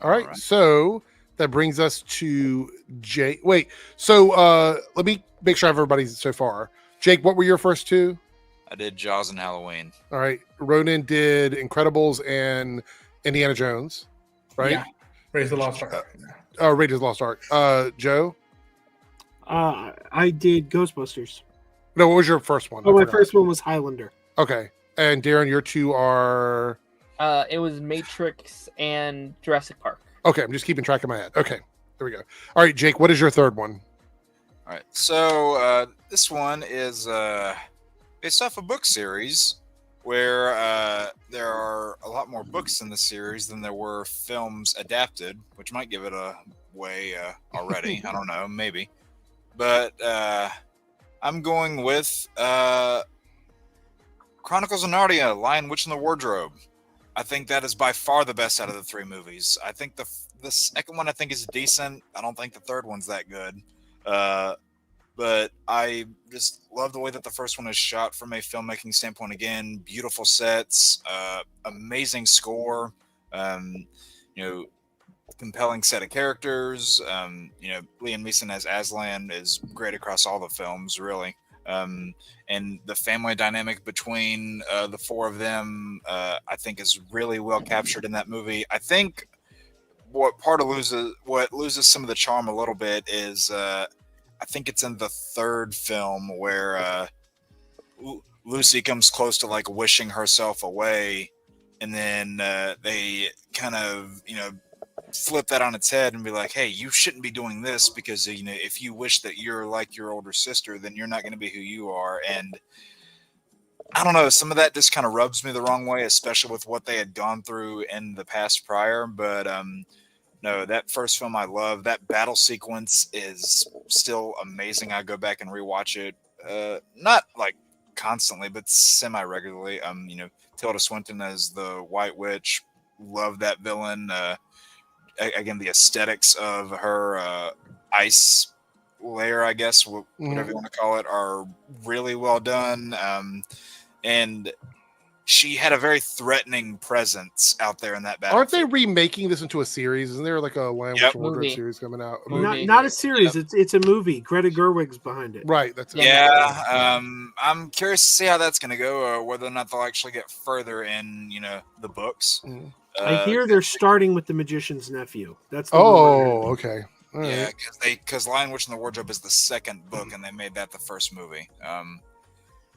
All right. So that brings us to Jake. Wait. So let me make sure everybody's so far. Jake, what were your first 2? I did Jaws and Halloween. All right. Ronan did Incredibles and Indiana Jones, right? Yeah. Raiders of the Lost Ark. Raiders of the Lost Ark. Joe? I did Ghostbusters. No, what was your first one? Oh, my first one was Highlander. Okay. And Darren, your 2 are... It was Matrix and Jurassic Park. Okay, I'm just keeping track in my head. Okay, there we go. All right, Jake, what is your third one? All right, so this one is based off a book series where there are a lot more books in the series than there were films adapted, which might give it away already. I don't know, maybe. But I'm going with Chronicles of Narnia, Lion, Witch, and the Wardrobe. I think that is by far the best out of the 3 movies. I think the second one I think is decent. I don't think the third one's that good. But I just love the way that the first one is shot from a filmmaking standpoint. Again, beautiful sets, amazing score, compelling set of characters. Liam Neeson as Aslan is great across all the films, really. And the family dynamic between the 4 of them, I think, is really well captured in that movie. I think what loses some of the charm a little bit is I think it's in the third film where Lucy comes close to like wishing herself away, and then they kind of flip that on its head and be like, hey, you shouldn't be doing this because if you wish that you're like your older sister, then you're not going to be who you are. And I don't know, some of that just kind of rubs me the wrong way, especially with what they had gone through in the past prior. But no, that first film I love. That battle sequence is still amazing. I go back and rewatch it, not like constantly, but semi-regularly. Tilda Swinton as the White Witch, love that villain. Again, the aesthetics of her ice layer, I guess, whatever you want to call it, are really well done. And she had a very threatening presence out there in that battle. Aren't they remaking this into a series? Isn't there like a Lion Witch and Wardrobe series coming out? Not a series. Yep. It's a movie. Greta Gerwig's behind it. Right. That's I'm curious to see how that's going to go, or whether or not they'll actually get further in the books. I hear they're starting with the Magician's Nephew. That's the okay. All right. Yeah, because Lion, Witch, and the Wardrobe is the second book, and they made that the first movie.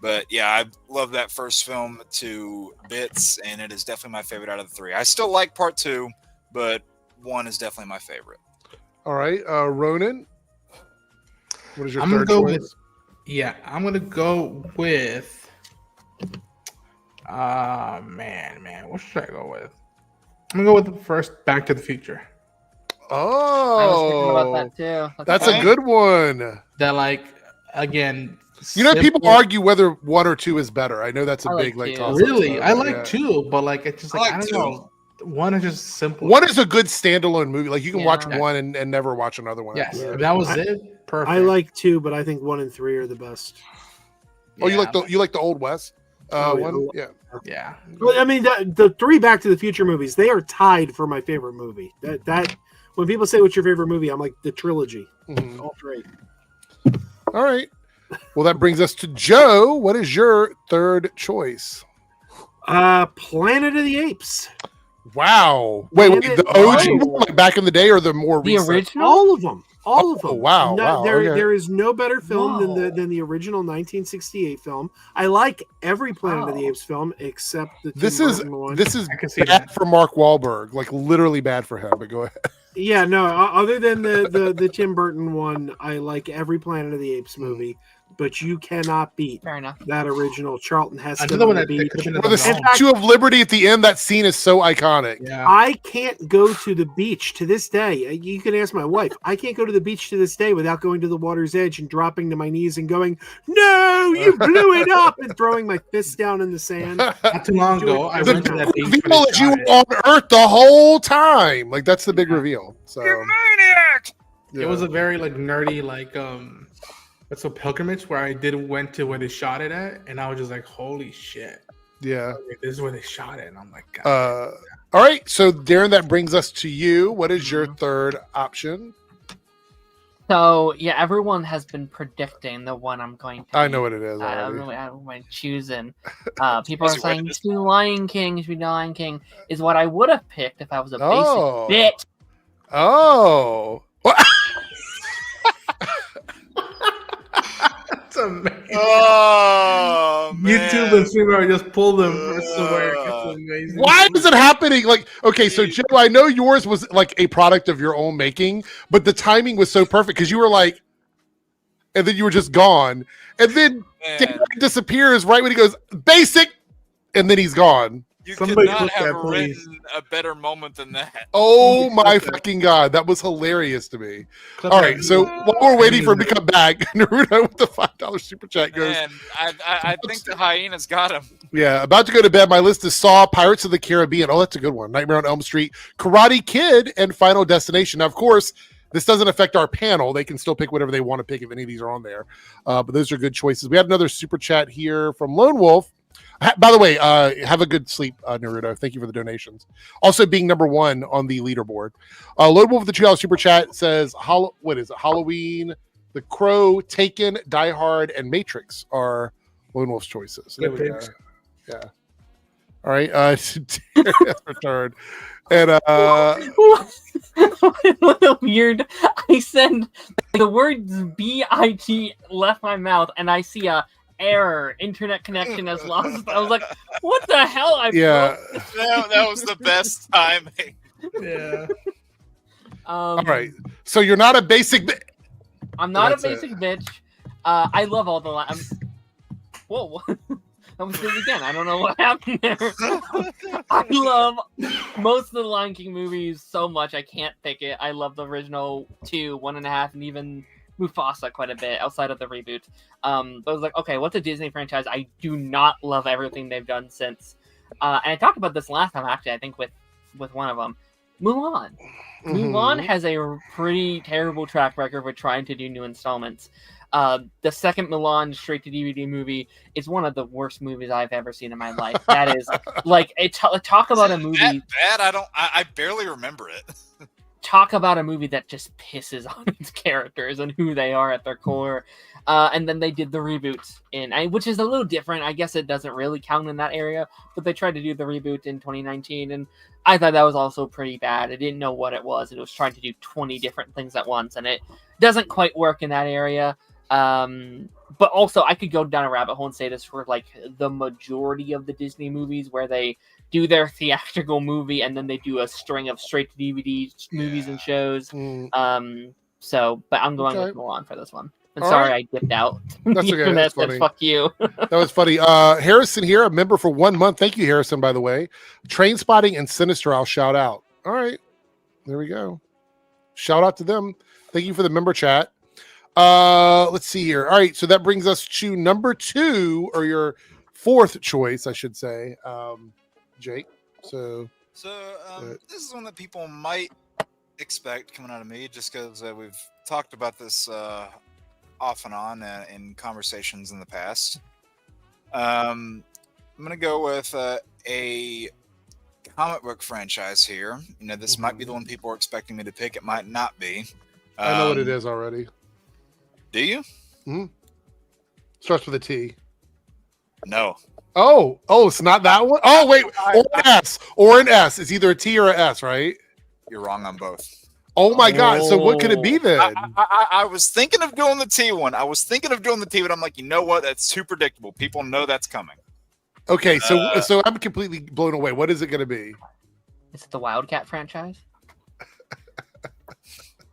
But yeah, I love that first film to bits, and it is definitely my favorite out of the 3. I still like part 2, but 1 is definitely my favorite. All right, Ronan, what is your third choice? I'm gonna go with. Man, what should I go with? I'm gonna go with the first Back to the Future. Oh, I was thinking about that too. That's a good one. That again. People argue whether 1 or 2 is better. I know that's a big toss. Really, I like 2, but it's just I don't know. 1 is just simple. 1 is a good standalone movie. Like you can watch 1 and never watch another one. Yes, that was it. Perfect. I like 2, but I think 1 and 3 are the best. Oh, you like the Old West one? Yeah. Well, I mean, the 3 Back to the Future movies, they are tied for my favorite movie. That when people say what's your favorite movie, I'm like the trilogy. All 3. All right. Well, that brings us to Joe. What is your third choice? Planet of the Apes. Wow. Wait, the OG one, like back in the day, or the more recent? Original? All of them. All of them. Wow. There is no better film than the original 1968 film. I like every Planet of the Apes film except the Tim Burton one. This is bad for Mark Wahlberg, like literally bad for him. But go ahead. Yeah, no. Other than the Tim Burton one, I like every Planet of the Apes movie. but you cannot beat that original Charlton Heston on the beach. Or the Statue of Liberty at the end. That scene is so iconic. Yeah. I can't go to the beach to this day. You can ask my wife. I can't go to the beach to this day without going to the water's edge and dropping to my knees and going, "No, you blew it up!" and throwing my fists down in the sand. Not too long ago, I went to that beach. The reveal is you were on Earth the whole time. Like that's the big reveal. So you maniac! It was a very like nerdy what's a pilgrimage where I went to where they shot it at, and I was just like, holy shit. Yeah. Like, this is where they shot it. And I'm like, God. All right. So Darren, that brings us to you. What is your third option? So yeah, everyone has been predicting the one I'm going to. I know what it is. I'm choosing. People are saying it should be Lion King. It should be Lion King. Is what I would have picked if I was a basic bitch. Oh. That's amazing. Oh, man. YouTube and streamer just pull them for somewhere. That's amazing. Why is it happening? Like, okay, so Joe, I know yours was like a product of your own making, but the timing was so perfect because you were like, and then you were just gone, and then Darren disappears right when he goes basic, and then he's gone. You could not have written a better moment than that. Oh my fucking God. That was hilarious to me. All right. So while we're waiting for him to come back, Naruto with the $5 super chat goes. Man, I think the hyena's got him. Yeah. About to go to bed. My list is Saw, Pirates of the Caribbean. Oh, that's a good one. Nightmare on Elm Street, Karate Kid, and Final Destination. Now, of course, this doesn't affect our panel. They can still pick whatever they want to pick if any of these are on there. But those are good choices. We had another super chat here from Lone Wolf. By the way, have a good sleep, Naruto. Thank you for the donations. Also being number one on the leaderboard. Lone Wolf with the $2 super chat says, what is it? Halloween, The Crow, Taken, Die Hard, and Matrix are Lone Wolf's choices. There we go. Yeah. All right. Return. And what a weird. I said the words B-I-T left my mouth, and I see a error, internet connection has lost. I was like, what the hell? That was the best timing. Yeah. All right. So you're not a basic I'm not a basic bitch. I love all the whoa. I was doing it again. I don't know what happened there. I love most of the Lion King movies so much I can't pick it. I love the original 2, 1.5, and even Mufasa quite a bit outside of the reboot. But I was like, okay, what's a Disney franchise I do not love everything they've done since? And I talked about this last time, actually, I think with one of them. Mulan. Mm-hmm. Mulan has a pretty terrible track record with trying to do new installments. The second Mulan straight-to-DVD movie is one of the worst movies I've ever seen in my life. That is, like, talk about a movie... That bad? I barely remember it. Talk about a movie that just pisses on its characters and who they are at their core. And then they did the reboot which is a little different. I guess it doesn't really count in that area, but they tried to do the reboot in 2019, and I thought that was also pretty bad. I didn't know what it was. It was trying to do 20 different things at once, and it doesn't quite work in that area. But also, I could go down a rabbit hole and say this for like the majority of the Disney movies where they do their theatrical movie and then they do a string of straight to DVD movies and shows. But I'm going with Mulan for this one. And sorry, I dipped out. That's okay. That's funny. Fuck you. That was funny. Harrison here, a member for 1 month. Thank you, Harrison, by the way. Trainspotting and Sinister, I'll shout out. All right. There we go. Shout out to them. Thank you for the member chat. Let's see here. All right. So that brings us to number 2, or your fourth choice, I should say. Jake. So this is one that people might expect coming out of me, just because we've talked about this off and on in conversations in the past. I'm gonna go with a comic book franchise here. You know, this might be the one people are expecting me to pick. It might not be. I know what it is already. Do you? Mm-hmm. Starts with a T. No. Oh, it's not that one? Oh, wait. Or an S. It's either a T or an S, right? You're wrong on both. Oh, my God. So what could it be then? I was thinking of doing the T one. But I'm like, you know what? That's too predictable. People know that's coming. Okay, so I'm completely blown away. What is it going to be? Is it the Wildcat franchise?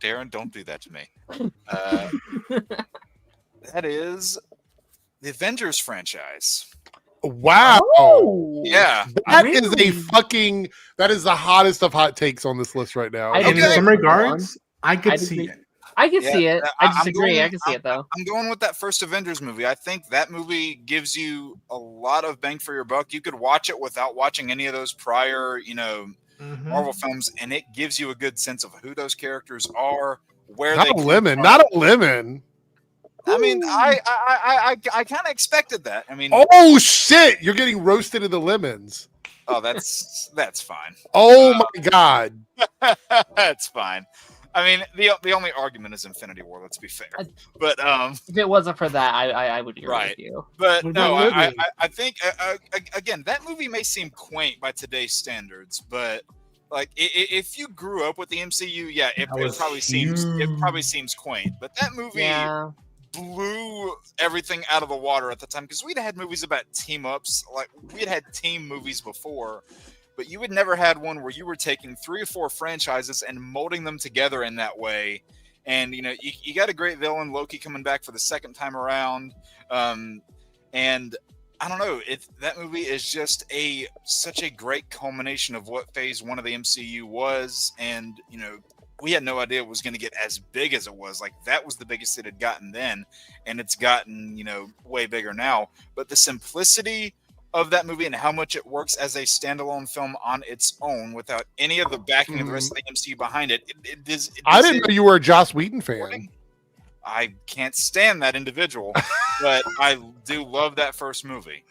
Darren, don't do that to me. That is the Avengers franchise. Wow. Yeah. That is the hottest of hot takes on this list right now. In some regards, I could see it. I can see it. I disagree. I can see it though. I'm going with that first Avengers movie. I think that movie gives you a lot of bang for your buck. You could watch it without watching any of those prior, Marvel films, and it gives you a good sense of who those characters are, where not they a lemon, not a lemon. I mean, I kind of expected that. I mean, oh shit, you're getting roasted in the lemons. Oh, that's fine. Oh my god, that's fine. I mean, the only argument is Infinity War. Let's be fair. But if it wasn't for that, I would agree with you. But no, I think again, that movie may seem quaint by today's standards, but like if you grew up with the MCU, yeah, it probably seems quaint. But that movie blew everything out of the water at the time because we'd had movies about team ups, like we'd had team movies before. But you had never had one where you were taking 3 or 4 franchises and molding them together in that way. And, you got a great villain, Loki, coming back for the second time around. And I don't know, that movie is just such a great culmination of what phase 1 of the MCU was. And, we had no idea it was going to get as big as it was. Like, that was the biggest it had gotten then. And it's gotten, way bigger now. But the simplicity of that movie and how much it works as a standalone film on its own without any of the backing of the rest of the MCU behind it. I didn't know you were a Joss Whedon fan. I can't stand that individual, but I do love that first movie.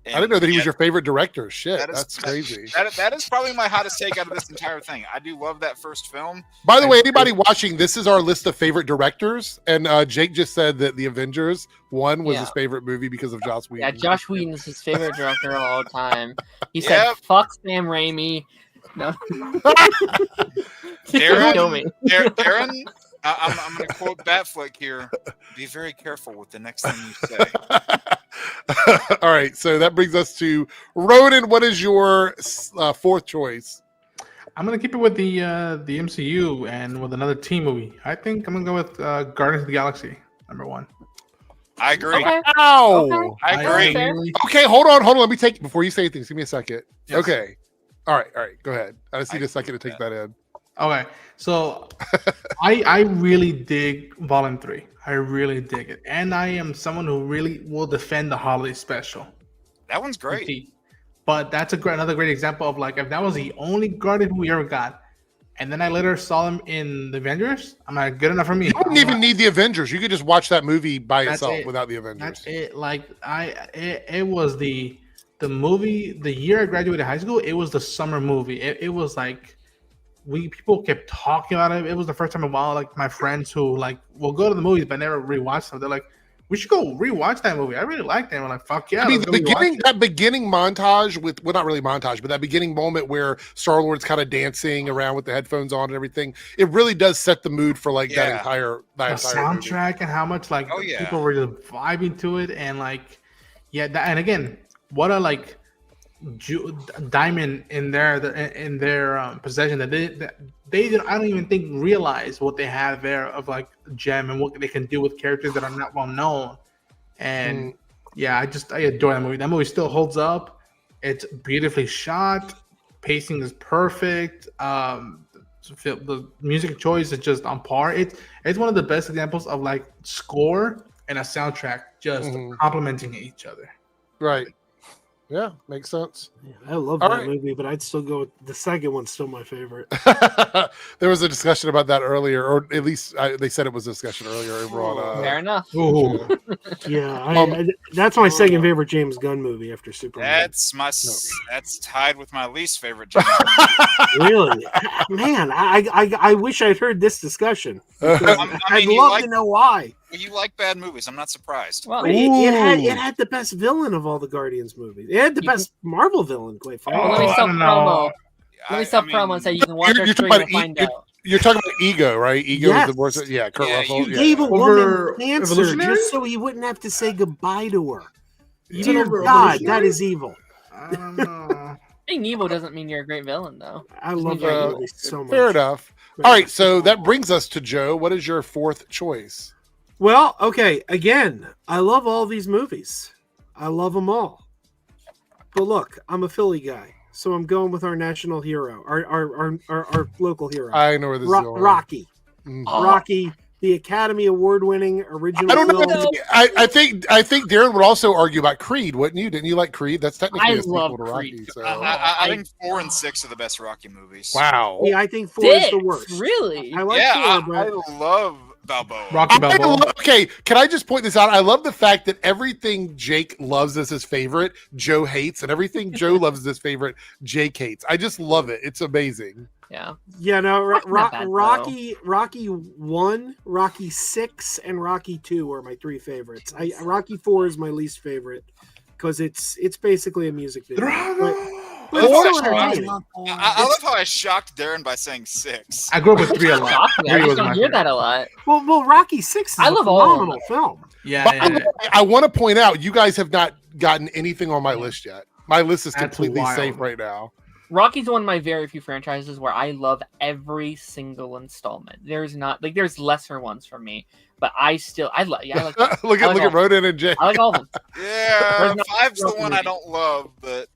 I didn't know that he was your favorite director. Shit, that's crazy. That is probably my hottest take out of this entire thing. I do love that first film. By the way, anybody watching, this is our list of favorite directors, and Jake just said that The Avengers 1 was his favorite movie because of Joss Whedon. Yeah, Josh Whedon is his favorite director of all time. He said, "Fuck Sam Raimi." No, Darren. I'm going to quote Batflick here. Be very careful with the next thing you say. All right, so that brings us to Ronan. What is your fourth choice? I'm going to keep it with the MCU and with another team movie. I think I'm going to go with Guardians of the Galaxy, number 1. I agree. Okay. Ow! I agree. Okay, hold on. Let me take before you say things. Give me a second. Yes. Okay. All right. Go ahead. I just need a second to take that in. Okay, so I really dig Volume 3. I really dig it, and I am someone who really will defend the holiday special. That one's great. But that's another great example of like if that was the only Guardian we ever got, and then I later saw them in the Avengers, I'm like, good enough for me. You don't even need the Avengers. You could just watch that movie by itself without the Avengers. That's it. Like it was the movie the year I graduated high school. It was the summer movie. It was like. People kept talking about it. It was the first time in a while, like my friends who like will go to the movies but never rewatch them. They're like, "We should go rewatch that movie. I really like that." I'm like, "Fuck yeah!" I mean, that beginning montage with not really montage, but that beginning moment where Star-Lord's kind of dancing around with the headphones on and everything, it really does set the mood for like that entire soundtrack movie. And how much like people were just vibing to it and like, and again, what a like. Diamond in their possession that they didn't, I don't even think realize what they have there of like gem and what they can do with characters that are not well known. And I adore that movie. That movie still holds up. It's beautifully shot. Pacing is perfect. The music choice is just on par. It's one of the best examples of like score and a soundtrack just complementing each other. Right. Yeah, makes sense. Yeah, I love that movie, but I'd still go with the second one's still my favorite. There was a discussion about that earlier, or at least they said it was a discussion earlier over on. Fair enough. Yeah, that's my second favorite James Gunn movie after Superman. That's tied with my least favorite James Gunn. Really? Man, I wish I'd heard this discussion. I'd love to know why. You like bad movies. I'm not surprised. Well, it had the best villain of all the Guardians movies. It had the best Marvel villain, quite frankly. Let me stop promo. Let me stop promo and say you can watch our stream and find out. You're talking about Ego, right? Ego is the worst. Yeah, Kurt Russell. You gave a woman cancer just so he wouldn't have to say goodbye to her. Dear God, that is evil. I don't know. Being evil doesn't mean you're a great villain, though. I love that movie so much. Fair enough. All right, so that brings us to Joe. What is your fourth choice? Well, okay. Again, I love all these movies. I love them all. But look, I'm a Philly guy, so I'm going with our national hero, our local hero. I know where this is going. Rocky. Rocky, the Academy Award-winning original. I don't know. film. I think Darren would also argue about Creed, wouldn't you? Didn't you like Creed? That's technically a sequel to Rocky. So. I think 4 and 6 are the best Rocky movies. Wow. Yeah, I think 4 is the worst. Really? I like 4, I love Balboa. Rocky Balboa. Okay, can I just point this out? I love the fact that everything Jake loves as his favorite, Joe hates, and everything Joe loves as his favorite, Jake hates. I just love it. It's amazing. Yeah. Yeah, no, Rocky 1, Rocky 6, and Rocky 2 are my 3 favorites. Rocky 4 is my least favorite because it's basically a music video. But it's still entertaining. I love how I shocked Darren by saying 6. I grew up with 3 a lot. I just don't hear that a lot. Well, Rocky 6 is I love all of phenomenal film. Yeah. I want to point out, you guys have not gotten anything on my list yet. My list is completely safe right now. Rocky's one of my very few franchises where I love every single installment. There's there's lesser ones for me, but I like. look at Ronan and Jay. I like all of them. Yeah, 5's the one I don't love, but.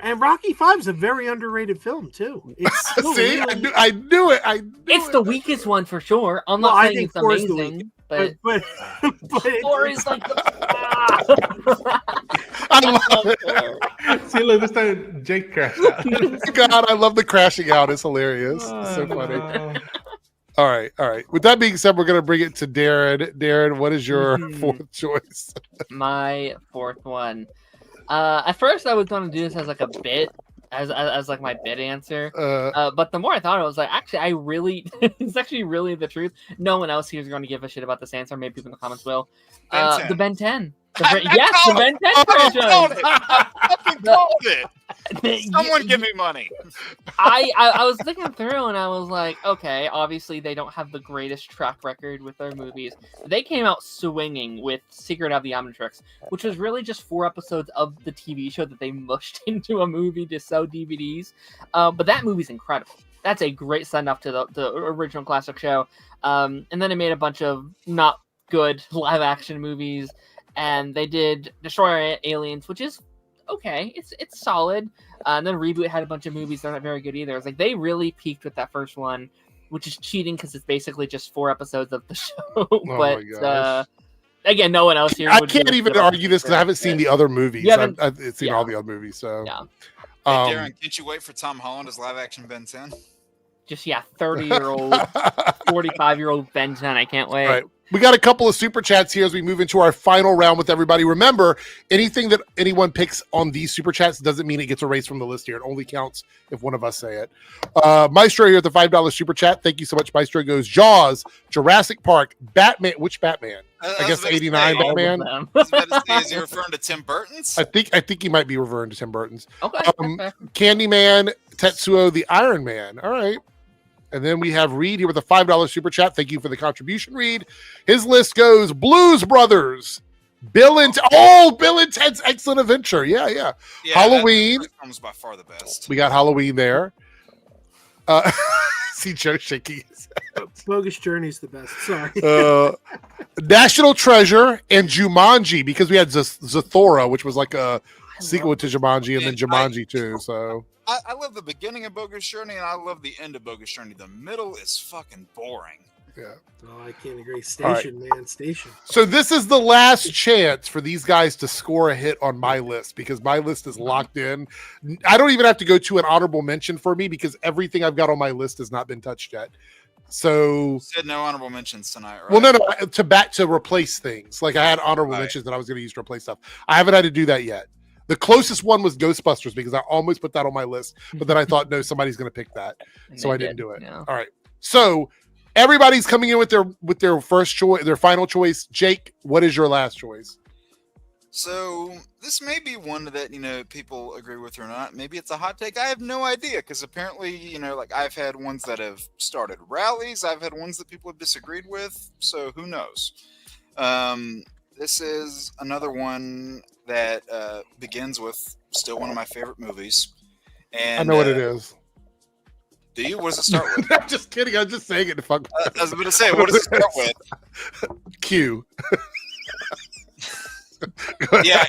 And Rocky 5 is a very underrated film too. It's See, I knew it. It's the weakest one for sure. I'm not saying it's amazing, but 4 is like the. I love it. See, look, this time Jake crashed out. God, I love the crashing out. It's hilarious. It's so funny. All right. With that being said, we're going to bring it to Darren. Darren, what is your 4th choice? My 4th one. At first, I was going to do this as like a bit, as like my bit answer. But the more I thought, I was like, actually, it's actually really the truth. No one else here is going to give a shit about this answer. Maybe people in the comments will. The Ben 10. Yes, the Ben 10 franchise. I fucking called it. Someone give me money. I was thinking through and I was like, okay, obviously they don't have the greatest track record with their movies. They came out swinging with Secret of the Omnitrix, which was really just 4 episodes of the TV show that they mushed into a movie to sell DVDs. But that movie's incredible. That's a great send-off to the original classic show. And then it made a bunch of not good live-action movies. And they did Destroy Aliens, which is okay. It's solid. And then Reboot had a bunch of movies that are not very good either. It's like they really peaked with that first one, which is cheating because it's basically just 4 episodes of the show. But again, no one else here. I can't even argue this because I haven't seen the other movies. I've seen all the other movies. So yeah. Hey, Darren, can't you wait for Tom Holland as live-action Ben 10? Just 30-year-old, 45-year-old Ben 10. I can't wait. All right. We got a couple of super chats here as we move into our final round with everybody. Remember, anything that anyone picks on these super chats doesn't mean it gets erased from the list here. It only counts if one of us say it. Maestro here at the $5 super chat. Thank you so much, Maestro. Goes Jaws, Jurassic Park, Batman. Which Batman? I guess 89 Batman. I was about to say, is he referring to Tim Burton's? I think he might be referring to Tim Burton's. Okay. Candyman, Tetsuo, the Iron Man. All right. And then we have Reed here with a $5 super chat. Thank you for the contribution, Reed. His list goes Blues Brothers, Bill and Ted's Excellent Adventure. Yeah. Halloween. That was by far the best. We got Halloween there. See Joe shaking. Bogus Journey's the best. Sorry. National Treasure and Jumanji, because we had Zathura, which was like a sequel to Jumanji, and then Jumanji 2. So. I love the beginning of Bogus Journey, and I love the end of Bogus Journey. The middle is fucking boring. Yeah. Oh, I can't agree. Station, man. Station. So this is the last chance for these guys to score a hit on my list because my list is locked in. I don't even have to go to an honorable mention for me because everything I've got on my list has not been touched yet. So you said no honorable mentions tonight, right? Well, no, to replace things. Like I had honorable mentions that I was going to use to replace stuff. I haven't had to do that yet. The closest one was Ghostbusters because I almost put that on my list, but then I thought, no, somebody's going to pick that, so I didn't do it. Yeah. All right, so everybody's coming in with their first choice, their final choice. Jake, what is your last choice? So this may be one that people agree with or not. Maybe it's a hot take. I have no idea because apparently like I've had ones that have started rallies. I've had ones that people have disagreed with. So who knows? This is another one that begins with still one of my favorite movies. And I know what it is. Do you? What does it start with? I'm just kidding. I'm just saying it to fuck. I was going to say, what does it start with? Q. yeah,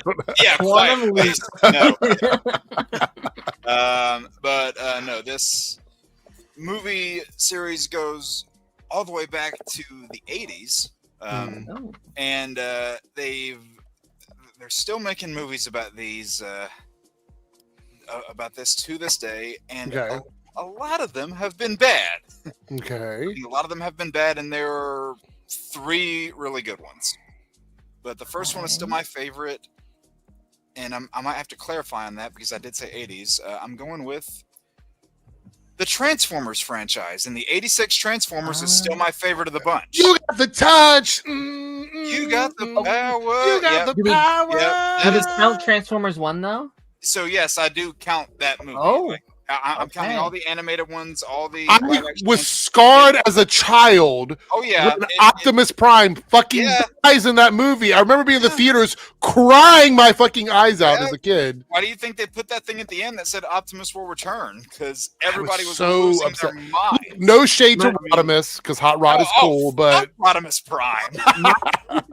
Quantum quite. No. No, this movie series goes all the way back to the 80s. And they're still making movies about these about this to this day, and a lot of them have been bad. Okay. A lot of them have been bad, and there are 3 really good ones. But the first one is still my favorite, and I might have to clarify on that because I did say 80s. I'm going with the Transformers franchise, and the 86 Transformers is still my favorite of the bunch. You got the touch. You got the power. You got the power. Does it count Transformers 1 though? So yes, I do count that movie. Oh. I'm counting all the animated ones, all the. I was scarred as a child. Oh yeah, when Optimus Prime fucking dies in that movie. I remember being in the theaters crying my fucking eyes out as a kid. Why do you think they put that thing at the end that said Optimus will return? Because everybody was so losing upset. their mind. No shade to Rodimus, because Hot Rod is cool, but Rodimus Prime. I'm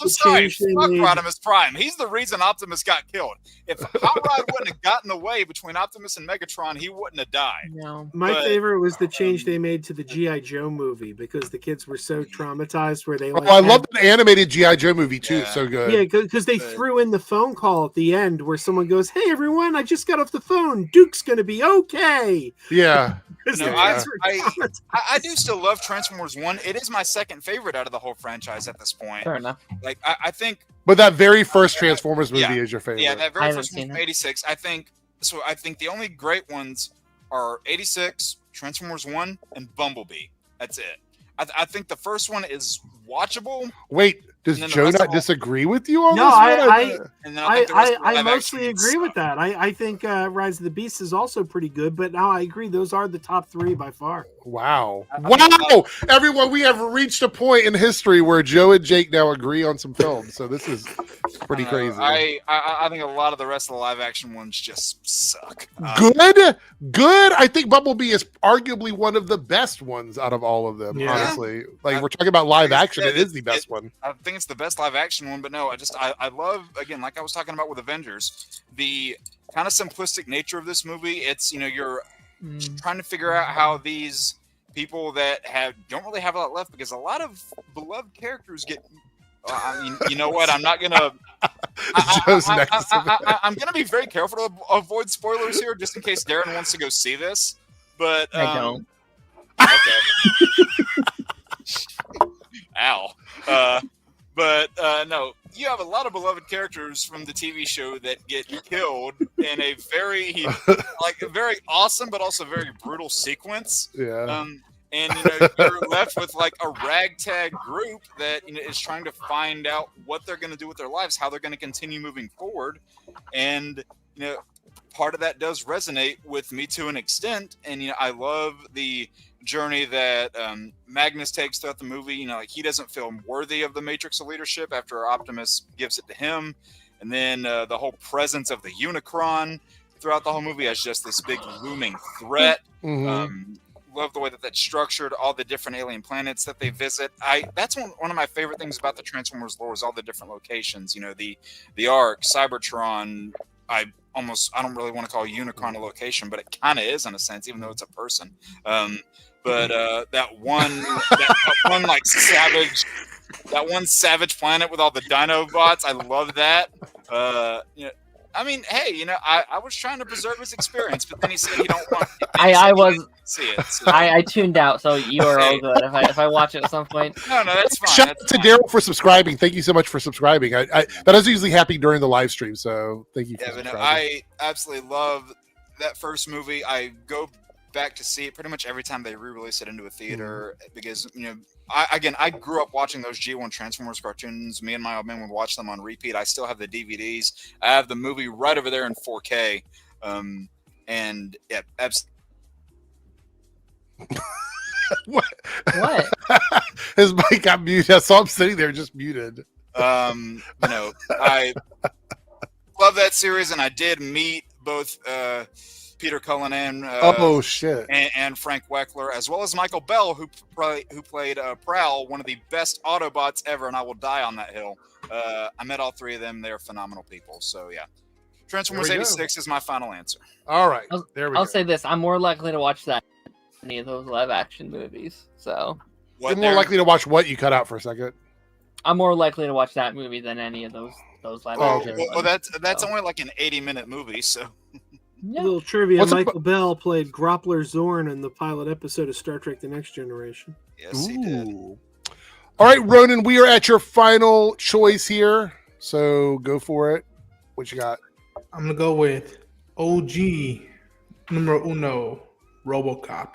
sorry, fuck Rodimus Prime. He's the reason Optimus got killed. If Hot Rod wouldn't have gotten away between Optimus and Megatron, he wouldn't have died. No. My favorite was the change they made to the G.I. Joe movie because the kids were so traumatized where they I love the animated G.I. Joe movie too. It's so good. Yeah, because they threw in the phone call at the end where someone goes, "Hey everyone, I just got off the phone. Duke's gonna be okay." Yeah. I do still love Transformers 1. It is my second favorite out of the whole franchise at this point. Fair enough. Like I think. But that very first Transformers movie is your favorite. Yeah, that very first one from 86. I think the only great ones are 86, Transformers 1, and Bumblebee. That's it. I think the first one is watchable. Wait, does Joe not disagree with you on no, this one? I mostly agree with that. I think Rise of the Beast is also pretty good, but now I agree those are the top 3 by far. Wow. Wow. Everyone, we have reached a point in history where Joe and Jake now agree on some films. So this is pretty crazy. I think a lot of the rest of the live action ones just suck. Good. I think Bumblebee is arguably one of the best ones out of all of them, honestly. Like we're talking about live action, it is the best one. I think it's the best live action one, but no, I love, again, like I was talking about with Avengers, the kind of simplistic nature of this movie. It's, you're trying to figure out how these people that don't really have a lot left, because a lot of beloved characters get you know what? I'm not gonna. I'm gonna be very careful to avoid spoilers here, just in case Darren wants to go see this. But I don't. Okay. Ow. No, you have a lot of beloved characters from the TV show that get killed in a very very awesome but also very brutal sequence. Yeah. And you're left with like a ragtag group that is trying to find out what they're going to do with their lives, how they're going to continue moving forward, and part of that does resonate with me to an extent. And I love the journey that Magnus takes throughout the movie. Like he doesn't feel worthy of the Matrix of leadership after Optimus gives it to him, and then the whole presence of the Unicron throughout the whole movie as just this big looming threat. Mm-hmm. Love the way that that's structured, all the different alien planets that they visit. That's one of my favorite things about the Transformers lore is all the different locations. The Ark, Cybertron. I don't really want to call Unicron a location, but it kind of is in a sense, even though it's a person. But that one savage planet with all the Dinobots, I love that. I mean, hey, I was trying to preserve his experience, but then he said he don't want. I was see it. So. I tuned out, so you are all good. If I watch it at some point. No, that's fine. Shout out to Daryl for subscribing. Thank you so much for subscribing. That is usually happening during the live stream, so thank you for subscribing. I absolutely love that first movie. I go back to see it pretty much every time they re-release it into a theater because I grew up watching those G1 Transformers cartoons. Me and my old man would watch them on repeat. I still have the DVDs. I have the movie right over there in 4K. And yeah, absolutely. What? His mic got muted. I saw him sitting there just muted. I love that series, and I did meet both Peter Cullinan. Oh shit! And Frank Weckler, as well as Michael Bell, who played Prowl, one of the best Autobots ever, and I will die on that hill. I met all three of them; they're phenomenal people. So yeah, Transformers '86 is my final answer. All right, there we go. I'll say this: I'm more likely to watch that than any of those live action movies. So you're more likely to watch what? You cut out for a second. I'm more likely to watch that movie than any of those live action. Well, that's only like an 80-minute movie, so. Yeah. A little trivia: Michael Bell played Groppler Zorn in the pilot episode of Star Trek: The Next Generation. Yes, he did. All right, Ronan, we are at your final choice here, so go for it. What you got? I'm gonna go with OG numero uno, RoboCop.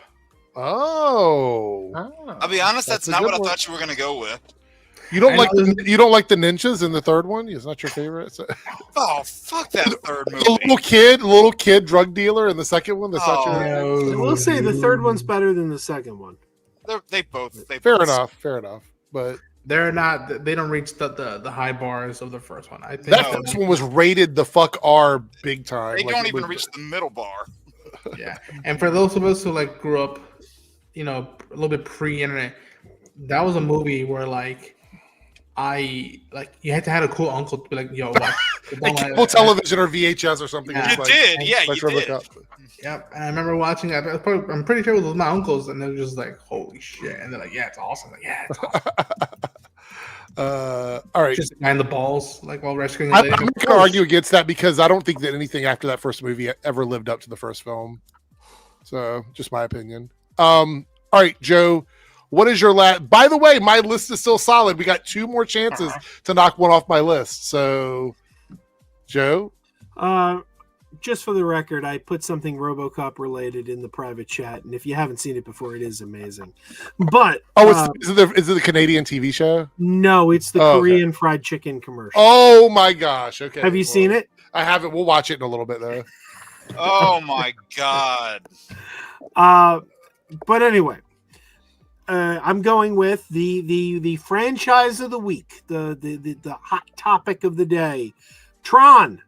Oh. I'll be honest, that's not what I thought you were gonna go with. You don't like the ninjas in the third one? It's not your favorite? Oh, fuck that third movie. The little kid drug dealer in the second one. That's not your I will say the third one's better than the second one. They both. Fair enough. But they're not. They don't reach the high bars of the first one. I think that first one was rated the fuck R big time. They don't even reach the middle bar. Yeah, and for those of us who like grew up, a little bit pre-internet, that was a movie where you had to have a cool uncle to be like, yo, watch cable television or VHS or something. Yeah. You did. Yep. And I remember watching it. I'm pretty sure it was my uncles, and they were just like, holy shit. And they're like, yeah, it's awesome. Like, yeah, it's awesome. All right. Just behind the balls, while rescuing. I'm not going to argue against that because I don't think that anything after that first movie ever lived up to the first film. So, just my opinion. All right, Joe. What is your last? By the way, my list is still solid. We got 2 more chances to knock one off my list. So, Joe? Just for the record, I put something RoboCop related in the private chat, and if you haven't seen it before, it is amazing. But is it the Canadian TV show? No, it's the Korean fried chicken commercial. Oh my gosh! Okay, have you seen it? I haven't. We'll watch it in a little bit though. Oh my god! But anyway. I'm going with the franchise of the week, the hot topic of the day, Tron.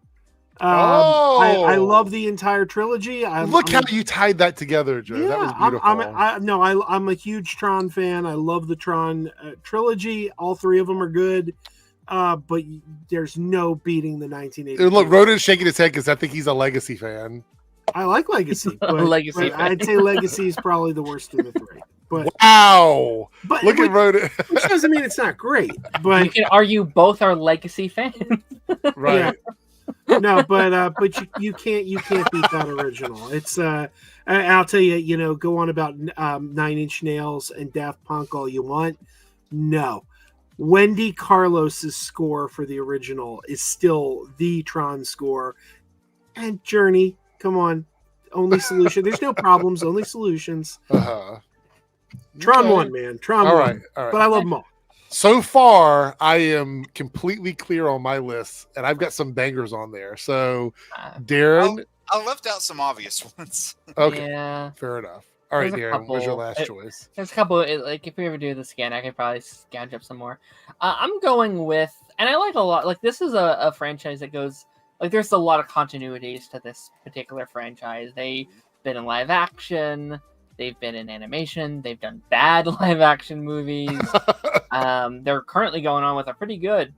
I love the entire trilogy. Look how you tied that together, Joe. Yeah, that was beautiful. I'm a huge Tron fan. I love the Tron trilogy. All 3 of them are good. But there's no beating the 1980. Look, Rodin's shaking his head because I think he's a Legacy fan. I like Legacy, but I'd say Legacy is probably the worst of the 3. But, wow! But look at Rodin. Which doesn't mean it's not great. But you can argue both are Legacy fans, right? Yeah. No, but you can't beat that original. It's I'll tell you, go on about 9 Inch Nails and Daft Punk all you want. No, Wendy Carlos's score for the original is still the Tron score, and Journey. Come on, only solution. There's no problems, only solutions. Tron won, man. Tron won. All right. But I love them all. So far, I am completely clear on my list, and I've got some bangers on there. So, Darren, I left out some obvious ones. Okay, yeah, fair enough. All right, Darren, what's your last choice? There's a couple. If we ever do the scan, I could probably scouge up some more. I'm going with, and I like a lot. This is a franchise that goes. There's a lot of continuities to this particular franchise. They've been in live action. They've been in animation. They've done bad live action movies. They're currently going on with a pretty good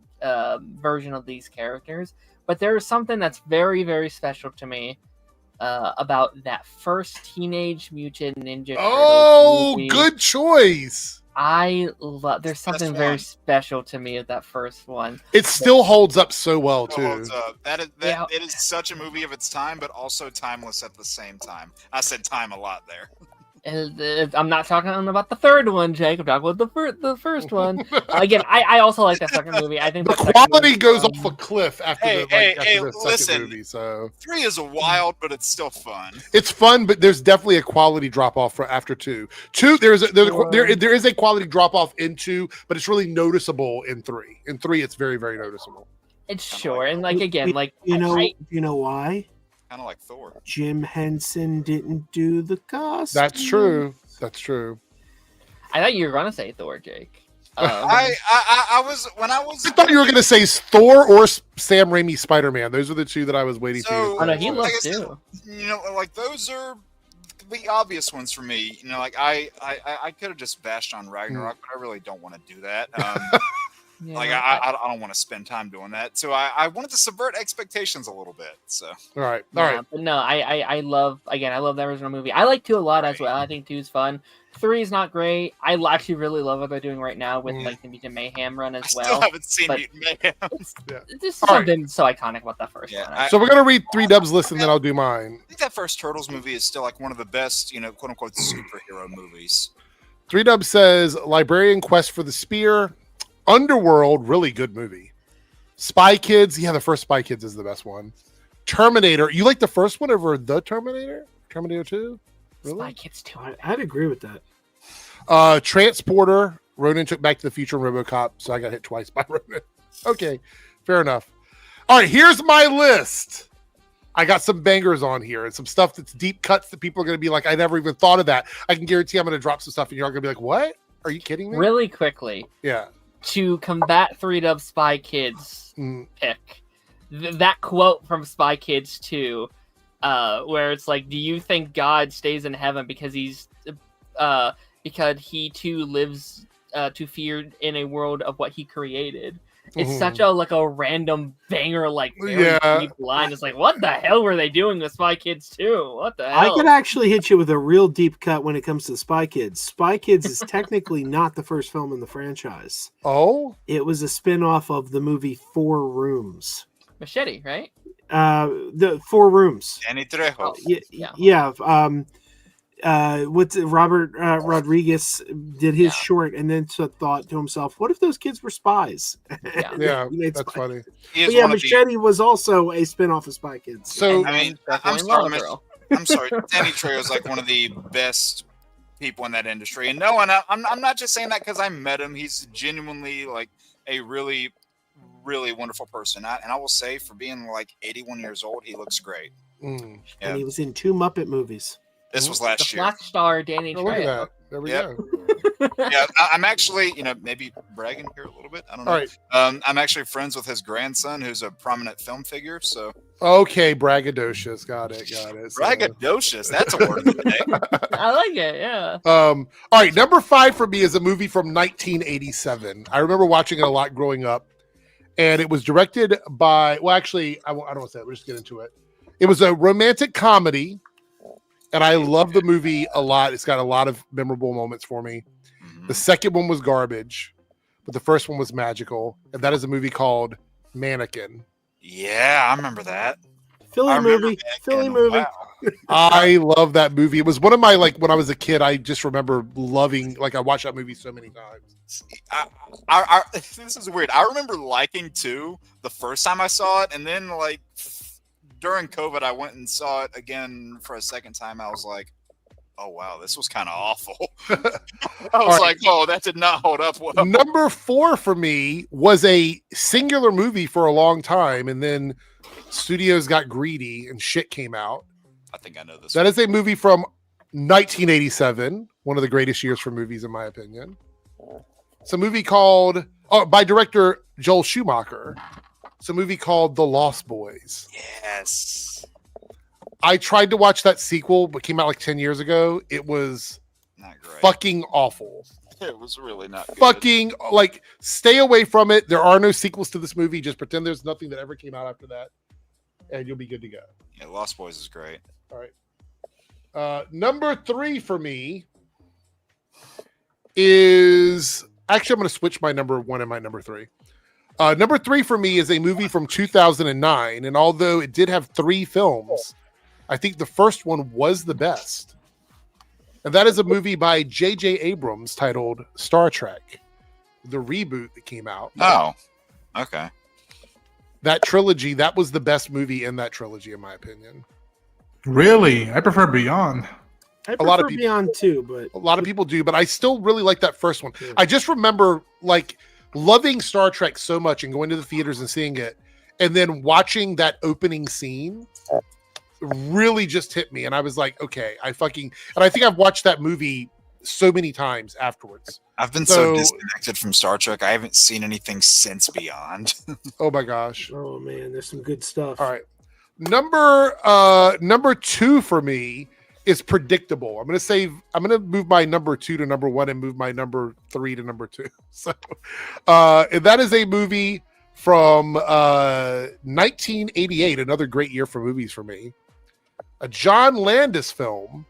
version of these characters. But there's something that's very, very special to me about that first Teenage Mutant Ninja Turtles movie. Good choice. There's something very special to me of that first one. It still holds up so well too. It is such a movie of its time, but also timeless at the same time. I said time a lot there. I'm not talking about the third one, Jake. I'm talking about the first one. Again, I also like that second movie. I think the quality goes off a cliff after the second movie. So 3 is wild, but it's still fun. It's fun, but there's definitely a quality drop off after 2. 2, there is a quality drop off in 2, but it's really noticeable in 3. In 3, it's very, very noticeable. It's short, and again, you know why? Kind of like Thor. Jim Henson didn't do the costume. That's true. That's true. I thought you were going to say Thor, Jake. I thought you were going to say Thor or Sam Raimi Spider-Man. Those are the two that I was waiting to. Oh no, he loves too. You know, like those are the obvious ones for me. You know, like I could have just bashed on Ragnarok, but I really don't want to do that. Like I don't want to spend time doing that. So I wanted to subvert expectations a little bit. So all right. But no, I love that original movie. I like 2 a lot as well. I think 2 is fun. 3 is not great. I actually really love what they're doing right now with like the Mutant Mayhem run as well. I still haven't seen Mutant Mayhem. This is something so iconic about that first one. So we're gonna read 3Dub's list and then I'll do mine. I think that first Turtles movie is still like one of the best, you know, quote unquote superhero movies. 3Dub says Librarian Quest for the Spear, Underworld, really good movie. Spy Kids, the first Spy Kids is the best one. Terminator, you like the first one over the Terminator? Terminator 2? Really? Spy Kids 2. I'd agree with that. Transporter, Ronan took Back to the Future and RoboCop, so I got hit twice by Ronan. Okay, fair enough. All right, here's my list. I got some bangers on here and some stuff that's deep cuts that people are going to be like, I never even thought of that. I can guarantee I'm going to drop some stuff and you're all going to be like, what? Are you kidding me? Really quickly. Yeah. To combat 3Dub Spy Kids pick, that quote from Spy Kids 2, where it's like, do you think God stays in heaven because he too lives to fear in a world of what he created? It's such a random banger, very deep line. It's like, what the hell were they doing with Spy Kids 2? What the hell? I could actually hit you with a real deep cut when it comes to Spy Kids. Spy Kids is technically not the first film in the franchise. Oh? It was a spin-off of the movie 4 Rooms. Machete, right? The 4 Rooms. Danny Trejo. What's Robert Rodriguez did his short and then thought to himself, what if those kids were spies? Yeah, that's funny. But Machete was also a spin-off of Spy Kids. So I mean, I'm sorry. Danny Trejo is like one of the best people in that industry, and I'm not just saying that because I met him. He's genuinely like a really, really wonderful person. And I will say, for being like 81 years old, he looks great. And he was in 2 Muppet movies. This was last year. Black Star, Danny Trejo. Look at that. There we go. Yeah, I'm actually, maybe bragging here a little bit. I don't know. All right. I'm actually friends with his grandson, who's a prominent film figure. So okay, braggadocious. Got it. So. Braggadocious. That's a word of the day. I like it. Yeah. All right. Number 5 for me is a movie from 1987. I remember watching it a lot growing up, and it was directed by. Well, actually, I don't want to say it. We'll just get into it. It was a romantic comedy. And I love the movie a lot. It's got a lot of memorable moments for me. The second one was garbage, but the first one was magical. And that is a movie called Mannequin. Yeah, I remember that. Philly movie. Wow. I love that movie. It was one of my, when I was a kid, I just remember loving, I watched that movie so many times. This is weird. I remember liking 2 the first time I saw it. And then, during COVID, I went and saw it again for a second time. I was like, oh, wow, this was kind of awful. I was like, oh, that did not hold up well. Number 4 for me was a singular movie for a long time. And then studios got greedy and shit came out. I think I know this. That is a movie from 1987. One of the greatest years for movies, in my opinion. It's a movie called, by director Joel Schumacher. It's a movie called The Lost Boys. Yes. I tried to watch that sequel, but came out 10 years ago. It was not great. Fucking awful. It was really not good. Fucking, stay away from it. There are no sequels to this movie. Just pretend there's nothing that ever came out after that, and you'll be good to go. Yeah, Lost Boys is great. All right. Number 3 for me is... Actually, I'm going to switch my number 1 and my number 3. Number 3 for me is a movie from 2009, and although it did have 3 films, I think the first one was the best. And that is a movie by J.J. Abrams titled Star Trek, the reboot that came out. Oh, okay. That trilogy, that was the best movie in that trilogy, in my opinion. Really? I prefer Beyond. I prefer Beyond too, but... A lot of people do, but I still really like that first one. Yeah. I just remember, loving Star Trek so much and going to the theaters and seeing it, and then watching that opening scene really just hit me. And I was like, okay, and I think I've watched that movie so many times afterwards. I've been so disconnected from Star Trek. I haven't seen anything since Beyond. Oh my gosh. Oh man, there's some good stuff. All right. Number 2 for me is predictable. I'm gonna move my number 2 to number 1 and move my number 3 to number 2. So and that is a movie from 1988, another great year for movies for me. A John Landis film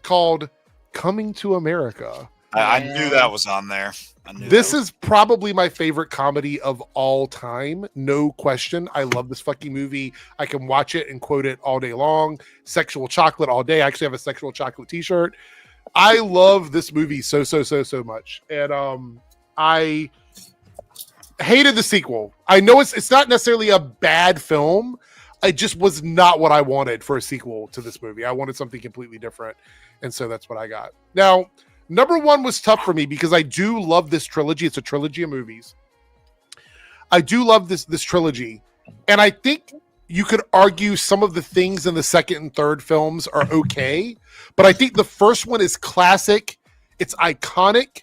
called Coming to America. I knew that was on there. This is probably my favorite comedy of all time. No question. I love this fucking movie. I can watch it and quote it all day long. Sexual chocolate all day. I actually have a sexual chocolate t-shirt. I love this movie so much. And I hated the sequel. I know it's not necessarily a bad film. It just was not what I wanted for a sequel to this movie. I wanted something completely different. And so that's what I got. Now, number 1 was tough for me because I do love this trilogy. It's a trilogy of movies. I do love this trilogy. And I think you could argue some of the things in the second and third films are okay. But I think the first one is classic. It's iconic.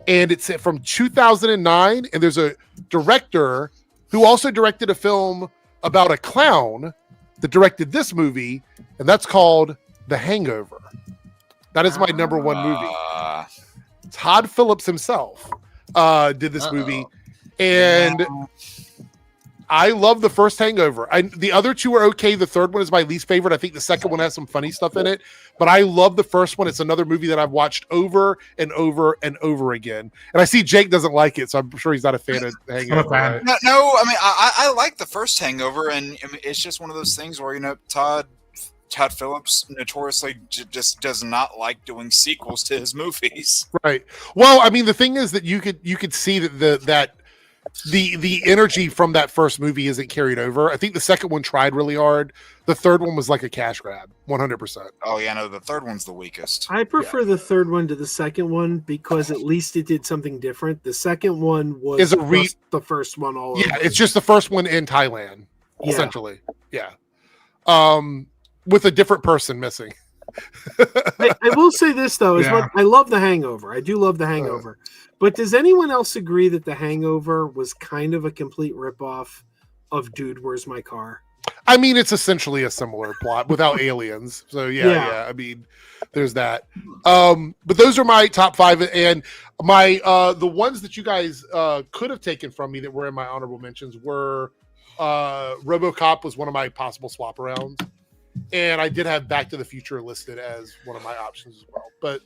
And it's from 2009. And there's a director who also directed a film about a clown that directed this movie. And that's called The Hangover. That is my number 1 movie. Todd Phillips himself did this movie. And I love the first Hangover. The other 2 are okay. The third one is my least favorite. I think the second one has some funny stuff in it. But I love the first one. It's another movie that I've watched over and over and over again. And I see Jake doesn't like it, so I'm sure he's not a fan of Hangover. Right? No, I mean, I like the first Hangover, and I mean, it's just one of those things where, Todd Phillips notoriously just does not like doing sequels to his movies. Right. Well, I mean, the thing is that you could see that the energy from that first movie isn't carried over. I think the second one tried really hard. The third one was like a cash grab, 100%. Oh yeah, no, the third one's the weakest. I prefer the third one to the second one because at least it did something different. The second one was the first one all over. Yeah, it's just the first one in Thailand, essentially. Yeah. With a different person missing. I will say this though, I love The Hangover. I do love The Hangover. But does anyone else agree that The Hangover was kind of a complete ripoff of Dude, Where's My Car? I mean, it's essentially a similar plot without aliens. So yeah. I mean, there's that. But those are my top 5, and my the ones that you guys could have taken from me that were in my honorable mentions were RoboCop was one of my possible swap arounds. And I did have Back to the Future listed as one of my options as well, but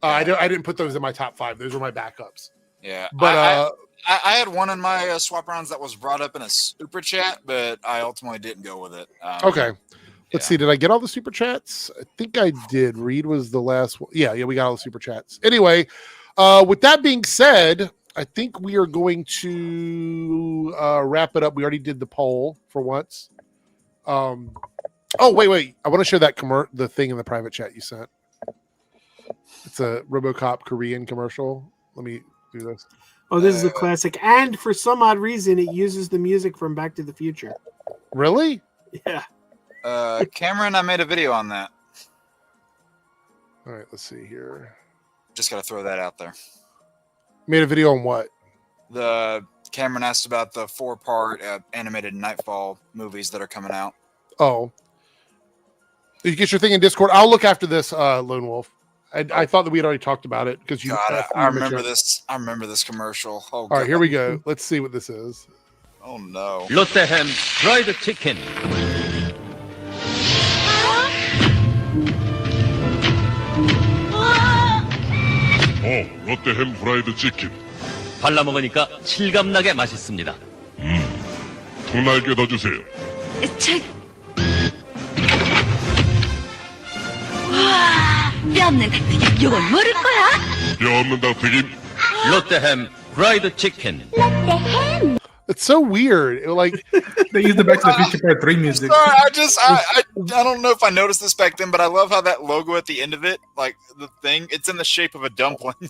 I didn't put those in my top 5. Those were my backups. Yeah, but I had one in my swap rounds that was brought up in a super chat, but I ultimately didn't go with it. Okay, let's see. Did I get all the super chats? I think I did. Reed was the last one. Yeah, we got all the super chats. Anyway, with that being said, I think we are going to wrap it up. We already did the poll for once. Oh, wait. I want to show that the thing in the private chat you sent. It's a RoboCop Korean commercial. Let me do this. Oh, this is a classic. And for some odd reason, it uses the music from Back to the Future. Really? Yeah. Cameron, I made a video on that. All right, let's see here. Just got to throw that out there. Made a video on what? Cameron asked about the 4-part animated Nightfall movies that are coming out. Oh. You get your thing in Discord. I'll look after this, Lone Wolf. I thought that we had already talked about it because I remember this. I remember this commercial. Oh, all right, here we go. Let's see what this is. Oh no! Lottehem fried chicken. 롯데햄 프라이드 치킨. 발라 먹으니까 실감나게 맛있습니다. 통날개 더 주세요. 뼈 없는 닭튀김 이건 모를 거야? 뼈 없는 닭튀김. 롯데햄 프라이드 치킨. 롯데햄. It's so weird. Like they use the Back to the Future Part 3 music. Sorry, I don't know if I noticed this back then, but I love how that logo at the end of it, like the thing, it's in the shape of a dumpling.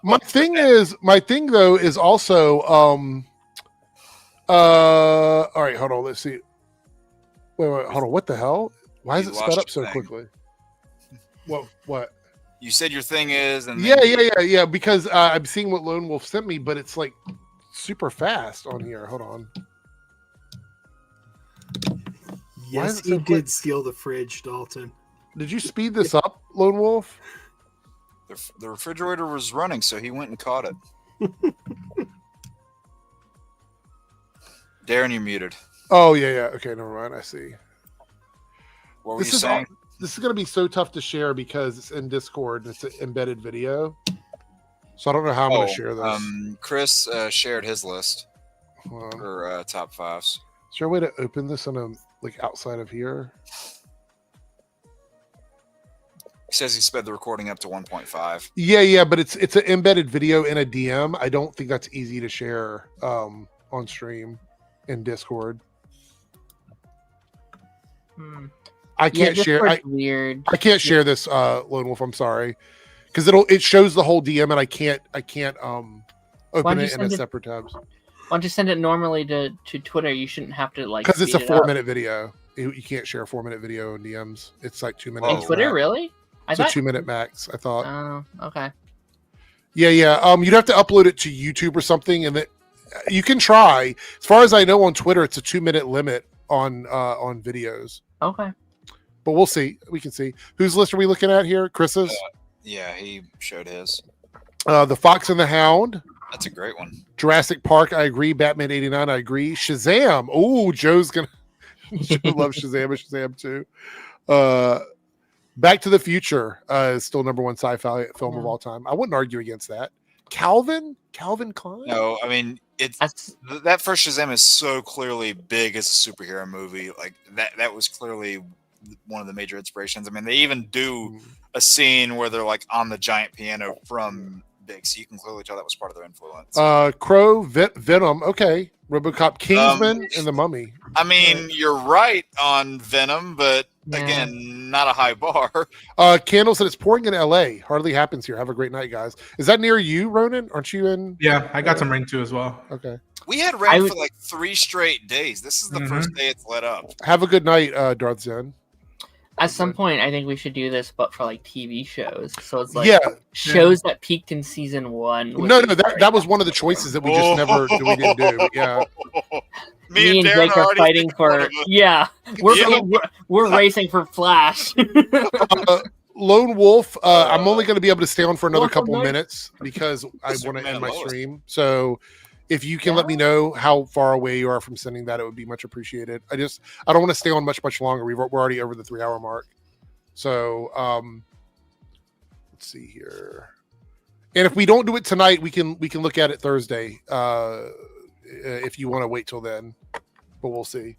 my thing though is also all right, hold on, let's see. Wait, hold on, what the hell? Why is it sped up so quickly? What? You said your thing is, and yeah. Because I'm seeing what Lone Wolf sent me, but it's like super fast on here. Hold on. Yes, he did steal the fridge, Dalton. Did you speed this up, Lone Wolf? The refrigerator was running, so he went and caught it. Darren, you're muted. Oh yeah. Okay, never mind. I see. What were you saying? This is going to be so tough to share because it's in Discord and it's an embedded video. So I don't know how I'm going to share this. Chris shared his list for top 5s. Is there a way to open this on outside of here? He says he sped the recording up to 1.5. Yeah, but it's an embedded video in a DM. I don't think that's easy to share on stream in Discord. I can't share. Weird. I can't share this, Lone Wolf. I'm sorry, because it shows the whole DM, and I can't open it in a separate tabs. Why don't you send it normally to Twitter? You shouldn't have to because it's a 4-minute video. You can't share a 4-minute video in DMs. It's like 2 minutes. On Twitter, max. Really? It's a 2-minute max. I thought. Oh, okay. Yeah. You'd have to upload it to YouTube or something, and you can try. As far as I know, on Twitter, it's a 2-minute limit on videos. Okay. But we'll see. We can see. Whose list are we looking at here? Chris's? Yeah, he showed his. The Fox and the Hound. That's a great one. Jurassic Park, I agree. Batman 89, I agree. Shazam. Oh, Joe loves Shazam and Shazam too. Back to the Future is still #1 sci-fi film of all time. I wouldn't argue against that. Calvin Klein? No, I mean that first Shazam is so clearly big as a superhero movie. Like that was clearly one of the major inspirations. I mean, they even do a scene where they're like on the giant piano from Big, so you can clearly tell that was part of their influence. Crow, Venom, okay. RoboCop, Kingsman, and The Mummy. I mean, you're right on Venom, but again, not a high bar. Candle said it's pouring in LA. Hardly happens here. Have a great night, guys. Is that near you, Ronan? Aren't you in? Yeah, I got some rain too as well. Okay. We had rain for like 3 straight days. This is the first day it's let up. Have a good night, Darth Zen. At some point, I think we should do this, but for like TV shows. So it's like shows that peaked in season 1. No, that was one of the choices that we just never we didn't do. But yeah. Me and Jake are fighting for. Yeah, we're racing for Flash. Lone Wolf, I'm only going to be able to stay on for another couple minutes because I want to end my stream. So if you can let me know how far away you are from sending that, it would be much appreciated. I don't want to stay on much longer. We're already over the 3-hour mark. So let's see here. And if we don't do it tonight, we can look at it Thursday. If you want to wait till then, but we'll see.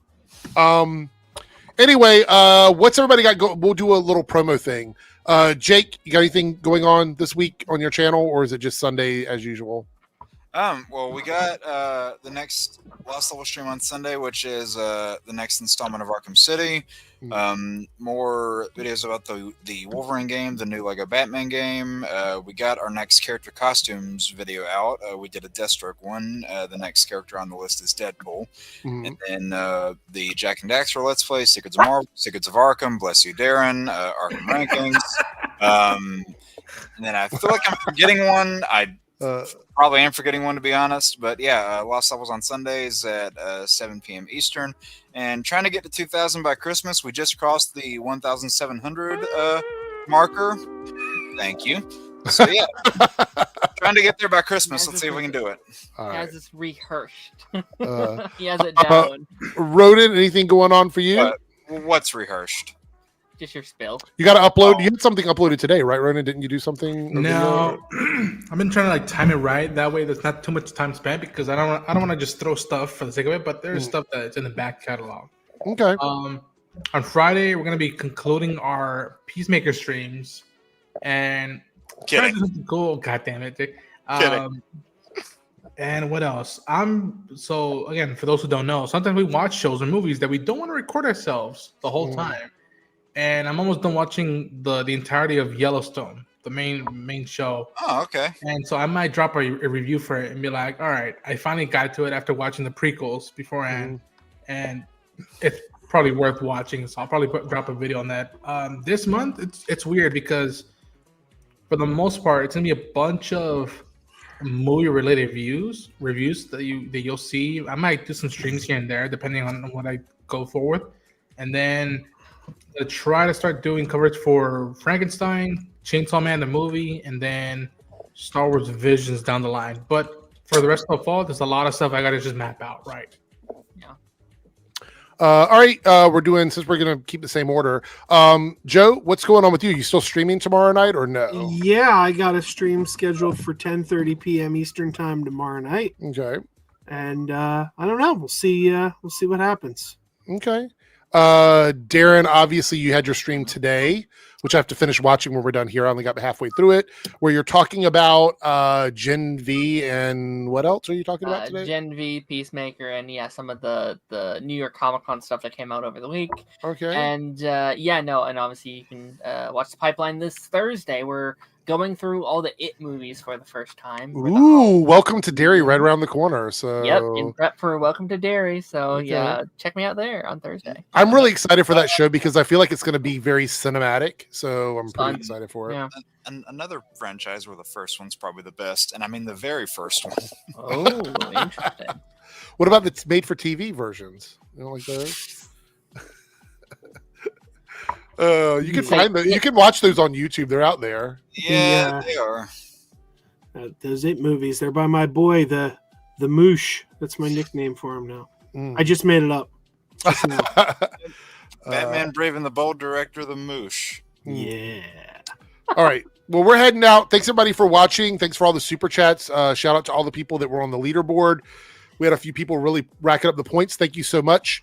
Anyway, what's everybody got? We'll do a little promo thing. Jake, you got anything going on this week on your channel, or is it just Sunday as usual? Well, we got the next Lost Level stream on Sunday, which is the next installment of Arkham City. More videos about the Wolverine game, the new Lego Batman game. We got our next character costumes video out. We did a Deathstroke one. The next character on the list is Deadpool. And then the Jack and Daxter Let's Play, Secrets of Marvel, Secrets of Arkham, Bless You Darren, Arkham Rankings. And then I feel like I'm forgetting one. I probably am forgetting one, to be honest, but yeah, Lost Levels on Sundays at 7 p.m. Eastern, and trying to get to 2,000 by Christmas. We just crossed the 1,700 marker. Thank you. So yeah, trying to get there by Christmas. Let's see if we can do it. He has this rehearsed. He has it down. Rodent, anything going on for you? What's rehearsed? Just your spill. You got to upload. You had something uploaded today, right, Ronan? Didn't you do something? No, I've been trying to time it right. That way, there's not too much time spent because I don't want to just throw stuff for the sake of it. But there's stuff that's in the back catalog. Okay. On Friday, we're gonna be concluding our Peacemaker streams, and trying to do something cool. God damn it! And what else? So again, for those who don't know, sometimes we watch shows or movies that we don't want to record ourselves the whole time. And I'm almost done watching the entirety of Yellowstone, the main show. Oh, okay. And so I might drop a review for it and be like, all right, I finally got to it after watching the prequels beforehand, and it's probably worth watching. So I'll probably drop a video on that. This month, it's weird because for the most part, it's gonna be a bunch of movie-related reviews that you'll see. I might do some streams here and there, depending on what I go for with, and then I'll try to start doing coverage for Frankenstein, Chainsaw Man the movie, and then Star Wars Visions down the line. But for the rest of the fall, there's a lot of stuff I gotta just map out, right? All right, we're doing, since we're gonna keep the same order. Joe, what's going on with you? You still streaming tomorrow night or no? Yeah, I got a stream scheduled for 10:30 p.m. Eastern time tomorrow night. Okay. And I don't know. We'll see what happens. Okay. Darren, obviously you had your stream today, which I have to finish watching when we're done here. I only got halfway through it, where you're talking about Gen V and what else are you talking about today? Gen V, Peacemaker, and some of the New York Comic Con stuff that came out over the week. Okay. And and obviously you can watch the pipeline this Thursday. We're going through all the It movies for the first time. Ooh, welcome to Derry, right around the corner. So Yep, in prep for Welcome to Derry. So Okay. check me out there on Thursday. I'm really excited for that show because I feel like it's going to be very cinematic. So I'm pretty excited for it. Yeah. And another franchise where the first one's probably the best, and I mean the very first one. Oh, interesting. What about the made-for-TV versions? You don't like those? You can find them. You can watch those on YouTube. They're out there. Yeah, they are. Those 8 movies. They're by my boy, the Moosh. That's my nickname for him now. I just made it up. Batman Brave and the Bold director, the Moosh. Yeah. All right. Well, we're heading out. Thanks everybody for watching. Thanks for all the super chats. Shout out to all the people that were on the leaderboard. We had a few people really racking up the points. Thank you so much.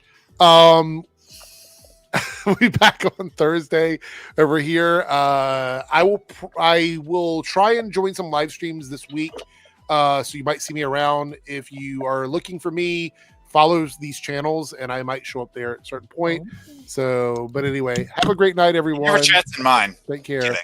We'll be back on Thursday over here. I will try and join some live streams this week. So you might see me around. If you are looking for me, follow these channels and I might show up there at a certain point. So, but anyway, have a great night, everyone. Your chat's in mine. Take care.